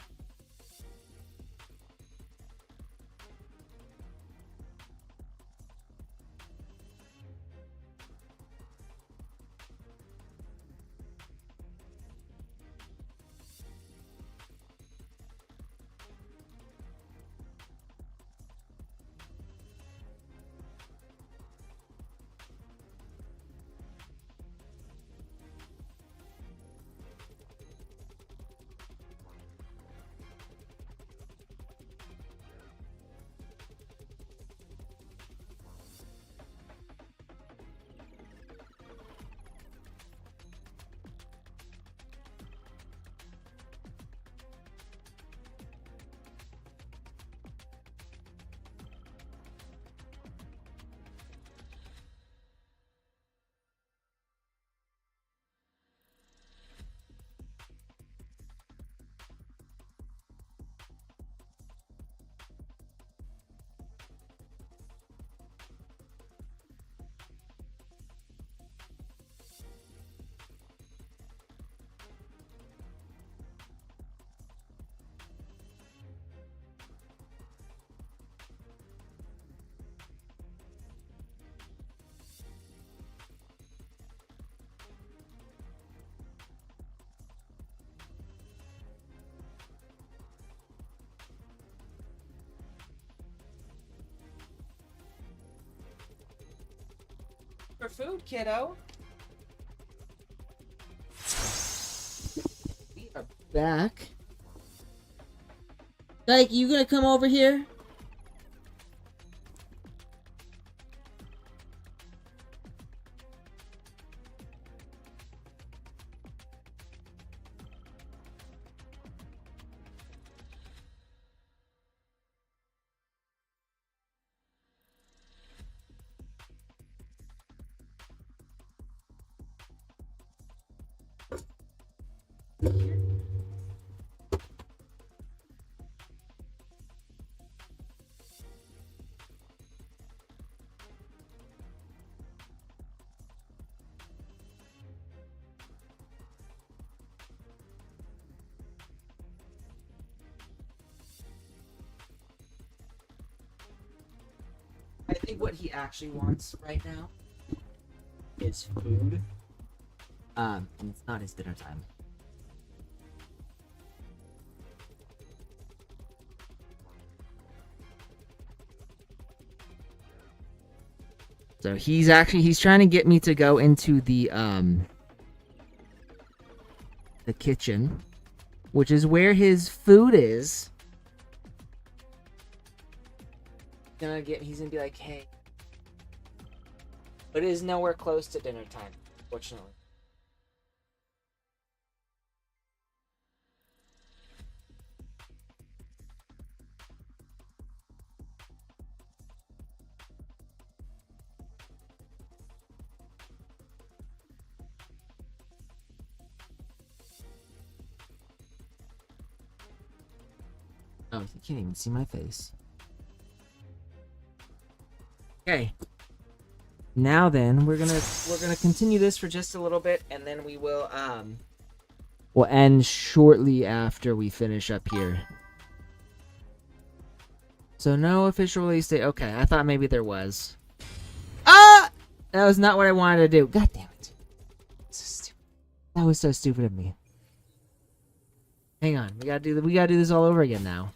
For food, kiddo. We are back. Like, you gonna come over here? think what he actually wants right now is food. And it's not his dinner time. So he's trying to get me to go into the kitchen, which is where his food is. He's gonna be like, hey. But it is nowhere close to dinner time, fortunately. Oh, you can't even see my face. Okay. Now then, we're gonna continue this for just a little bit, and then we'll end shortly after we finish up here. So no official release date. Okay, I thought maybe there was. Ah! That was not what I wanted to do. God damn it. That was so stupid of me. Hang on, we gotta do this all over again now.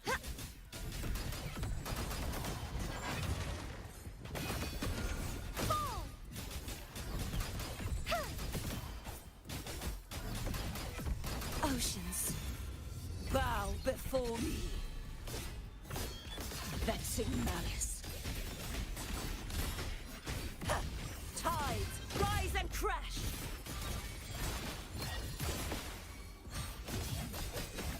Oceans, bow before me. Vexing malice. Tides, rise and crash.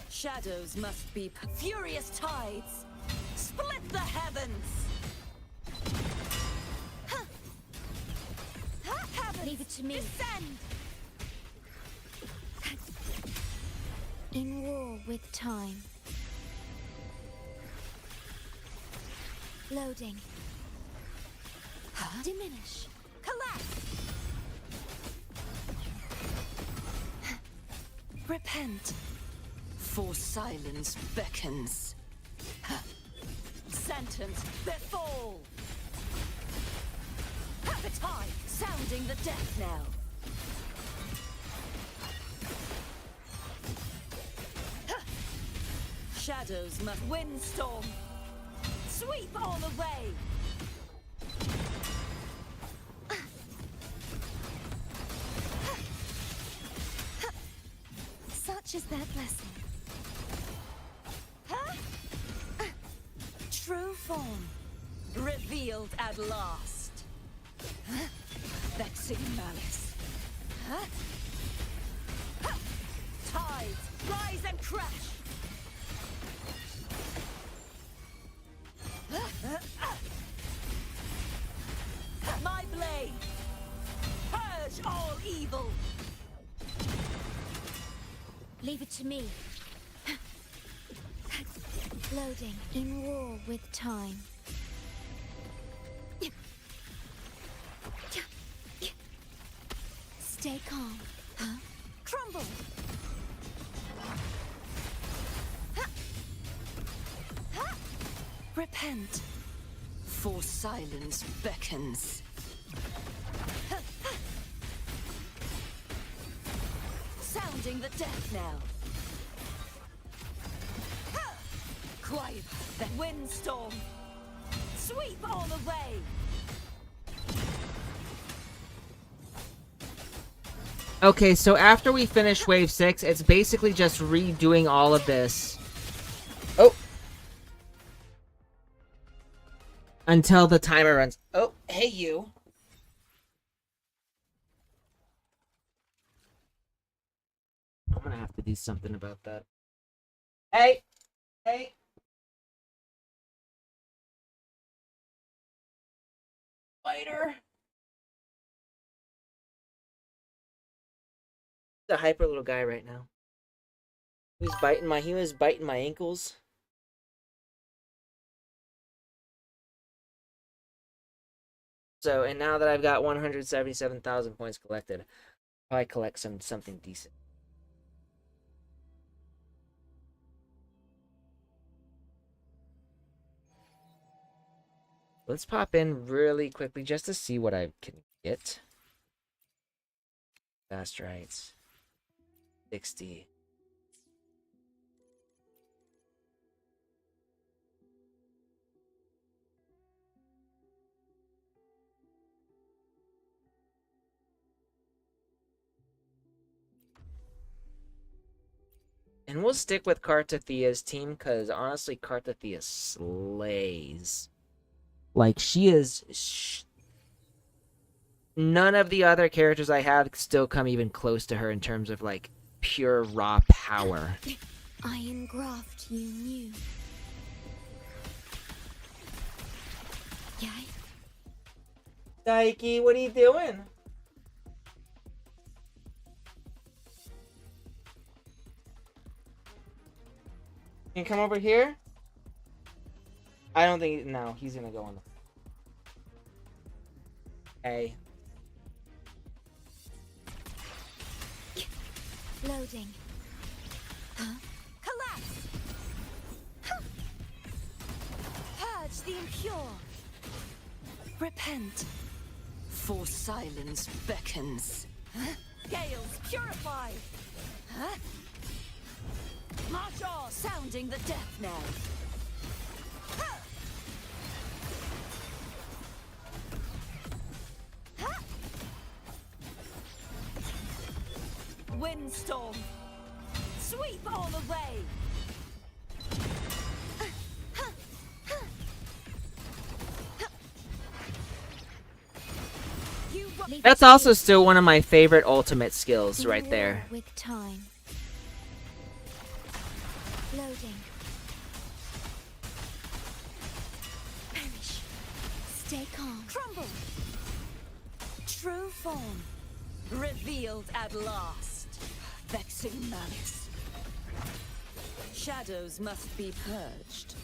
Shadows must be furious tides. Split the heavens.
Leave it to me.
Descend.
In war with time. Loading. Diminish.
Collapse. Repent. For silence beckons. Sentence befall. Appetite sounding the death knell. Shadows must windstorm. Sweep all away.
Such is their blessing.
True form revealed at last. Vexing malice. Tides rise and crash. My blade, purge all evil.
Leave it to me. Loading. In war with time. Stay calm. Huh?
Crumble. Repent. For silence beckons. Sounding the death knell. Quiet. The windstorm. Sweep all away.
Okay, so after we finish Wave 6, it's basically just redoing all of this. Oh! Until the timer runs. Oh, hey you. I'm gonna have to do something about that. Hey! Hey! Later! A hyper little guy right now. He was biting my ankles. So, and now that I've got 177,000 points collected, I'll probably collect something decent. Let's pop in really quickly just to see what I can get. Fast rights. 60. And we'll stick with Kartathia's team because honestly, Kartathia slays. Like, she is. None of the other characters I have still come even close to her in terms of, like, pure raw power.
Iron graft you knew. Yay.
Daiki, what are you doing? Can you come over here? I don't think... No, he's gonna go on the... Hey.
Loading. Huh?
Collapse! Purge the impure. Repent. For silence beckons. Gales purify. Huh? March on! Sounding the death knell. Windstorm. Sweep all away.
That's also still one of my favorite ultimate skills right there.
With time. Loading. Perish. Stay calm.
Crumble. True form. Revealed at last. Vexing malice. Shadows must be purged.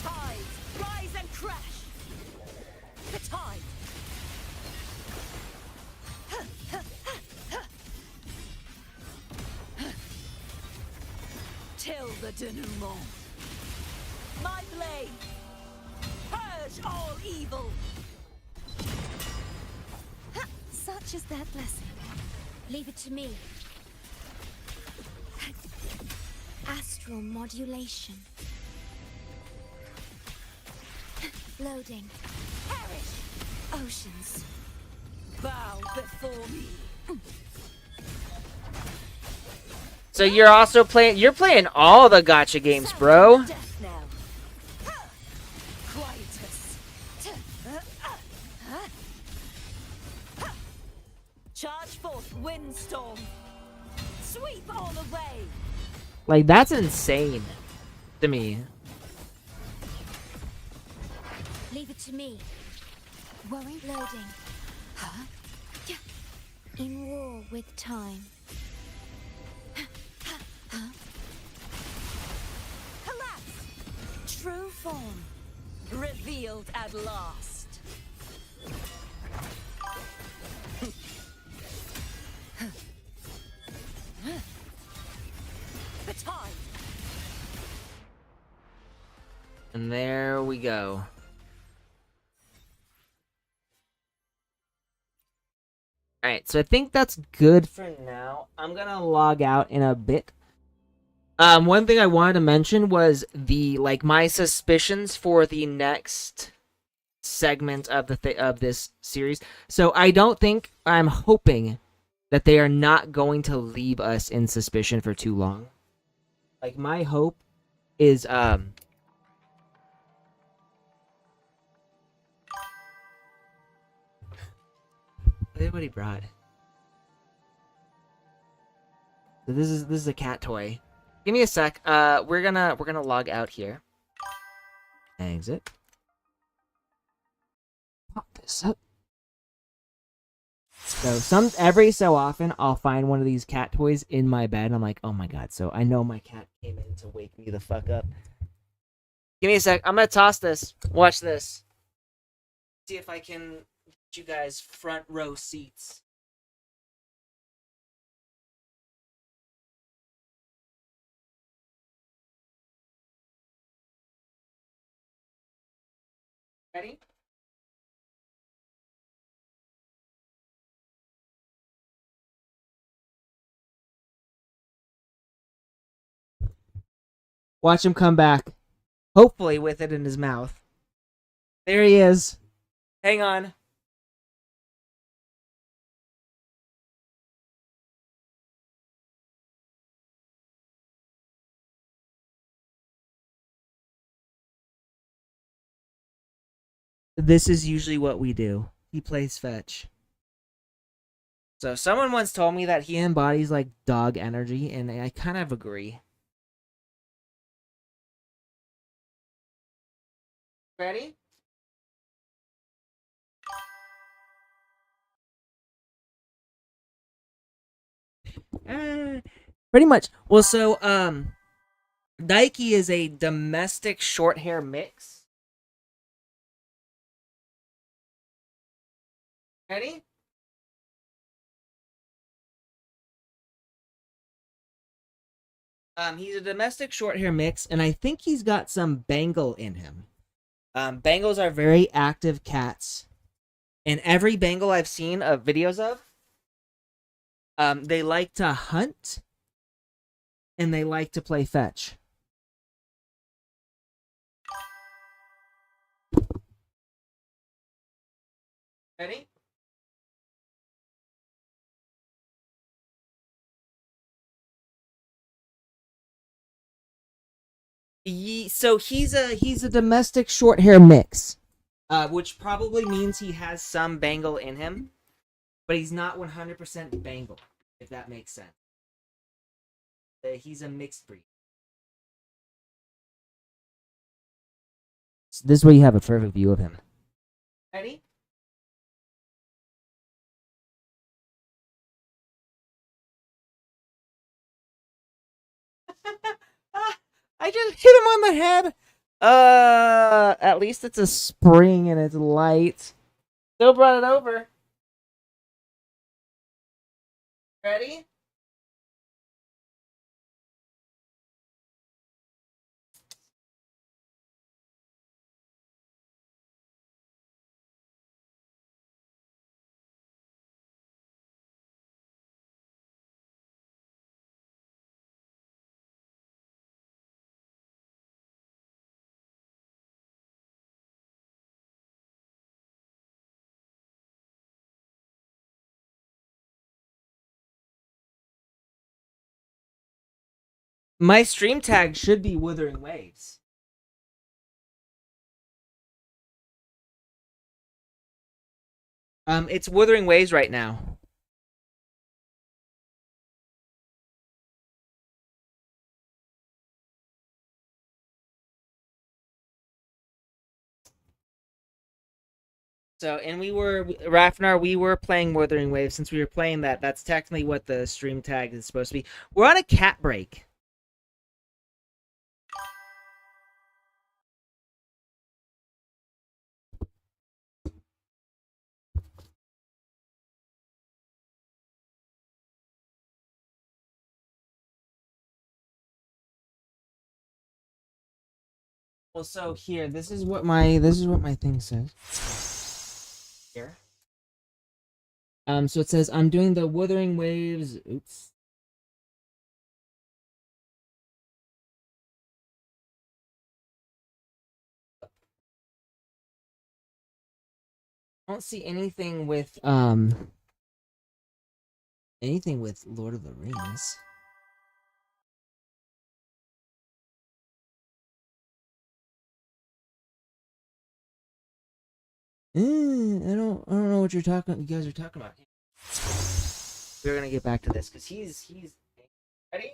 Tides, rise and crash. The tide. Till the denouement. My blade. Purge all evil.
Such is their blessing. Leave it to me. Astral modulation. Loading.
Perish. Oceans. Bow before me.
So you're also playing... You're playing all the gacha games, bro.
Death knell. Quietus. Charge forth, windstorm. Sweep all away.
Like, that's insane to me.
Leave it to me. Worry. Loading. Huh? In war with time.
Collapse. True form. Revealed at last. The tide.
And there we go. Alright, so I think that's good for now. I'm gonna log out in a bit. One thing I wanted to mention was my suspicions for the next segment of of this series. So I'm hoping that they are not going to leave us in suspicion for too long. Like, my hope is look at what he brought. So this is a cat toy. Give me a sec. We're gonna log out here. Exit. Pop this up. So every so often I'll find one of these cat toys in my bed. And I'm like, oh my god! So I know my cat came in to wake me the fuck up. Give me a sec. I'm gonna toss this. Watch this. See if I can get you guys front row seats. Ready? Watch him come back. Hopefully with it in his mouth. There he is. Hang on. This is usually what we do. He plays fetch. So someone once told me that he embodies like dog energy, and I kind of agree. Ready? Pretty much. Well, so Daiki is a domestic short hair mix. Ready? He's a domestic short hair mix, and I think he's got some Bengal in him. Bengals are very active cats, and every Bengal I've seen videos of, they like to hunt, and they like to play fetch. Ready? So he's a domestic short hair mix, which probably means he has some Bengal in him, but he's not 100% Bengal, if that makes sense. He's a mixed breed. So this way you have a perfect view of him. Ready? I just hit him on the head. At least it's a spring and it's light. Still brought it over. Ready? My stream tag should be Wuthering Waves. It's Wuthering Waves right now. So, and Rafnar, we were playing Wuthering Waves. Since we were playing that, that's technically what the stream tag is supposed to be. We're on a cat break. Well, so here, this is what my thing says. Here. So it says I'm doing the Wuthering Waves. Oops. I don't see anything with Lord of the Rings. I don't know what you guys are talking about. We're gonna get back to this because he's ready.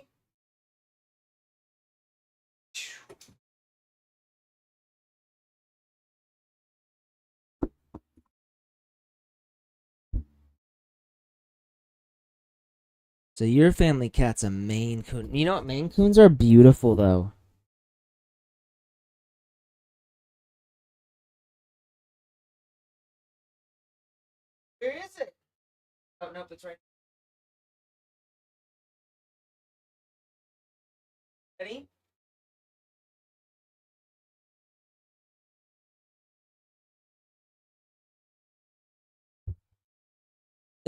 So your family cat's a Maine Coon. You know what? Maine Coons are beautiful though. Where is it? Oh nope, it's right. Ready?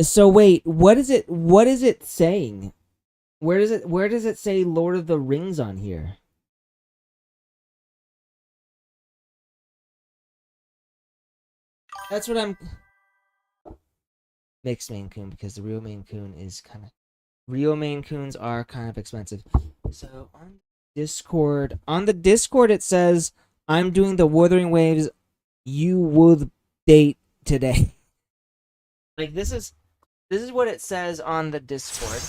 So wait, what is it? What is it saying? Where does it say Lord of the Rings on here? That's what I'm. Mixed Maine Coon, because the real Maine Coon is kind of. Real Maine Coons are kind of expensive. So on the Discord it says I'm doing the Wuthering Waves. You would date today. Like this is what it says on the Discord.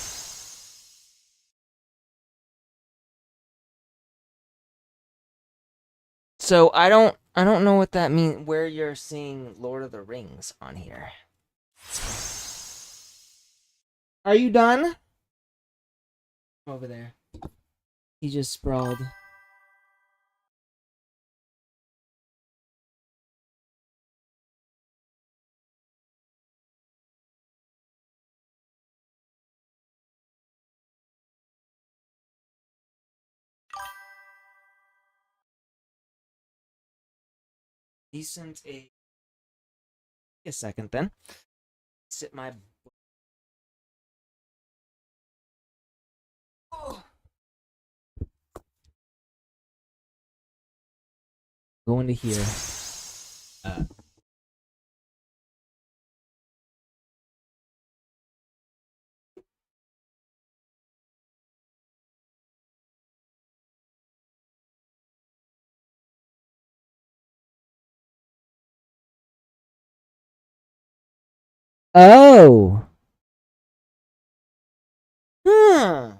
So I don't know what that means. Where you're seeing Lord of the Rings on here. Are you done? Over there. He just sprawled. Decent a second then. Sit my go into here. Oh. Huh.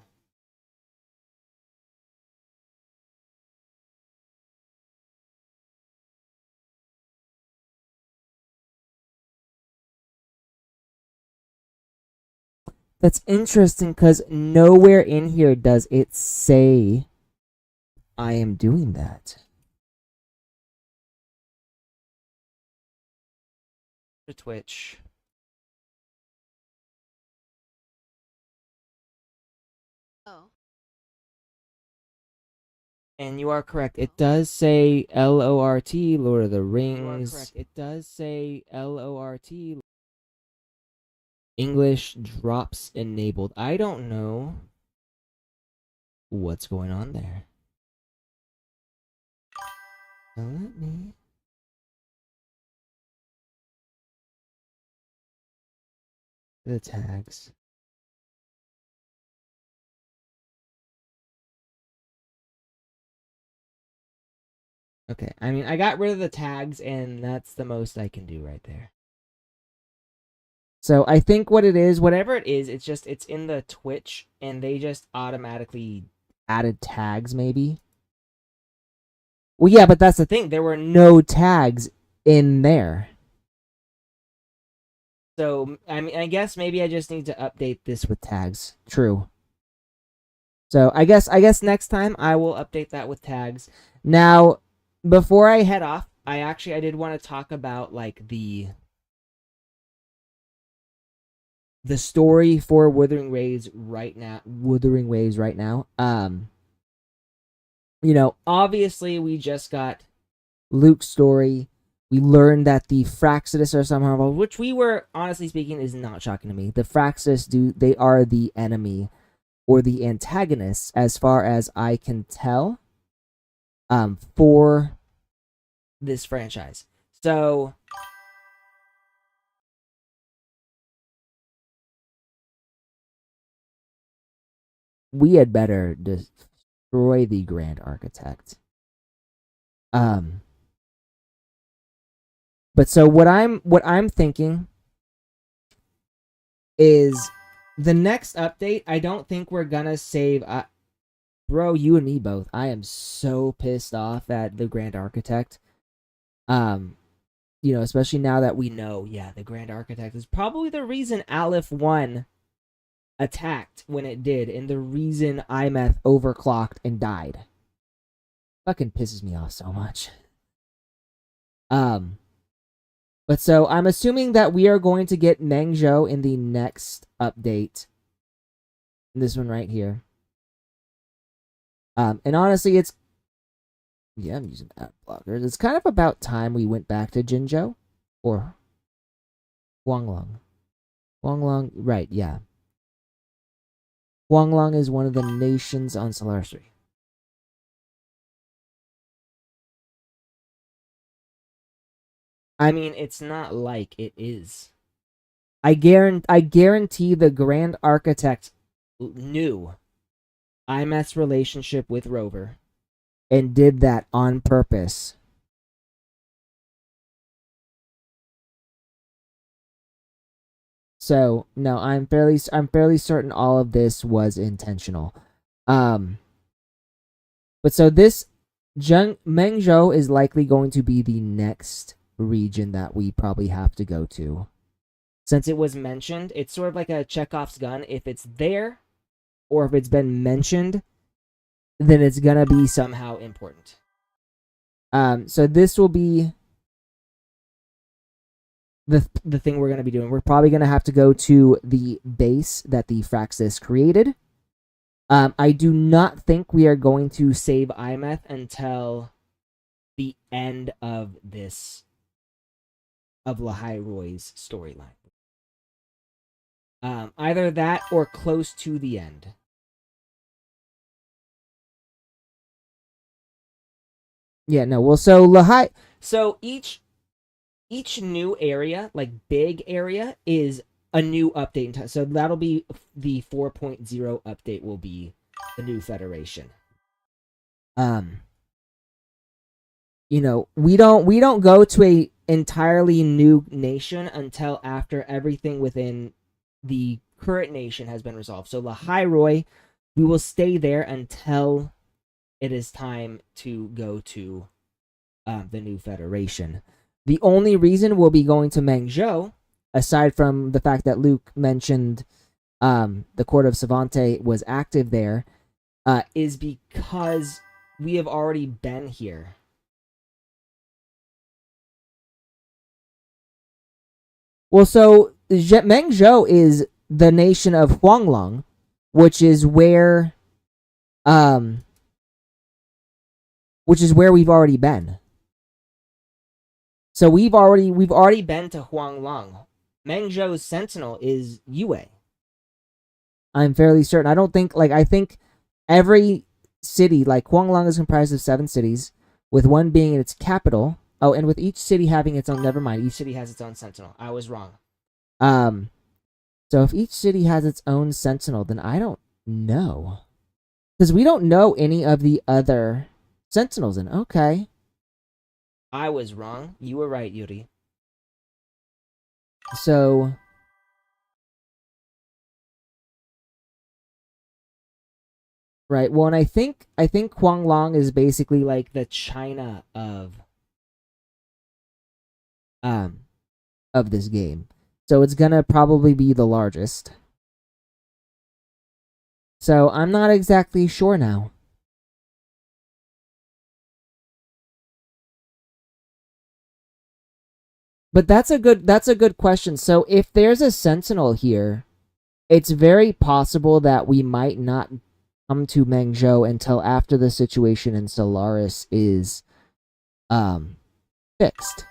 That's interesting because nowhere in here does it say I am doing that. To Twitch.
Oh.
And you are correct. It does say LORT, Lord of the Rings. You are correct. It does say LORT. English drops enabled. I don't know what's going on there. Now let me. The tags. Okay, I mean, I got rid of the tags, and that's the most I can do right there. So I think what it is, whatever it is, it's in the Twitch, and they just automatically added tags, maybe. Well, yeah, but that's the thing. There were no tags in there. So, I mean, I guess maybe I just need to update this with tags. True. So, I guess next time I will update that with tags. Now, before I head off, I did want to talk about like the story for Wuthering Waves right now. You know, obviously we just got Luke's story. We learned that the Fraxidus are somehow involved, which we were, honestly speaking, is not shocking to me. The Fraxidus they are the enemy or the antagonists, as far as I can tell, for this franchise. So we had better destroy the Grand Architect. But so what I'm thinking is the next update. I don't think we're gonna save. Bro, you and me both. I am so pissed off at the Grand Architect. You know, especially now that we know, yeah, the Grand Architect is probably the reason Aleph 1 attacked when it did, and the reason Imeth overclocked and died. Fucking pisses me off so much. But so I'm assuming that we are going to get Meng Zhou in the next update. This one right here. And honestly, I'm using ad blockers. It's kind of about time we went back to Jinzhou or Guanglong. Huanglong, right, yeah. Huanglong is one of the nations on Solaris 3. I mean, it's not like it is. I guarantee the Grand Architect knew IMET's relationship with Rover and did that on purpose. So no, I'm fairly certain all of this was intentional. But so this Mengzhou is likely going to be the next region that we probably have to go to. Since it was mentioned, it's sort of like a Chekhov's gun. If it's there, or if it's been mentioned, then it's gonna be somehow important. So this will be the thing we're gonna be doing. We're probably gonna have to go to the base that the Fraxis created. I do not think we are going to save Imeth until the end of this of Lahai Roy's storyline. Either that or close to the end. Yeah, no. Well, so Lahai. So each new area, like big area, is a new update. So that'll be the 4.0 update. Will be the new Federation. You know, we don't go to a entirely new nation until after everything within the current nation has been resolved. So Lahai Roy, we will stay there until it is time to go to the new Federation. The only reason we'll be going to Mengzhou, aside from the fact that Luke mentioned the Court of Savante was active there, is because we have already been here. Well, so Mengzhou is the nation of Huanglong, which is where we've already been. So we've already been to Huanglong. Mengzhou's sentinel is Yue. I'm fairly certain. I think every city, like Huanglong is comprised of 7 cities, with one being its capital. Oh, and with each city having its own, never mind, each city has its own sentinel. I was wrong. So if each city has its own sentinel, then I don't know. Because we don't know any of the other sentinels in. Okay. I was wrong. You were right, Yuri. So right. Well, and I think Huanglong is basically like the China of this game. So it's gonna probably be the largest. So I'm not exactly sure now. But that's a good question. So if there's a sentinel here, it's very possible that we might not come to Mengzhou until after the situation in Solaris is fixed.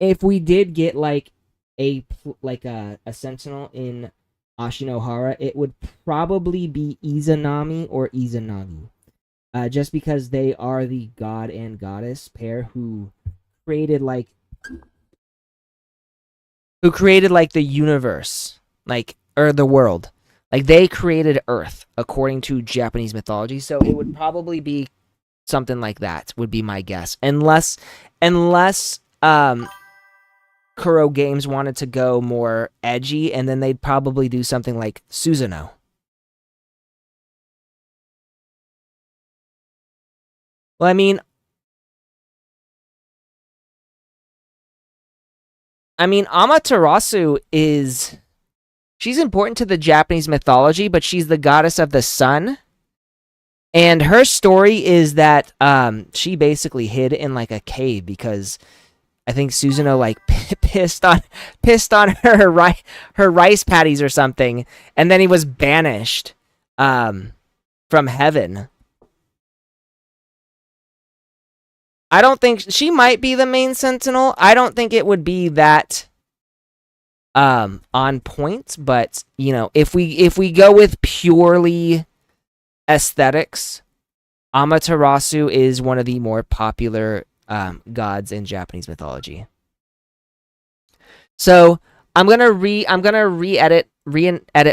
If we did get like a sentinel in Ashinohara, it would probably be Izanami or Izanagi. Just because they are the god and goddess pair who created like the universe, or the world. Like they created Earth according to Japanese mythology, so it would probably be something like that would be my guess. Unless Kuro Games wanted to go more edgy, and then they'd probably do something like Susanoo. Well, I mean, Amaterasu she's important to the Japanese mythology, but she's the goddess of the sun. And her story is that she basically hid in like a cave because I think Susanoo like pissed on her rice patties or something, and then he was banished. from heaven. I don't think she might be the main sentinel. I don't think it would be that on point, but you know, if we go with purely aesthetics, Amaterasu is one of the more popular gods in Japanese mythology. So I'm gonna re-edit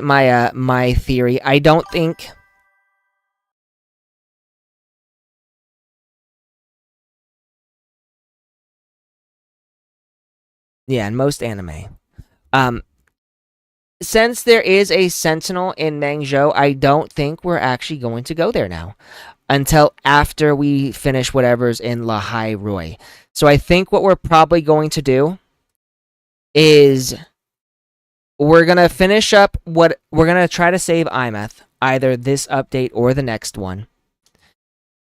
my my theory. I don't think. Yeah, in most anime. Since there is a sentinel in Mangzhou, I don't think we're actually going to go there now until after we finish whatever's in Lahai Roi. So I think what we're probably going to do is we're going to finish up what we're going to try to save Imeth, either this update or the next one.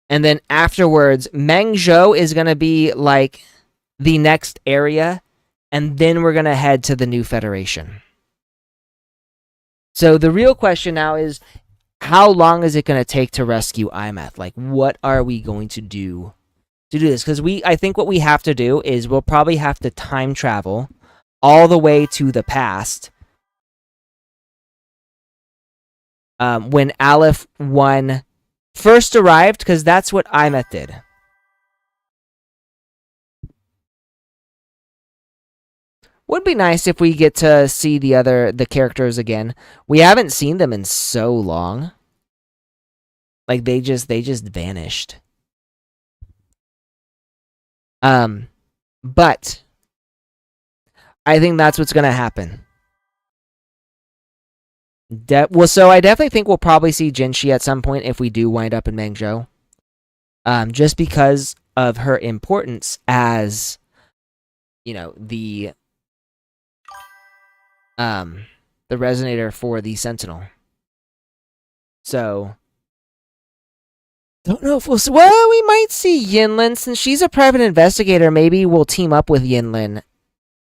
And then afterwards, Mangzhou is going to be like the next area, and then we're going to head to the New Federation. So the real question now is, how long is it going to take to rescue Imeth? Like, what are we going to do this? Because I think what we have to do is we'll probably have to time travel all the way to the past. When Aleph 1 first arrived, because that's what Imeth did. Would be nice if we get to see the characters again. We haven't seen them in so long. Like they just vanished. But I think that's what's gonna happen. Well, so I definitely think we'll probably see Jinshi at some point if we do wind up in Mangzhou. Just because of her importance as, you know, the resonator for the Sentinel. So don't know if we'll see. Well, we might see Yinlin since she's a private investigator. Maybe we'll team up with Yinlin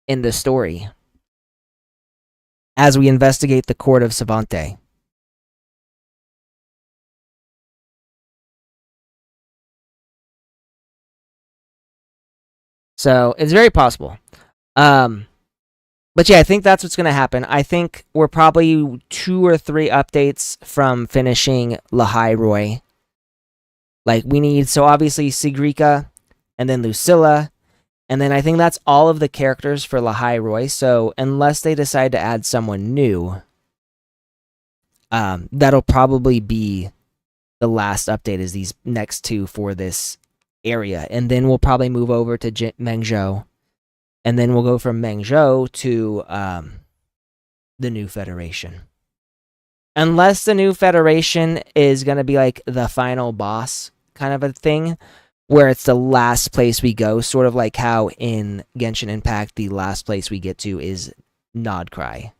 in the story as we investigate the court of Savante. So it's very possible. But yeah, I think that's what's going to happen. I think we're probably 2 or 3 updates from finishing Lahai Roi. Like, we need, so obviously Sigrika, and then Lucilla, and then I think that's all of the characters for Lahai Roi. So unless they decide to add someone new, that'll probably be the last update, is these next 2 for this area. And then we'll probably move over to Mangzhou. And then we'll go from Mangzhou to the New Federation. Unless the New Federation is going to be like the final boss kind of a thing, where it's the last place we go, sort of like how in Genshin Impact, the last place we get to is Nodcry.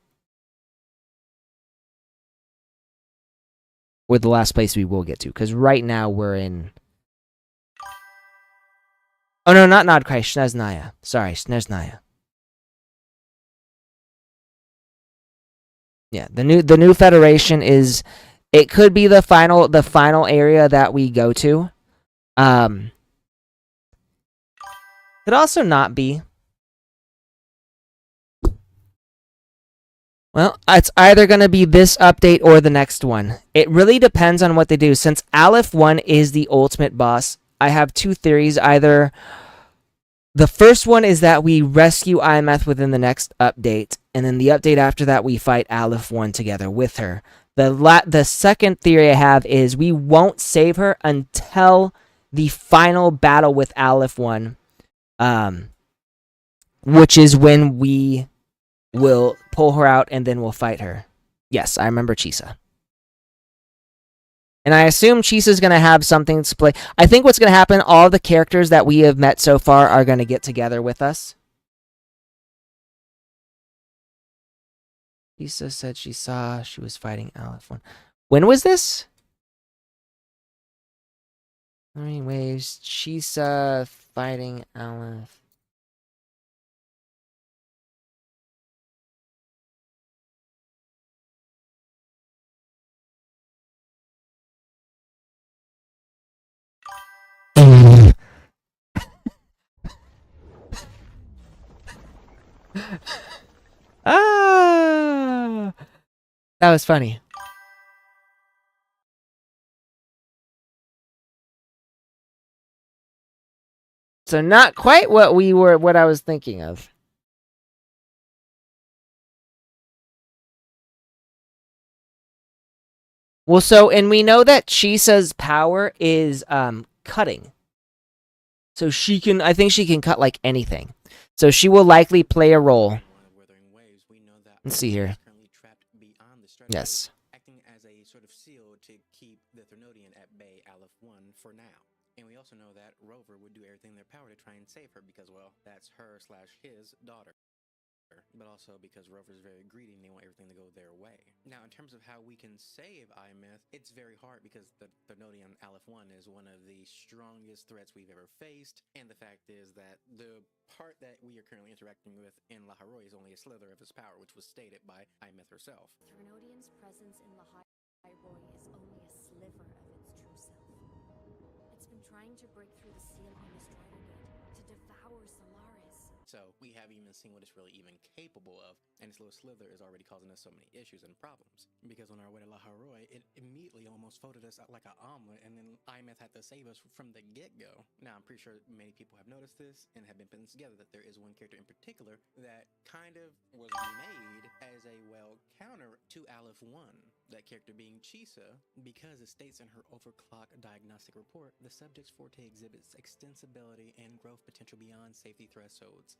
Or the last place we will get to, because right now we're in... Oh no, not Nodcry, Snezhnaya. Sorry, Snezhnaya. Yeah, the new Federation is... It could be the final area that we go to. Could also not be. Well, it's either going to be this update or the next one. It really depends on what they do. Since Aleph 1 is the ultimate boss, I have 2 theories. Either the first one is that we rescue Imeth within the next update, and then the update after that we fight Aleph 1 together with her. The second theory I have is we won't save her until the final battle with Aleph 1, which is when we will pull her out and then we'll fight her. Yes, I remember Chisa. And I assume Chisa's going to have something to play. I think what's going to happen, all the characters that we have met so far are going to get together with us. Chisa said she saw she was fighting Aleph 1. When was this? Wuthering Waves, Chisa fighting Aleph. That was funny. So not quite what I was thinking of. Well, so, and we know that Chisa's power is cutting. So I think she can cut like anything. So she will likely play a role. Let's see here. Yes.
Acting as a sort of seal to keep the Threnodian at bay, Aleph 1, for now. And we also know that Rover would do everything in their power to try and save her because, well, that's her/his daughter. But also because Rover's very greedy and they want everything to go their way. Now, in terms of how we can save Imyth, it's very hard because the Threnodian Aleph 1 is one of the strongest threats we've ever faced, and the fact is that the part that we are currently interacting with in Laharoy is only a slither of his power, which was stated by Imyth herself.
Threnodian's presence in Laharoy is only a sliver of its true self. It's been trying to break through the seal on the Strider Gate to devour Solaris.
So we haven't even seen what it's really even capable of, and this little slither is already causing us so many issues and problems. Because on our way to Laharoy, it immediately almost folded us out like an omelet, and then Imyth had to save us from the get-go. Now, I'm pretty sure many people have noticed this and have been putting together that there is one character in particular that kind of was made as a, well, counter to Aleph 1. That character being Chisa, because it states in her overclock diagnostic report, the subject's forte exhibits extensibility and growth potential beyond safety thresholds.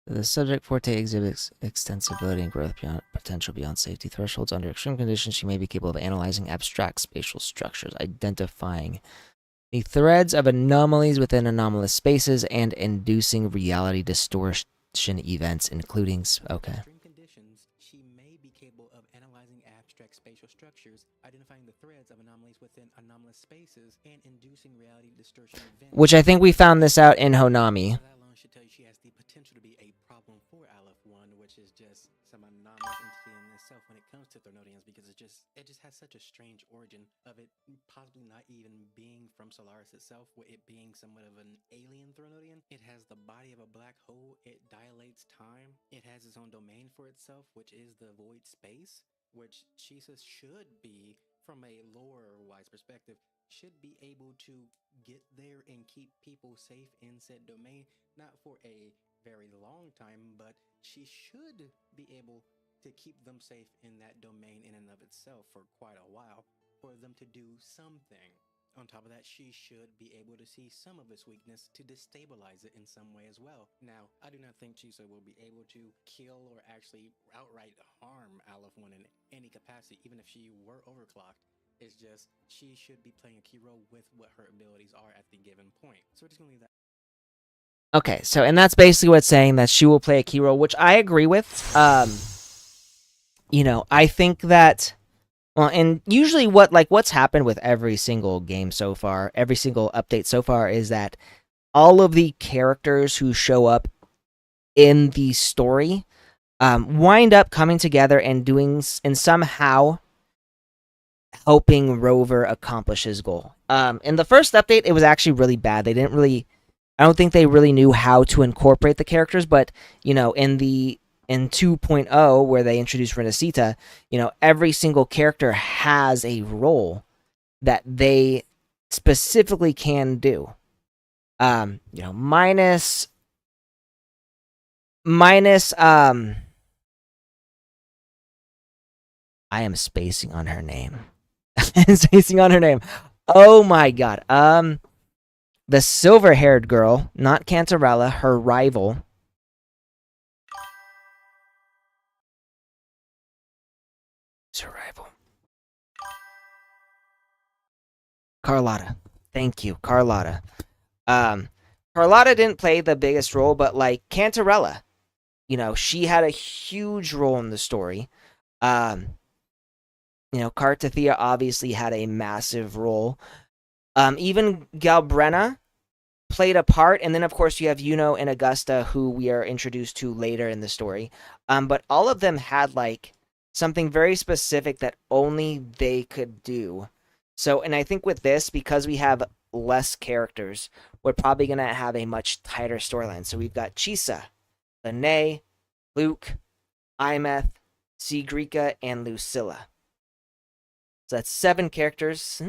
The subject forte exhibits extensibility and growth potential beyond safety thresholds. Under extreme conditions, she may be capable of analyzing abstract spatial structures, identifying the threads of anomalies within anomalous spaces, and inducing reality distortion events, including... Okay.
She may be capable of analyzing abstract spatial structures, identifying the threads of anomalies within anomalous spaces, and inducing reality distortion events.
Which I think we found this out in Honami.
That alone should tell you she has the potential to be a problem for Aleph 1, which is just some anomalous entity in itself when it comes to Threnodians, because it just has such a strange origin of it possibly not even being from Solaris itself, with it being somewhat of an alien Threnodian. It has the body of a black hole, it dilates time, it has its own domain for itself, which is the void space, which Chisa should be, from a lore-wise perspective, should be able to get there and keep people safe in said domain, not for a very long time, but she should be able to keep them safe in that domain in and of itself for quite a while, for them to do something. On top of that, she should be able to see some of its weakness to destabilize it in some way as well. Now, I do not think Chisa will be able to kill or actually outright harm Aleph 1 in any capacity, even if she were overclocked. It's just, she should be playing a key role with what her abilities are at the given point. So we're just going to leave that.
Okay, so, and that's basically what's saying, that she will play a key role, which I agree with. You know, I think that, well, and usually what's happened with every single game so far, every single update so far, is that all of the characters who show up in the story wind up coming together and somehow helping Rover accomplish his goal. In the first update, it was actually really bad. I don't think they really knew how to incorporate the characters, but, you know, in 2.0, where they introduced Renacita, you know, every single character has a role that they specifically can do. You know, minus I am spacing on her name. Spacing on her name. Oh my god. The silver-haired girl, not Cantarella, her rival. Her rival. Carlotta. Thank you, Carlotta. Carlotta didn't play the biggest role, but like Cantarella, you know, she had a huge role in the story. You know, Cartathea obviously had a massive role. Even Galbrenna played a part, and then of course you have Yuno and Augusta, who we are introduced to later in the story. But all of them had like something very specific that only they could do. So, and I think with this, because we have less characters, we're probably going to have a much tighter storyline. So we've got Chisa, Lene, Luke, Imyth, Sigrica, and Lucilla. So that's 7 characters.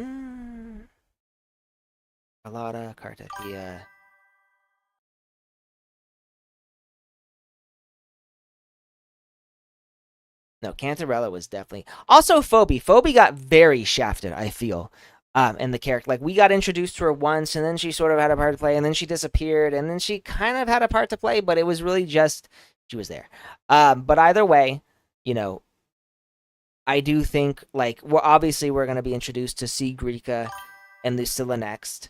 Carlotta, Cartathea. No, Cantarella was definitely... Also, Phoebe. Phoebe got very shafted, I feel, in the character. Like, we got introduced to her once, and then she sort of had a part to play, and then she disappeared, and then she kind of had a part to play, but it was really just... She was there. But either way, you know, I do think, like, obviously we're going to be introduced to Sigrica and Lucilla next.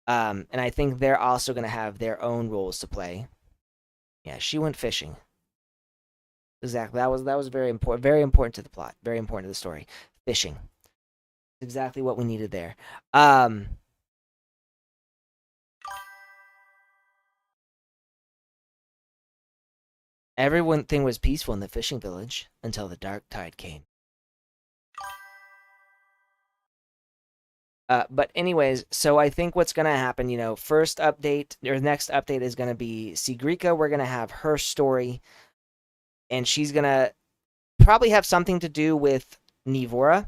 And I think they're also going to have their own roles to play. Yeah, she went fishing. Exactly. That was very important to the plot. Very important to the story. Fishing. Exactly what we needed there. Everything was peaceful in the fishing village until the dark tide came. But anyways, so I think what's going to happen, you know, first update, or next update is going to be Sigrica. We're going to have her story, and she's going to probably have something to do with Nivora,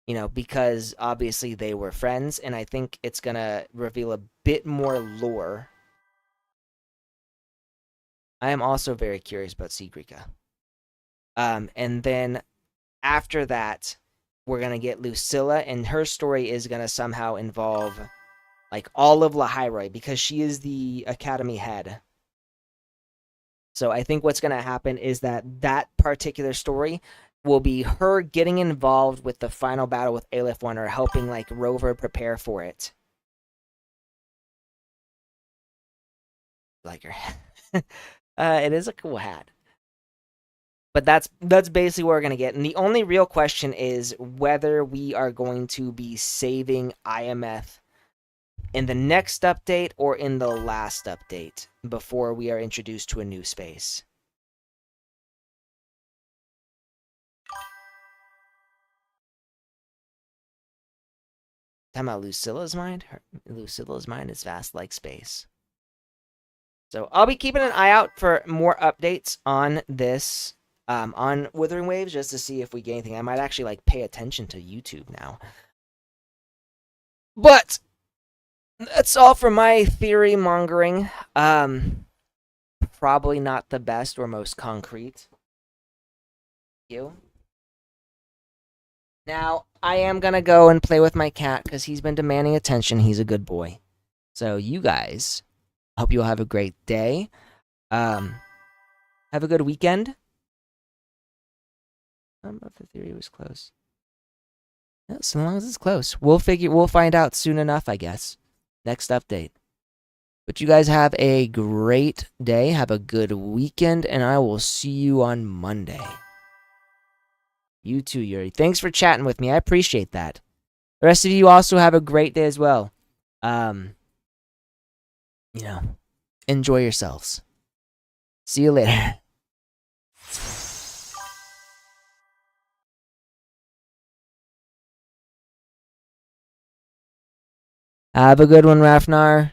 you know, because obviously they were friends, and I think it's going to reveal a bit more lore. I am also very curious about Sigrica. And then after that, we're going to get Lucilla, and her story is going to somehow involve, like, all of Lahairoi, because she is the Academy head. So I think what's going to happen is that particular story will be her getting involved with the final battle with Aleph 1, or helping, like, Rover prepare for it. Like her hat. It is a cool hat. But that's basically what we're going to get. And the only real question is whether we are going to be saving IMF in the next update or in the last update before we are introduced to a new space. Talking about Lucilla's mind? Lucilla's mind is vast like space. So I'll be keeping an eye out for more updates on this. On Wuthering Waves, just to see if we get anything. I might actually, like, pay attention to YouTube now. But that's all for my theory mongering. Probably not the best or most concrete. You. Now, I am gonna go and play with my cat because he's been demanding attention. He's a good boy. So you guys, hope you'll have a great day. Have a good weekend. I don't know if the theory was close. Yeah, so long as it's close. We'll find out soon enough, I guess. Next update. But you guys have a great day. Have a good weekend, and I will see you on Monday. You too, Yuri. Thanks for chatting with me. I appreciate that. The rest of you also have a great day as well. You know, enjoy yourselves. See you later. Have a good one, Rafnar.